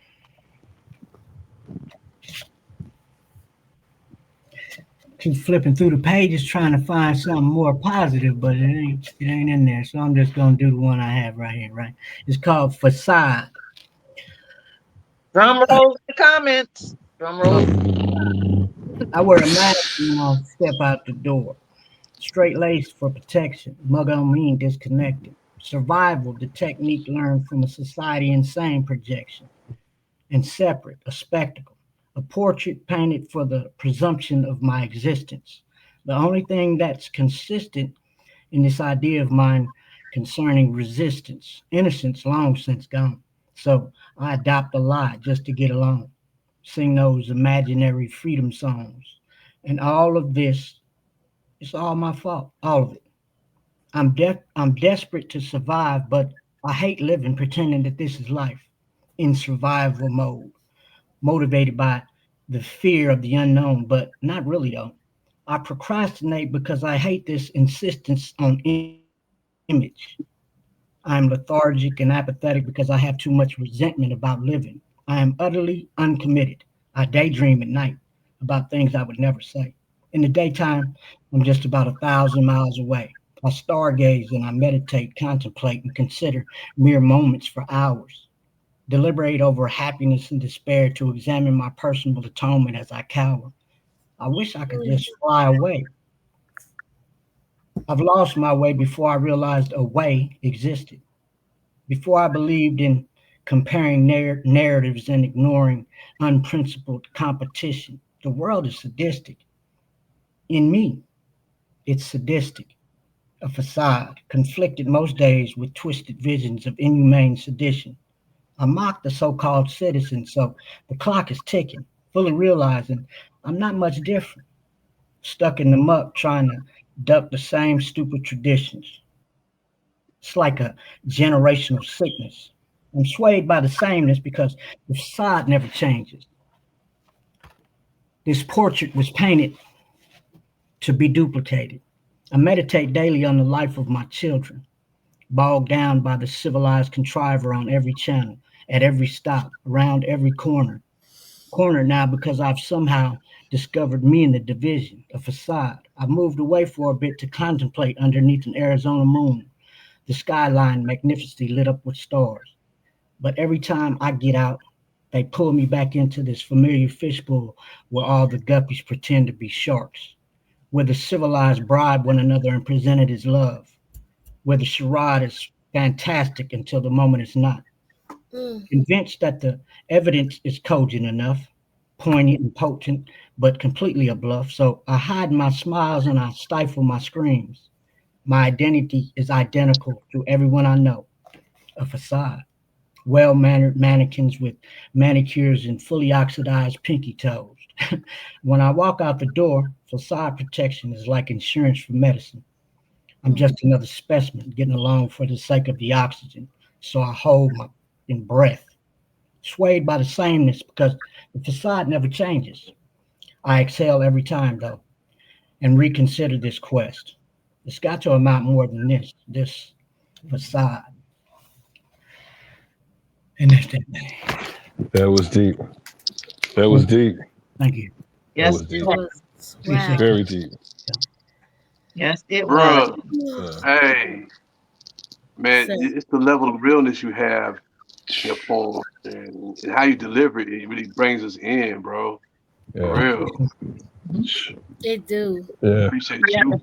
[SPEAKER 3] keep flipping through the pages trying to find something more positive, but it ain't in there. So I'm just gonna do the one I have right here. Right, it's called Facade.
[SPEAKER 1] Drum roll in the comments. Drum roll.
[SPEAKER 3] I wear a mask when I step out the door. Straight laced for protection. Mug on me disconnected. Survival, the technique learned from a society insane projection. And separate, a spectacle. A portrait painted for the presumption of my existence. The only thing that's consistent in this idea of mine concerning resistance. Innocence long since gone. So I adopt a lie just to get along. Sing those imaginary freedom songs. And all of this, it's all my fault. All of it. I'm desperate to survive, but I hate living pretending that this is life in survival mode, motivated by the fear of the unknown, but not really though. I procrastinate because I hate this insistence on image. I am lethargic and apathetic because I have too much resentment about living. I am utterly uncommitted. I daydream at night about things I would never say. In the daytime, I'm just about 1,000 miles away. I stargaze and I meditate, contemplate, and consider mere moments for hours. Deliberate over happiness and despair to examine my personal atonement as I cower. I wish I could just fly away. I've lost my way before I realized a way existed. Before I believed in comparing narratives and ignoring unprincipled competition. The world is sadistic. In me, it's sadistic, a facade, conflicted most days with twisted visions of inhumane sedition. I mock the so called citizens, so the clock is ticking, fully realizing I'm not much different, stuck in the muck trying to duck the same stupid traditions. It's like a generational sickness. I'm swayed by the sameness because the facade never changes. This portrait was painted to be duplicated. I meditate daily on the life of my children, bogged down by the civilized contriver on every channel, at every stop, around every corner. Corner now because I've somehow discovered me in the division, a facade. I've moved away for a bit to contemplate underneath an Arizona moon, the skyline magnificently lit up with stars. But every time I get out, they pull me back into this familiar fishbowl where all the guppies pretend to be sharks, where the civilized bribe one another and present it as love, where the charade is fantastic until the moment it's not.
[SPEAKER 4] Mm.
[SPEAKER 3] Convinced that the evidence is cogent enough, poignant and potent, but completely a bluff. So I hide my smiles and I stifle my screams. My identity is identical to everyone I know, a facade. Well mannered mannequins with manicures and fully oxidized pinky toes. When I walk out the door, facade protection is like insurance for medicine. I'm
[SPEAKER 4] Mm.
[SPEAKER 3] just another specimen getting along for the sake of the oxygen. So I hold my in breath, swayed by the sameness because the facade never changes. I exhale every time though and reconsider this quest. It's got to amount more than this facade. And that's that.
[SPEAKER 2] That was deep. That was deep.
[SPEAKER 3] Thank you.
[SPEAKER 2] That
[SPEAKER 1] Yes,
[SPEAKER 2] was
[SPEAKER 4] It
[SPEAKER 2] deep.
[SPEAKER 4] was
[SPEAKER 3] Appreciate
[SPEAKER 4] wow.
[SPEAKER 3] you.
[SPEAKER 2] Very deep.
[SPEAKER 1] yes, it was.
[SPEAKER 5] Bruh,
[SPEAKER 2] Yeah.
[SPEAKER 5] hey, man,
[SPEAKER 4] So,
[SPEAKER 5] it's the level of realness you have in your poem and how you deliver it. It really brings us in, bro. For
[SPEAKER 3] I
[SPEAKER 2] Yeah.
[SPEAKER 5] real.
[SPEAKER 3] appreciate,
[SPEAKER 4] it do.
[SPEAKER 2] Yeah.
[SPEAKER 5] Appreciate
[SPEAKER 1] Yeah.
[SPEAKER 5] you.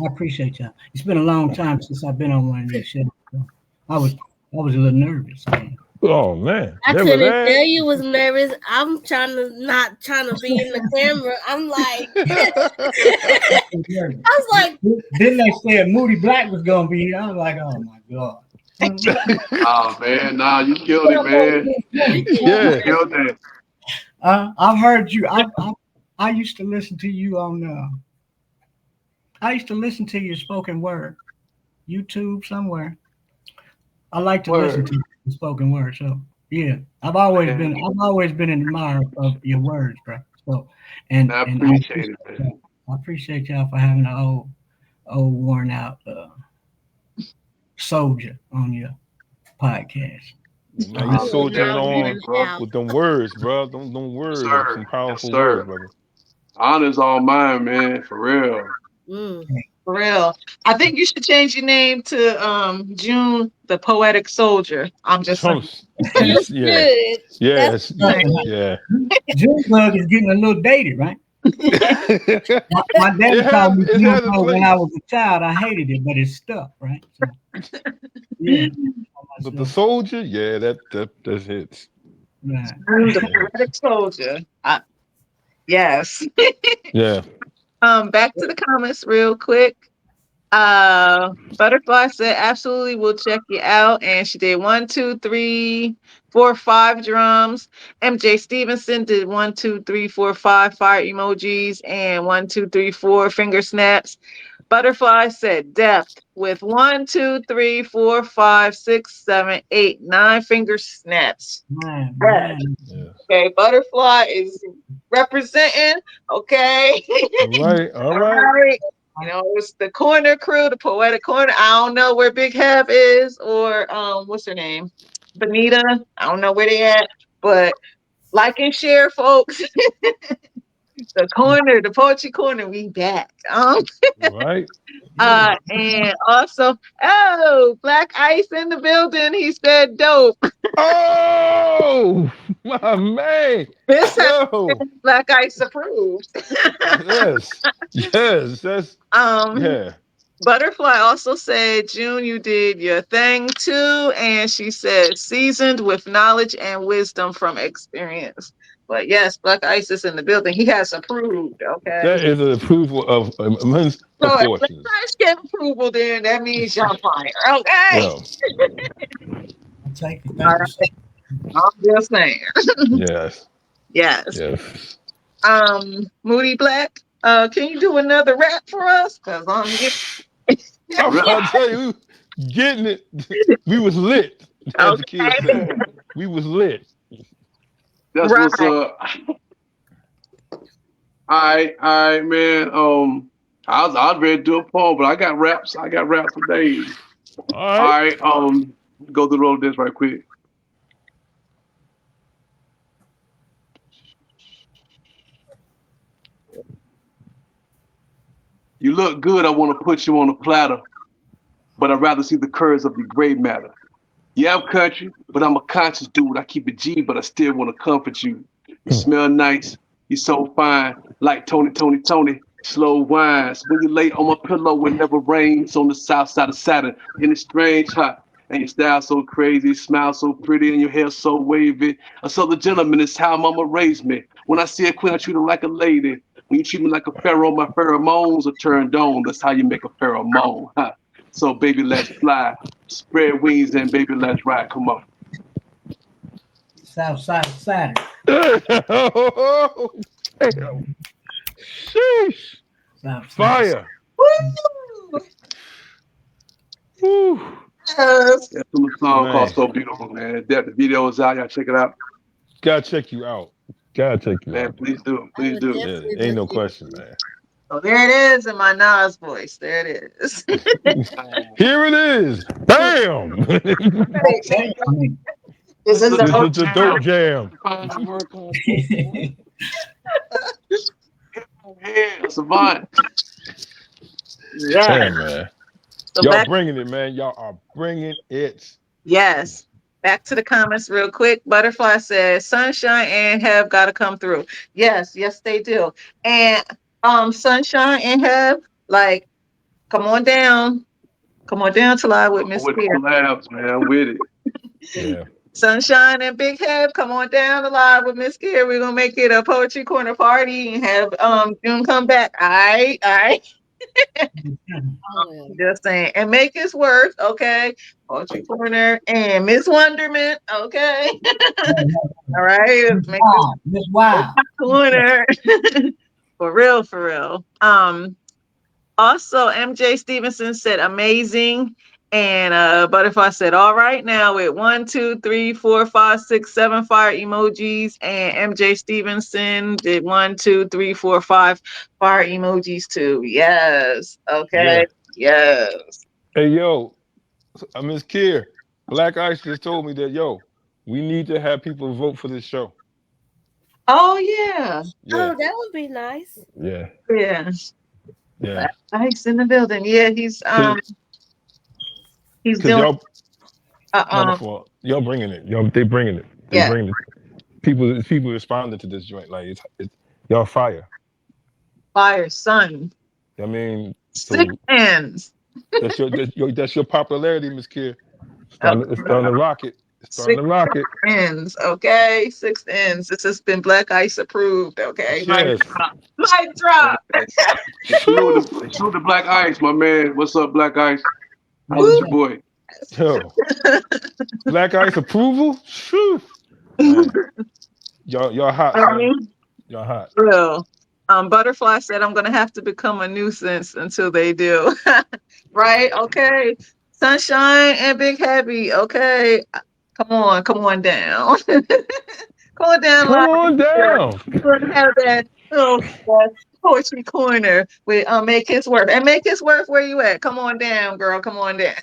[SPEAKER 3] I appreciate y'all. It's been a long time since I've been on one of these shows. So I was a little nervous, man.
[SPEAKER 2] Oh man.
[SPEAKER 4] I
[SPEAKER 2] Never
[SPEAKER 4] couldn't
[SPEAKER 2] that.
[SPEAKER 4] tell you was nervous. I'm trying to not trying to be in the camera. I'm like,
[SPEAKER 3] I
[SPEAKER 4] I
[SPEAKER 3] was nervous.
[SPEAKER 4] was like,
[SPEAKER 3] Then they said Moody Black was gonna be here. I was like, oh my god.
[SPEAKER 5] Oh man, nah, you killed it, man. You
[SPEAKER 2] Yeah.
[SPEAKER 5] killed that.
[SPEAKER 3] I've heard you. I used to listen to you on. I used to listen to your spoken word, YouTube somewhere. I like to listen
[SPEAKER 5] Word,
[SPEAKER 3] to your spoken word. So yeah,
[SPEAKER 5] man.
[SPEAKER 3] I've always been an admirer of your words, bro. So
[SPEAKER 5] I
[SPEAKER 3] and
[SPEAKER 5] appreciate it, man.
[SPEAKER 3] I appreciate y'all for having an old worn out soldier on your podcast.
[SPEAKER 2] Now you
[SPEAKER 3] Uh,
[SPEAKER 4] you are
[SPEAKER 2] soldiering
[SPEAKER 4] now
[SPEAKER 5] Indeed,
[SPEAKER 2] on
[SPEAKER 4] worn
[SPEAKER 5] bro.
[SPEAKER 4] out.
[SPEAKER 2] with them words, bro. Them
[SPEAKER 5] Yes,
[SPEAKER 2] words,
[SPEAKER 5] sir.
[SPEAKER 2] some
[SPEAKER 5] Yes,
[SPEAKER 2] powerful words,
[SPEAKER 5] sir.
[SPEAKER 2] brother.
[SPEAKER 5] Honor's all mine, man. For real.
[SPEAKER 4] Mm.
[SPEAKER 1] For real. I think you should change your name to June the Poetic Soldier. I'm just saying.
[SPEAKER 2] Trumps. You,
[SPEAKER 4] You
[SPEAKER 2] yeah.
[SPEAKER 4] should. That's
[SPEAKER 2] Yes.
[SPEAKER 4] funny.
[SPEAKER 2] Yeah.
[SPEAKER 3] Junebug is getting a little dated, right? My daddy called me
[SPEAKER 2] It has a
[SPEAKER 3] Junebug when I
[SPEAKER 2] place.
[SPEAKER 3] was a child. I hated it, but it's stuck, right? So yeah,
[SPEAKER 2] But the
[SPEAKER 3] myself.
[SPEAKER 2] soldier, yeah, that hits.
[SPEAKER 3] Right.
[SPEAKER 1] June the
[SPEAKER 2] Yeah.
[SPEAKER 1] Poetic Soldier. Yes.
[SPEAKER 2] Yeah.
[SPEAKER 1] Back to the comments real quick. Butterfly said absolutely we'll check you out. And she did one, two, three, four, five drums. MJ Stevenson did one, two, three, four, five fire emojis and one, two, three, four finger snaps. Butterfly said depth with one, two, three, four, five, six, seven, eight, nine finger snaps.
[SPEAKER 3] Man,
[SPEAKER 1] Yes.
[SPEAKER 3] man.
[SPEAKER 2] Yeah.
[SPEAKER 1] Okay, Butterfly is representing. Okay.
[SPEAKER 2] All right. All
[SPEAKER 1] All
[SPEAKER 2] right.
[SPEAKER 1] right. You know, it's the corner crew, the poetic corner. I don't know where Big Hev is or what's her name? Benita. I don't know where they at. But like and share, folks. The corner, the poetry corner, we back.
[SPEAKER 2] All right.
[SPEAKER 3] Yeah.
[SPEAKER 1] And also, oh, Black Ice in the building. He said dope.
[SPEAKER 2] Oh. My man.
[SPEAKER 1] This has
[SPEAKER 2] Yo.
[SPEAKER 1] been Black Ice approved.
[SPEAKER 2] Yes. Yes. That's
[SPEAKER 1] um,
[SPEAKER 2] yeah.
[SPEAKER 1] Butterfly also said, June, you did your thing too. And she said, seasoned with knowledge and wisdom from experience. But yes, Black Ice is in the building. He has approved. Okay.
[SPEAKER 2] That is an approval of immense
[SPEAKER 1] So if Black
[SPEAKER 2] proportions.
[SPEAKER 1] Ice get approval, then that means y'all fire. Okay.
[SPEAKER 2] Yo.
[SPEAKER 3] I'll take it.
[SPEAKER 1] All
[SPEAKER 3] Thank you, sir.
[SPEAKER 1] right. I'm just saying.
[SPEAKER 2] Yes.
[SPEAKER 1] Yes.
[SPEAKER 2] Yes.
[SPEAKER 1] Moody Black, can you do another rap for us? Because I'm getting
[SPEAKER 2] I'm
[SPEAKER 5] Rap.
[SPEAKER 2] trying to tell you, getting it. We was lit, as the kids say.
[SPEAKER 1] okay.
[SPEAKER 2] We was lit.
[SPEAKER 5] That's what's
[SPEAKER 1] Right.
[SPEAKER 5] all right, man. I was ready to do a poem, but I got raps. I got raps for days.
[SPEAKER 2] All
[SPEAKER 5] All
[SPEAKER 2] right.
[SPEAKER 5] right. Go through the roll of this right quick. You look good. I want to put you on a platter, but I'd rather see the curves of your gray matter. Yeah, I'm country, but I'm a conscious dude. I keep it G, but I still want to comfort you. You smell nice. You so fine, like Tony. Slow wines. When you lay on my pillow, it never rains on the south side of Saturn. And it's strange, huh? And your style so crazy, smile so pretty, and your hair so wavy. A southern gentleman is how mama raised me. When I see a queen, I treat her like a lady. When you treat me like a pharaoh, my pheromones are turned on. That's how you make a pheromone, huh? So baby, let's fly. Spread wings and baby, let's ride. Come on.
[SPEAKER 3] South side of Saturn.
[SPEAKER 2] Oh, damn. Sheesh.
[SPEAKER 3] South side.
[SPEAKER 2] Fire.
[SPEAKER 1] Woo!
[SPEAKER 2] Woo.
[SPEAKER 1] Yes.
[SPEAKER 5] That's from a song called
[SPEAKER 2] Man,
[SPEAKER 5] So Beautiful, man. The video is out. Y'all check it out.
[SPEAKER 2] gotta check you out. Gotta check you
[SPEAKER 5] Man,
[SPEAKER 2] out.
[SPEAKER 5] please do.
[SPEAKER 4] I
[SPEAKER 5] Please
[SPEAKER 4] would
[SPEAKER 5] do.
[SPEAKER 2] Yeah,
[SPEAKER 4] definitely
[SPEAKER 2] ain't
[SPEAKER 4] look
[SPEAKER 2] no
[SPEAKER 4] into
[SPEAKER 2] question,
[SPEAKER 4] it.
[SPEAKER 2] man.
[SPEAKER 1] So there it is in my Nas voice. There it is.
[SPEAKER 2] Here it is. Bam.
[SPEAKER 3] Okay. I mean,
[SPEAKER 1] It's in the
[SPEAKER 2] This is the dope
[SPEAKER 1] ocean.
[SPEAKER 2] jam.
[SPEAKER 5] Yeah, Savant.
[SPEAKER 1] Yes.
[SPEAKER 2] Damn, man.
[SPEAKER 1] So
[SPEAKER 2] Y'all
[SPEAKER 1] back,
[SPEAKER 2] bringing it, man. Y'all are bringing it.
[SPEAKER 1] yes. Back to the comments real quick. Butterfly says, Sunshine and Have gotta come through. Yes, yes, they do. And Sunshine and Have, like, come on down. Come on down to live with Miss
[SPEAKER 5] With the
[SPEAKER 1] Kia.
[SPEAKER 5] collabs, man. I'm with it.
[SPEAKER 2] Yeah.
[SPEAKER 1] Sunshine and Big Have, come on down to live with Miss Kia. We're gonna make it a poetry corner party and have June come back. All right.
[SPEAKER 4] I will.
[SPEAKER 1] Just saying. And make it worth, okay? Poetry corner and Miss Wonderment, okay? All right. Let's make this
[SPEAKER 3] wow, Miss Wow.
[SPEAKER 1] corner. For real, for real. Also, MJ Stevenson said amazing. And Butterfly said, all right, now with 1, 2, 3, 4, 5, 6, 7 fire emojis. And MJ Stevenson did 1, 2, 3, 4, 5 fire emojis too. Yes.
[SPEAKER 2] Yeah.
[SPEAKER 1] Okay. Yes.
[SPEAKER 2] Hey, yo, Miss Kier, Black Ice just told me that, yo, we need to have people vote for this show.
[SPEAKER 1] Oh yeah.
[SPEAKER 2] Yeah.
[SPEAKER 4] Oh, that would be nice.
[SPEAKER 2] Yeah.
[SPEAKER 1] Yeah.
[SPEAKER 2] Yeah.
[SPEAKER 1] He's in the building. Yeah, he's
[SPEAKER 2] Cause
[SPEAKER 1] doing
[SPEAKER 2] y'all,
[SPEAKER 1] uh
[SPEAKER 2] not my
[SPEAKER 1] um
[SPEAKER 2] fault. Y'all bringing it. Y'all, they bringing it. They
[SPEAKER 1] yeah,
[SPEAKER 2] bringing it. People responding to this joint. Like it's y'all fire.
[SPEAKER 1] fire son.
[SPEAKER 2] I mean,
[SPEAKER 1] Six
[SPEAKER 2] so
[SPEAKER 1] ends.
[SPEAKER 2] that's your popularity, Miss Kier. It's
[SPEAKER 1] Okay.
[SPEAKER 2] starting to rocket. It's starting
[SPEAKER 1] Six
[SPEAKER 2] to rocket.
[SPEAKER 1] ends. Okay. Six ends. This has been Black Ice approved. Okay. Mic
[SPEAKER 2] Yes.
[SPEAKER 1] drop. Mic drop.
[SPEAKER 5] And
[SPEAKER 2] Woo!
[SPEAKER 5] salute the Black Ice, my man. What's up, Black Ice? Holla
[SPEAKER 1] Woo.
[SPEAKER 5] at your boy.
[SPEAKER 2] Yo, Black Ice approval. Shoo. Man, y'all hot, son.
[SPEAKER 1] um,
[SPEAKER 2] Y'all hot.
[SPEAKER 1] Real. Butterfly said I'm gonna have to become a nuisance until they do. Right? Okay. Sunshine and Big Happy. Okay. Come on down. Come on down,
[SPEAKER 2] Come
[SPEAKER 1] live.
[SPEAKER 2] on down.
[SPEAKER 1] We're gonna have that little poetry corner with Make His Worth. And Make His Worth, where you at? Come on down, girl. Come on down.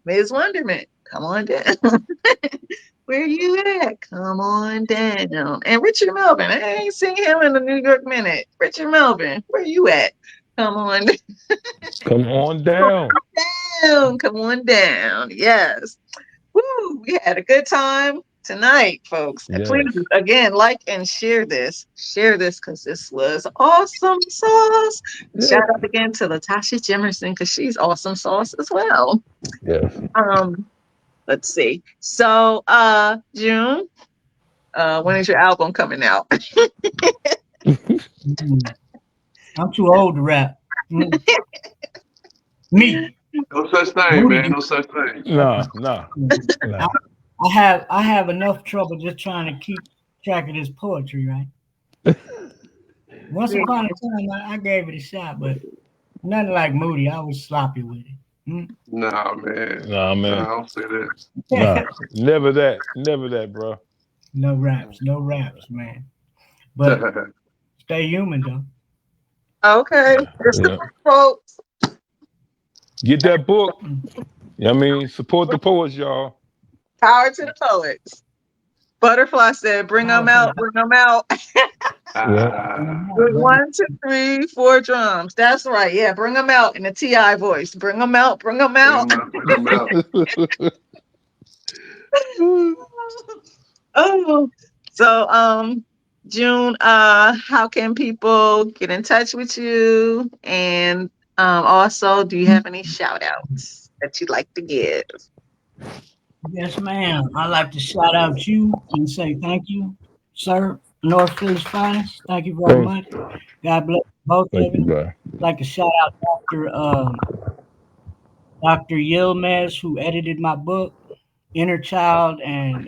[SPEAKER 1] Ms. Wonderment, come on down. Where you at? Come on down. And Richard Melvin, I ain't seen him in the New York Minute. Richard Melvin, where you at? Come on
[SPEAKER 2] Come on down.
[SPEAKER 1] down. Come on down. Yes. Woo, we had a good time. tonight, folks. And please,
[SPEAKER 2] Yes.
[SPEAKER 1] again, like and share this. Share this because this was awesome sauce.
[SPEAKER 2] Yeah.
[SPEAKER 1] Shout out again to Latasha Jimerson because she's awesome sauce as well.
[SPEAKER 2] Yes.
[SPEAKER 1] Um, let's see. So, June, when is your album coming out?
[SPEAKER 3] Mm. I'm too old to rap. Mm. Me,
[SPEAKER 5] No such thing,
[SPEAKER 3] Moody.
[SPEAKER 5] man. No such thing.
[SPEAKER 2] Nah, nah,
[SPEAKER 3] I,
[SPEAKER 2] nah.
[SPEAKER 3] I have enough trouble just trying to keep track of this poetry, right? Once
[SPEAKER 1] Yeah.
[SPEAKER 3] upon a time, I gave it a shot, but nothing like Moody. I was sloppy with it. Mm.
[SPEAKER 5] Nah, man.
[SPEAKER 2] Nah,
[SPEAKER 5] Nah, I
[SPEAKER 2] man.
[SPEAKER 5] don't say that.
[SPEAKER 2] Nah. Never that. Never that, bro.
[SPEAKER 3] No raps, no raps, man. But stay human though.
[SPEAKER 1] Okay.
[SPEAKER 2] Yeah.
[SPEAKER 1] Just the
[SPEAKER 2] Yeah.
[SPEAKER 1] folks.
[SPEAKER 2] Get that book.
[SPEAKER 3] Mm.
[SPEAKER 2] I mean, support the poets, y'all.
[SPEAKER 1] Power to the poets. Butterfly said, bring them
[SPEAKER 3] Power to the
[SPEAKER 1] out, bring them out.
[SPEAKER 2] Yeah.
[SPEAKER 5] Ah,
[SPEAKER 3] brother.
[SPEAKER 1] 1, 2, 3, 4 drums. That's right. Yeah, bring them out in the TI voice. Bring them out, bring them
[SPEAKER 5] bring
[SPEAKER 1] out.
[SPEAKER 5] them out, bring them out.
[SPEAKER 1] Oh, so June, how can people get in touch with you? And also, do you have any shout outs that you'd like to give?
[SPEAKER 3] Yes, ma'am. I'd like to shout out you and say thank you, sir. North Philly's finest. Thank you very
[SPEAKER 2] thank,
[SPEAKER 3] much. God bless both
[SPEAKER 2] thank
[SPEAKER 3] of
[SPEAKER 2] you,
[SPEAKER 3] you.
[SPEAKER 2] bro.
[SPEAKER 3] I'd like to shout out Dr. Yilmaz, who edited my book, Inner Child, and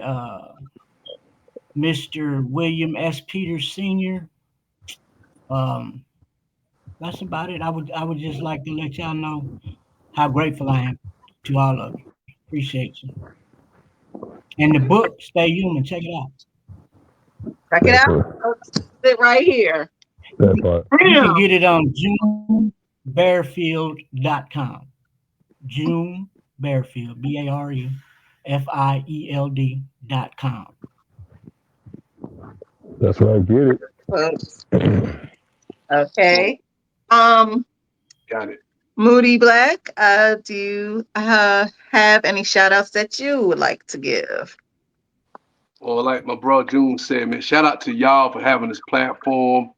[SPEAKER 3] Mr. William S. Peters Sr. Um, that's about it. I would just like to let y'all know how grateful I am to all of you. Appreciate you. And the book, Stay Human. Check it out.
[SPEAKER 1] Check it
[SPEAKER 2] That
[SPEAKER 1] out.
[SPEAKER 2] part.
[SPEAKER 1] Folks. Sit right here.
[SPEAKER 2] That part.
[SPEAKER 3] You can
[SPEAKER 1] Bam.
[SPEAKER 3] get it on JuneBearfield.com. June Bearfield, BAREFIELD.com.
[SPEAKER 2] That's right. Get
[SPEAKER 1] Folks.
[SPEAKER 2] it.
[SPEAKER 5] Well,
[SPEAKER 1] Okay. Um,
[SPEAKER 5] got it.
[SPEAKER 1] Moody Black, do you have any shout outs that you would like to give?
[SPEAKER 5] Well, like my bro June said, man, shout out to y'all for having this platform.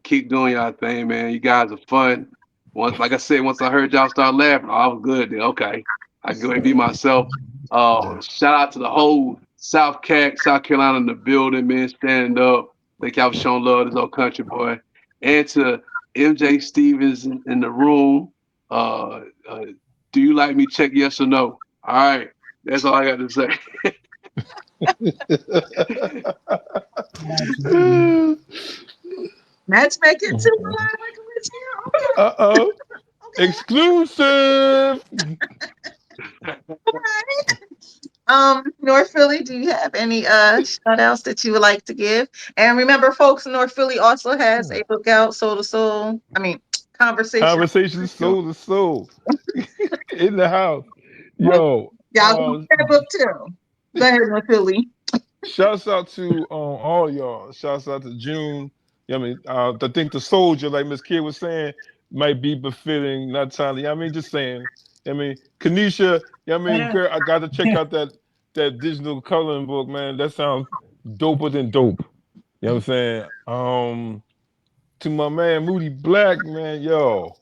[SPEAKER 5] Keep doing y'all thing, man. You guys are fun. Once, like I said, once I heard y'all start laughing, I was good. Then okay, I can go ahead and be myself. Shout out to the whole South Carolina in the building, man. Stand up. Thank y'all for showing love to this old country boy, and to MJ Stevens in the room. Uh, uh, do you like me? Check yes or no. All right, that's all I got to say.
[SPEAKER 3] Absolutely.
[SPEAKER 1] Let's make it to the line.
[SPEAKER 2] Uh oh.
[SPEAKER 1] Okay.
[SPEAKER 2] Exclusive.
[SPEAKER 1] Okay. North Philly, do you have any shout outs that you would like to give? And remember, folks, North Philly also has a book out, Soul to Soul. I mean, Conversation.
[SPEAKER 2] Conversation
[SPEAKER 5] Yo,
[SPEAKER 2] soul to soul in the house. Yo,
[SPEAKER 1] Y'all can get that book too. Go ahead, North Philly.
[SPEAKER 2] shouts out to all y'all. Shouts out to June. I mean, I think the soldier, like Mz.KIR was saying, might be befitting, not Tyler. I mean, just saying. I mean, Kanisha. I mean,
[SPEAKER 3] Yeah.
[SPEAKER 2] girl, I got to check out that digital coloring book, man. That sounds doper than dope. You know what I'm saying? To my man Moody Black, man,
[SPEAKER 5] we
[SPEAKER 2] yo,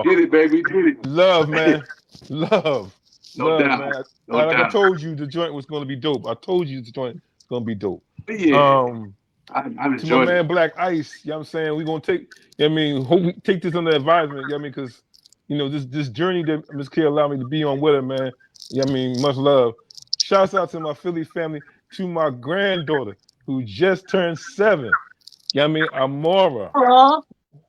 [SPEAKER 5] did it, baby. We did
[SPEAKER 2] love,
[SPEAKER 5] it.
[SPEAKER 2] man, love,
[SPEAKER 5] No
[SPEAKER 2] love,
[SPEAKER 5] doubt.
[SPEAKER 2] man.
[SPEAKER 5] No
[SPEAKER 2] Like I
[SPEAKER 5] doubt.
[SPEAKER 2] told you, the joint was gonna be dope. I told you the joint was gonna be dope.
[SPEAKER 5] But yeah,
[SPEAKER 2] Um,
[SPEAKER 5] I've
[SPEAKER 2] to my
[SPEAKER 5] enjoyed it.
[SPEAKER 2] man Black Ice, you know what I'm saying? We're gonna take, I mean, hope we take this under advisement, you know what I mean? Because, this journey that Mz.KIR allowed me to be on with her, man, you know what I mean? Much love. Shouts out to my Philly family, to my granddaughter who just turned 7. You know what I mean? Amora.
[SPEAKER 1] Aw.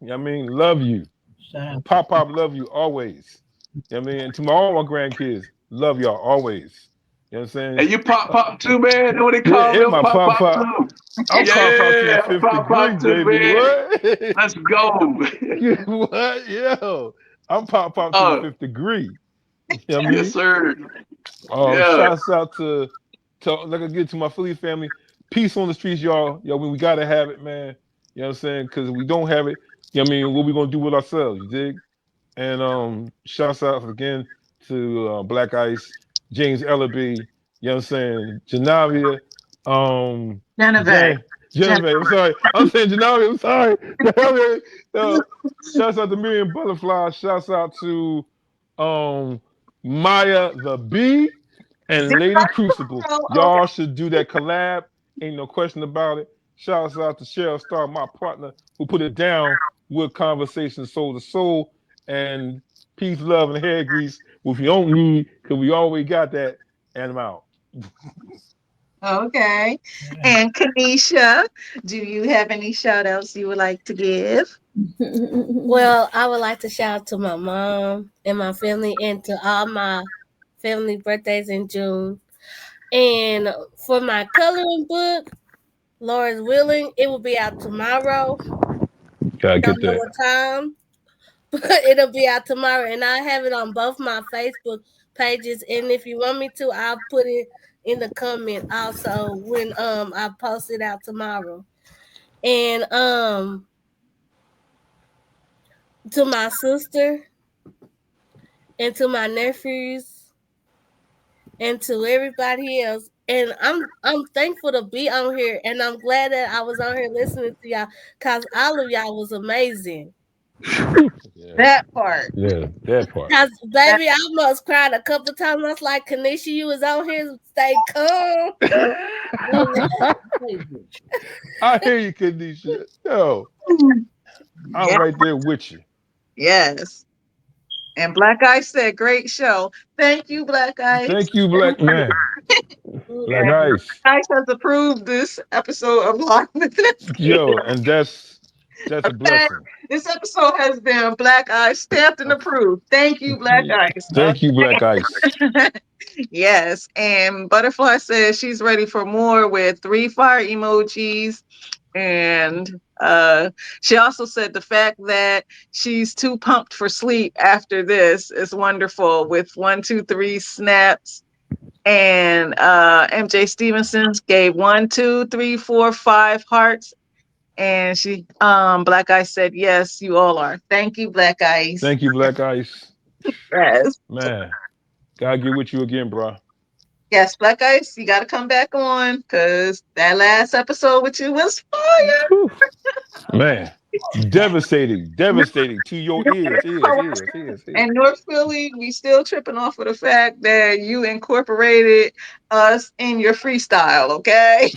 [SPEAKER 2] You know what I mean? Love you.
[SPEAKER 3] Shout out.
[SPEAKER 2] Pop, love you always. You know what I mean? And to all my grandkids, love y'all always. You know what I'm saying?
[SPEAKER 5] And you pop too, man. Know what they
[SPEAKER 2] Yeah,
[SPEAKER 5] call me?
[SPEAKER 2] in
[SPEAKER 5] I'm
[SPEAKER 2] my
[SPEAKER 5] pop
[SPEAKER 2] pop.
[SPEAKER 5] too.
[SPEAKER 2] I'm pop to the
[SPEAKER 5] Yeah,
[SPEAKER 2] fifth degree,
[SPEAKER 5] pop too,
[SPEAKER 2] baby.
[SPEAKER 5] man.
[SPEAKER 2] What?
[SPEAKER 5] Let's go.
[SPEAKER 2] What? Yo. I'm pop to the
[SPEAKER 5] uh,
[SPEAKER 2] fifth degree. You know what I
[SPEAKER 5] yes,
[SPEAKER 2] mean?
[SPEAKER 5] sir. Yeah.
[SPEAKER 2] Shouts out to like I get to my Philly family. Peace on the streets, y'all. Yo, we gotta have it, man. You know what I'm saying? Because if we don't have it, you know what I mean, what we gonna do with ourselves, you dig? And shouts out again to Black Ice, James Ellaby, You know what I'm saying? Janavia,
[SPEAKER 1] Genevieve.
[SPEAKER 2] Jan,
[SPEAKER 1] Genevieve.
[SPEAKER 2] Genevieve. I'm sorry. I'm saying Janavia. I'm sorry. Janavia, no. Shouts out to Miriam Butterfly. Shouts out to um Maya the Bee and Lady Crucible.
[SPEAKER 1] Zero. Okay.
[SPEAKER 2] Y'all should do that collab. Ain't no question about it. Shouts out to Cheryl Star, my partner, who put it down with conversation soul to soul and peace, love, and hair grease, which we don't need because we always got that. And I'm out.
[SPEAKER 1] Okay. And Kanisha, do you have any shout outs you would like to give?
[SPEAKER 4] Well, I would like to shout out to my mom and my family and to all my family birthdays in June. And for my coloring book, Lord's willing, it will be out tomorrow.
[SPEAKER 2] Gotta
[SPEAKER 4] Don't
[SPEAKER 2] get
[SPEAKER 4] know
[SPEAKER 2] that.
[SPEAKER 4] what time, but it'll be out tomorrow. And I have it on both my Facebook pages. And if you want me to, I'll put it in the comment also when I post it out tomorrow. And to my sister and to my nephews and to everybody else. And I'm thankful to be on here, and I'm glad that I was on here listening to y'all, cause all of y'all was amazing.
[SPEAKER 2] Yeah,
[SPEAKER 1] That part.
[SPEAKER 2] yeah, that part.
[SPEAKER 4] Cause
[SPEAKER 1] That
[SPEAKER 4] baby, I almost cried a couple times. I was like, Kanisha, you was on here, stay calm.
[SPEAKER 2] I hear you, Kanisha. Yo, I'm
[SPEAKER 1] yeah.
[SPEAKER 2] right there with you.
[SPEAKER 1] Yes. And Black Ice said, great show. Thank you, Black Ice.
[SPEAKER 2] Thank you, Black man. Black
[SPEAKER 1] And
[SPEAKER 2] Ice.
[SPEAKER 1] Black Ice has approved this episode of Live with This Kid.
[SPEAKER 2] Yo, and that's a
[SPEAKER 1] Okay.
[SPEAKER 2] blessing.
[SPEAKER 1] This episode has been Black Ice stamped and approved. Thank you, Black Ice.
[SPEAKER 2] Thank you, Black Ice.
[SPEAKER 1] Yes. And Butterfly says she's ready for more with 3 fire emojis. And she also said the fact that she's too pumped for sleep after this is wonderful with 1, 2, 3 snaps. And MJ Stevenson gave 1, 2, 3, 4, 5 hearts. And she Black Ice said, yes, you all are. Thank you, Black Ice.
[SPEAKER 2] Thank you, Black Ice.
[SPEAKER 1] Yes.
[SPEAKER 2] Man, gotta get with you again, bro.
[SPEAKER 1] Yes, Black Ice, you gotta come back on because that last episode with you was fire.
[SPEAKER 2] Whew. Man, devastating, devastating to your ears, ears, ears, ears, ears.
[SPEAKER 1] And North Philly, we still tripping off of the fact that you incorporated us in your freestyle, okay?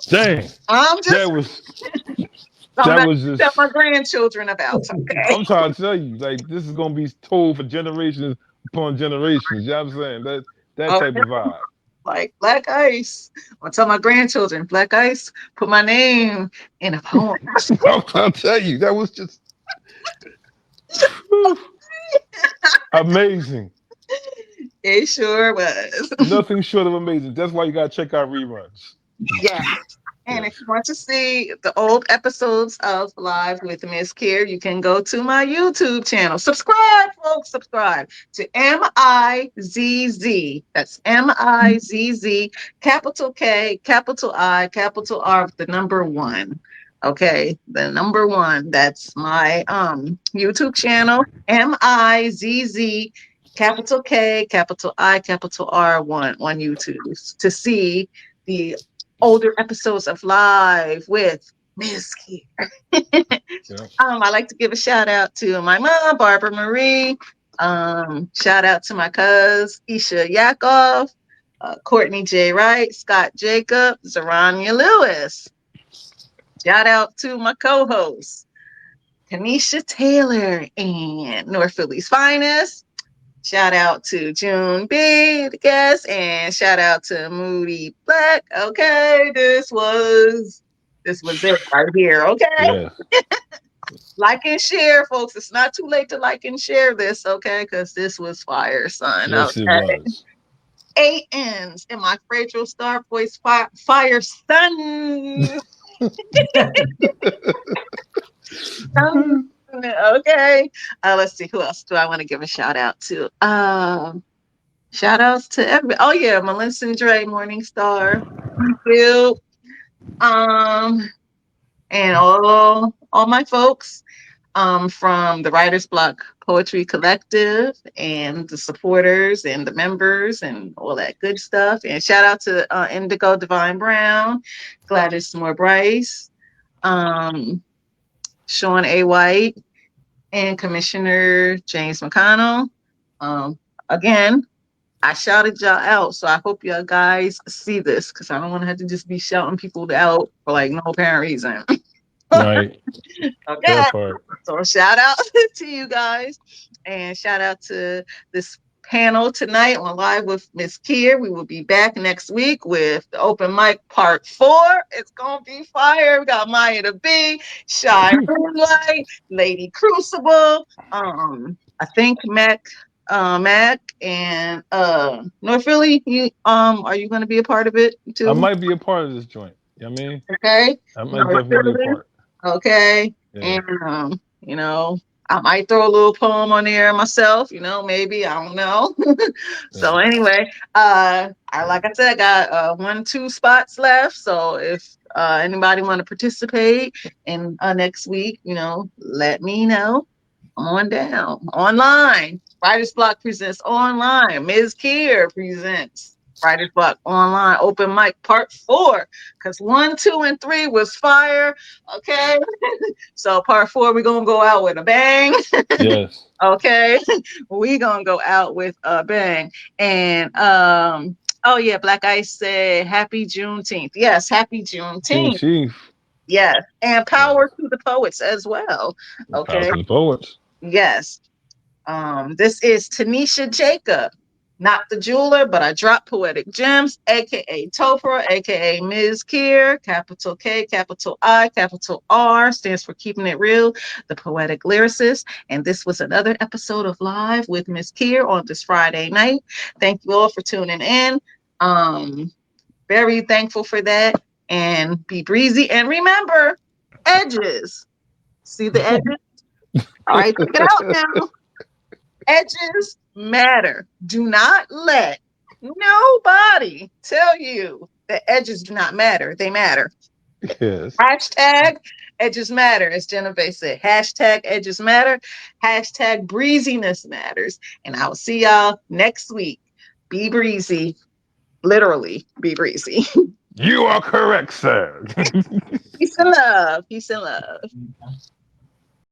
[SPEAKER 2] Dang,
[SPEAKER 1] I'm
[SPEAKER 2] that
[SPEAKER 1] just
[SPEAKER 2] was
[SPEAKER 1] I'm
[SPEAKER 2] that
[SPEAKER 1] not
[SPEAKER 2] was
[SPEAKER 1] tell
[SPEAKER 2] just.
[SPEAKER 1] my grandchildren about, okay?
[SPEAKER 2] I'm trying to tell you, like this is gonna be told for generations upon generations. You know what I'm saying? That type
[SPEAKER 1] Okay.
[SPEAKER 2] of vibe.
[SPEAKER 1] Like Black Ice. I'll tell my grandchildren, Black Ice, put my name in a poem.
[SPEAKER 2] I'm trying to tell you, that was just amazing.
[SPEAKER 1] It sure was.
[SPEAKER 2] Nothing short of amazing. That's why you gotta check out reruns.
[SPEAKER 1] Yeah. And if
[SPEAKER 2] Yes.
[SPEAKER 1] you want to see the old episodes of Live with Ms. KIR, you can go to my YouTube channel. Subscribe, folks. Subscribe to MIZZ. That's MIZZ, capital K, capital I, capital R, with the number one. Okay, the number one. That's my YouTube channel. MIZZ, capital K, capital I, capital R, one on YouTube to see the older episodes of Live with Ms. KIR.
[SPEAKER 2] Yeah.
[SPEAKER 1] I like to give a shout out to my mom, Barbara Marie. Shout out to my cuz, Isha Yakov, Courtney J. Wright, Scott Jacob, Zaranya Lewis. Shout out to my co-hosts, Kanisha Taylor and North Philly's Finest. Shout out to June B, the guest, and shout out to Moody Black. Okay, this was it right here. Okay,
[SPEAKER 2] Yeah.
[SPEAKER 1] like and share, folks. It's not too late to like and share this. Okay, because this was fire, son.
[SPEAKER 2] Yes, it
[SPEAKER 1] Okay,
[SPEAKER 2] was.
[SPEAKER 1] 8 N's in my fragile star voice, fire, son. Okay, let's see who else do I want to give a shout out to. Shout outs to everybody. Oh yeah, Melissa and Dre, Morningstar, Bill, um, and all my folks. from the Writers Block Poetry Collective and the supporters and the members and all that good stuff. And shout out to Indigo Divine Brown, Gladys Moore Bryce, um, Sean A. White, and Commissioner James McConnell. Um, Again, I shouted y'all out, so I hope y'all guys see this because I don't want to have to just be shouting people out for like no apparent reason.
[SPEAKER 2] Right.
[SPEAKER 1] Okay.
[SPEAKER 2] That part.
[SPEAKER 1] So shout out to you guys and shout out to this panel tonight on Live with Mz.KIR. We will be back next week with the open mic part 4. It's gonna be fire. We got Maya the B, Shy Moonlight, Lady Crucible. I think Mac and North Philly. You are you gonna be a part of it
[SPEAKER 2] I
[SPEAKER 1] too?
[SPEAKER 2] might be a part of this joint. You know what I mean?
[SPEAKER 1] Okay.
[SPEAKER 2] I might
[SPEAKER 1] North
[SPEAKER 2] definitely be a
[SPEAKER 1] Philly.
[SPEAKER 2] part.
[SPEAKER 1] Okay.
[SPEAKER 2] Yeah.
[SPEAKER 1] And I might throw a little poem on there myself, maybe, I don't know.
[SPEAKER 2] Yeah.
[SPEAKER 1] So anyway, I like I said, I got 1, 2 spots left. So if anybody want to participate in next week, let me know. On down. Online. Writers Block presents online. Mz.KIR presents Writers Block online open mic part 4. Because 1, 2, and 3 was fire. Okay. So part 4, we're gonna go out with a bang.
[SPEAKER 2] Yes.
[SPEAKER 1] Okay. We gonna go out with a bang. And oh yeah, Black Ice said happy Juneteenth. Yes, happy
[SPEAKER 2] King
[SPEAKER 1] Juneteenth.
[SPEAKER 2] Chief.
[SPEAKER 1] Yes. And
[SPEAKER 2] Yes.
[SPEAKER 1] power to the poets as well.
[SPEAKER 2] Power
[SPEAKER 1] Okay.
[SPEAKER 2] to the poets.
[SPEAKER 1] Yes. This is Tanisha Jacob, not the jeweler, but I drop poetic gems, aka Topher, aka Mz.KIR, capital K, capital I, capital R, stands for keeping it real, the poetic lyricist. And this was another episode of Live with Mz.KIR on this Friday night. Thank you all for tuning in. Very thankful for that. And be breezy. And remember, edges. See the edges? All right, check it out now. Edges matter. Do not let nobody tell you that edges do not matter. They matter.
[SPEAKER 2] Yes.
[SPEAKER 1] Hashtag edges matter, as Genevieve said. Hashtag edges matter. Hashtag breeziness matters. And I will see y'all next week. Be breezy. Literally, be breezy.
[SPEAKER 2] You are correct, sir.
[SPEAKER 1] Peace and love. Peace and love.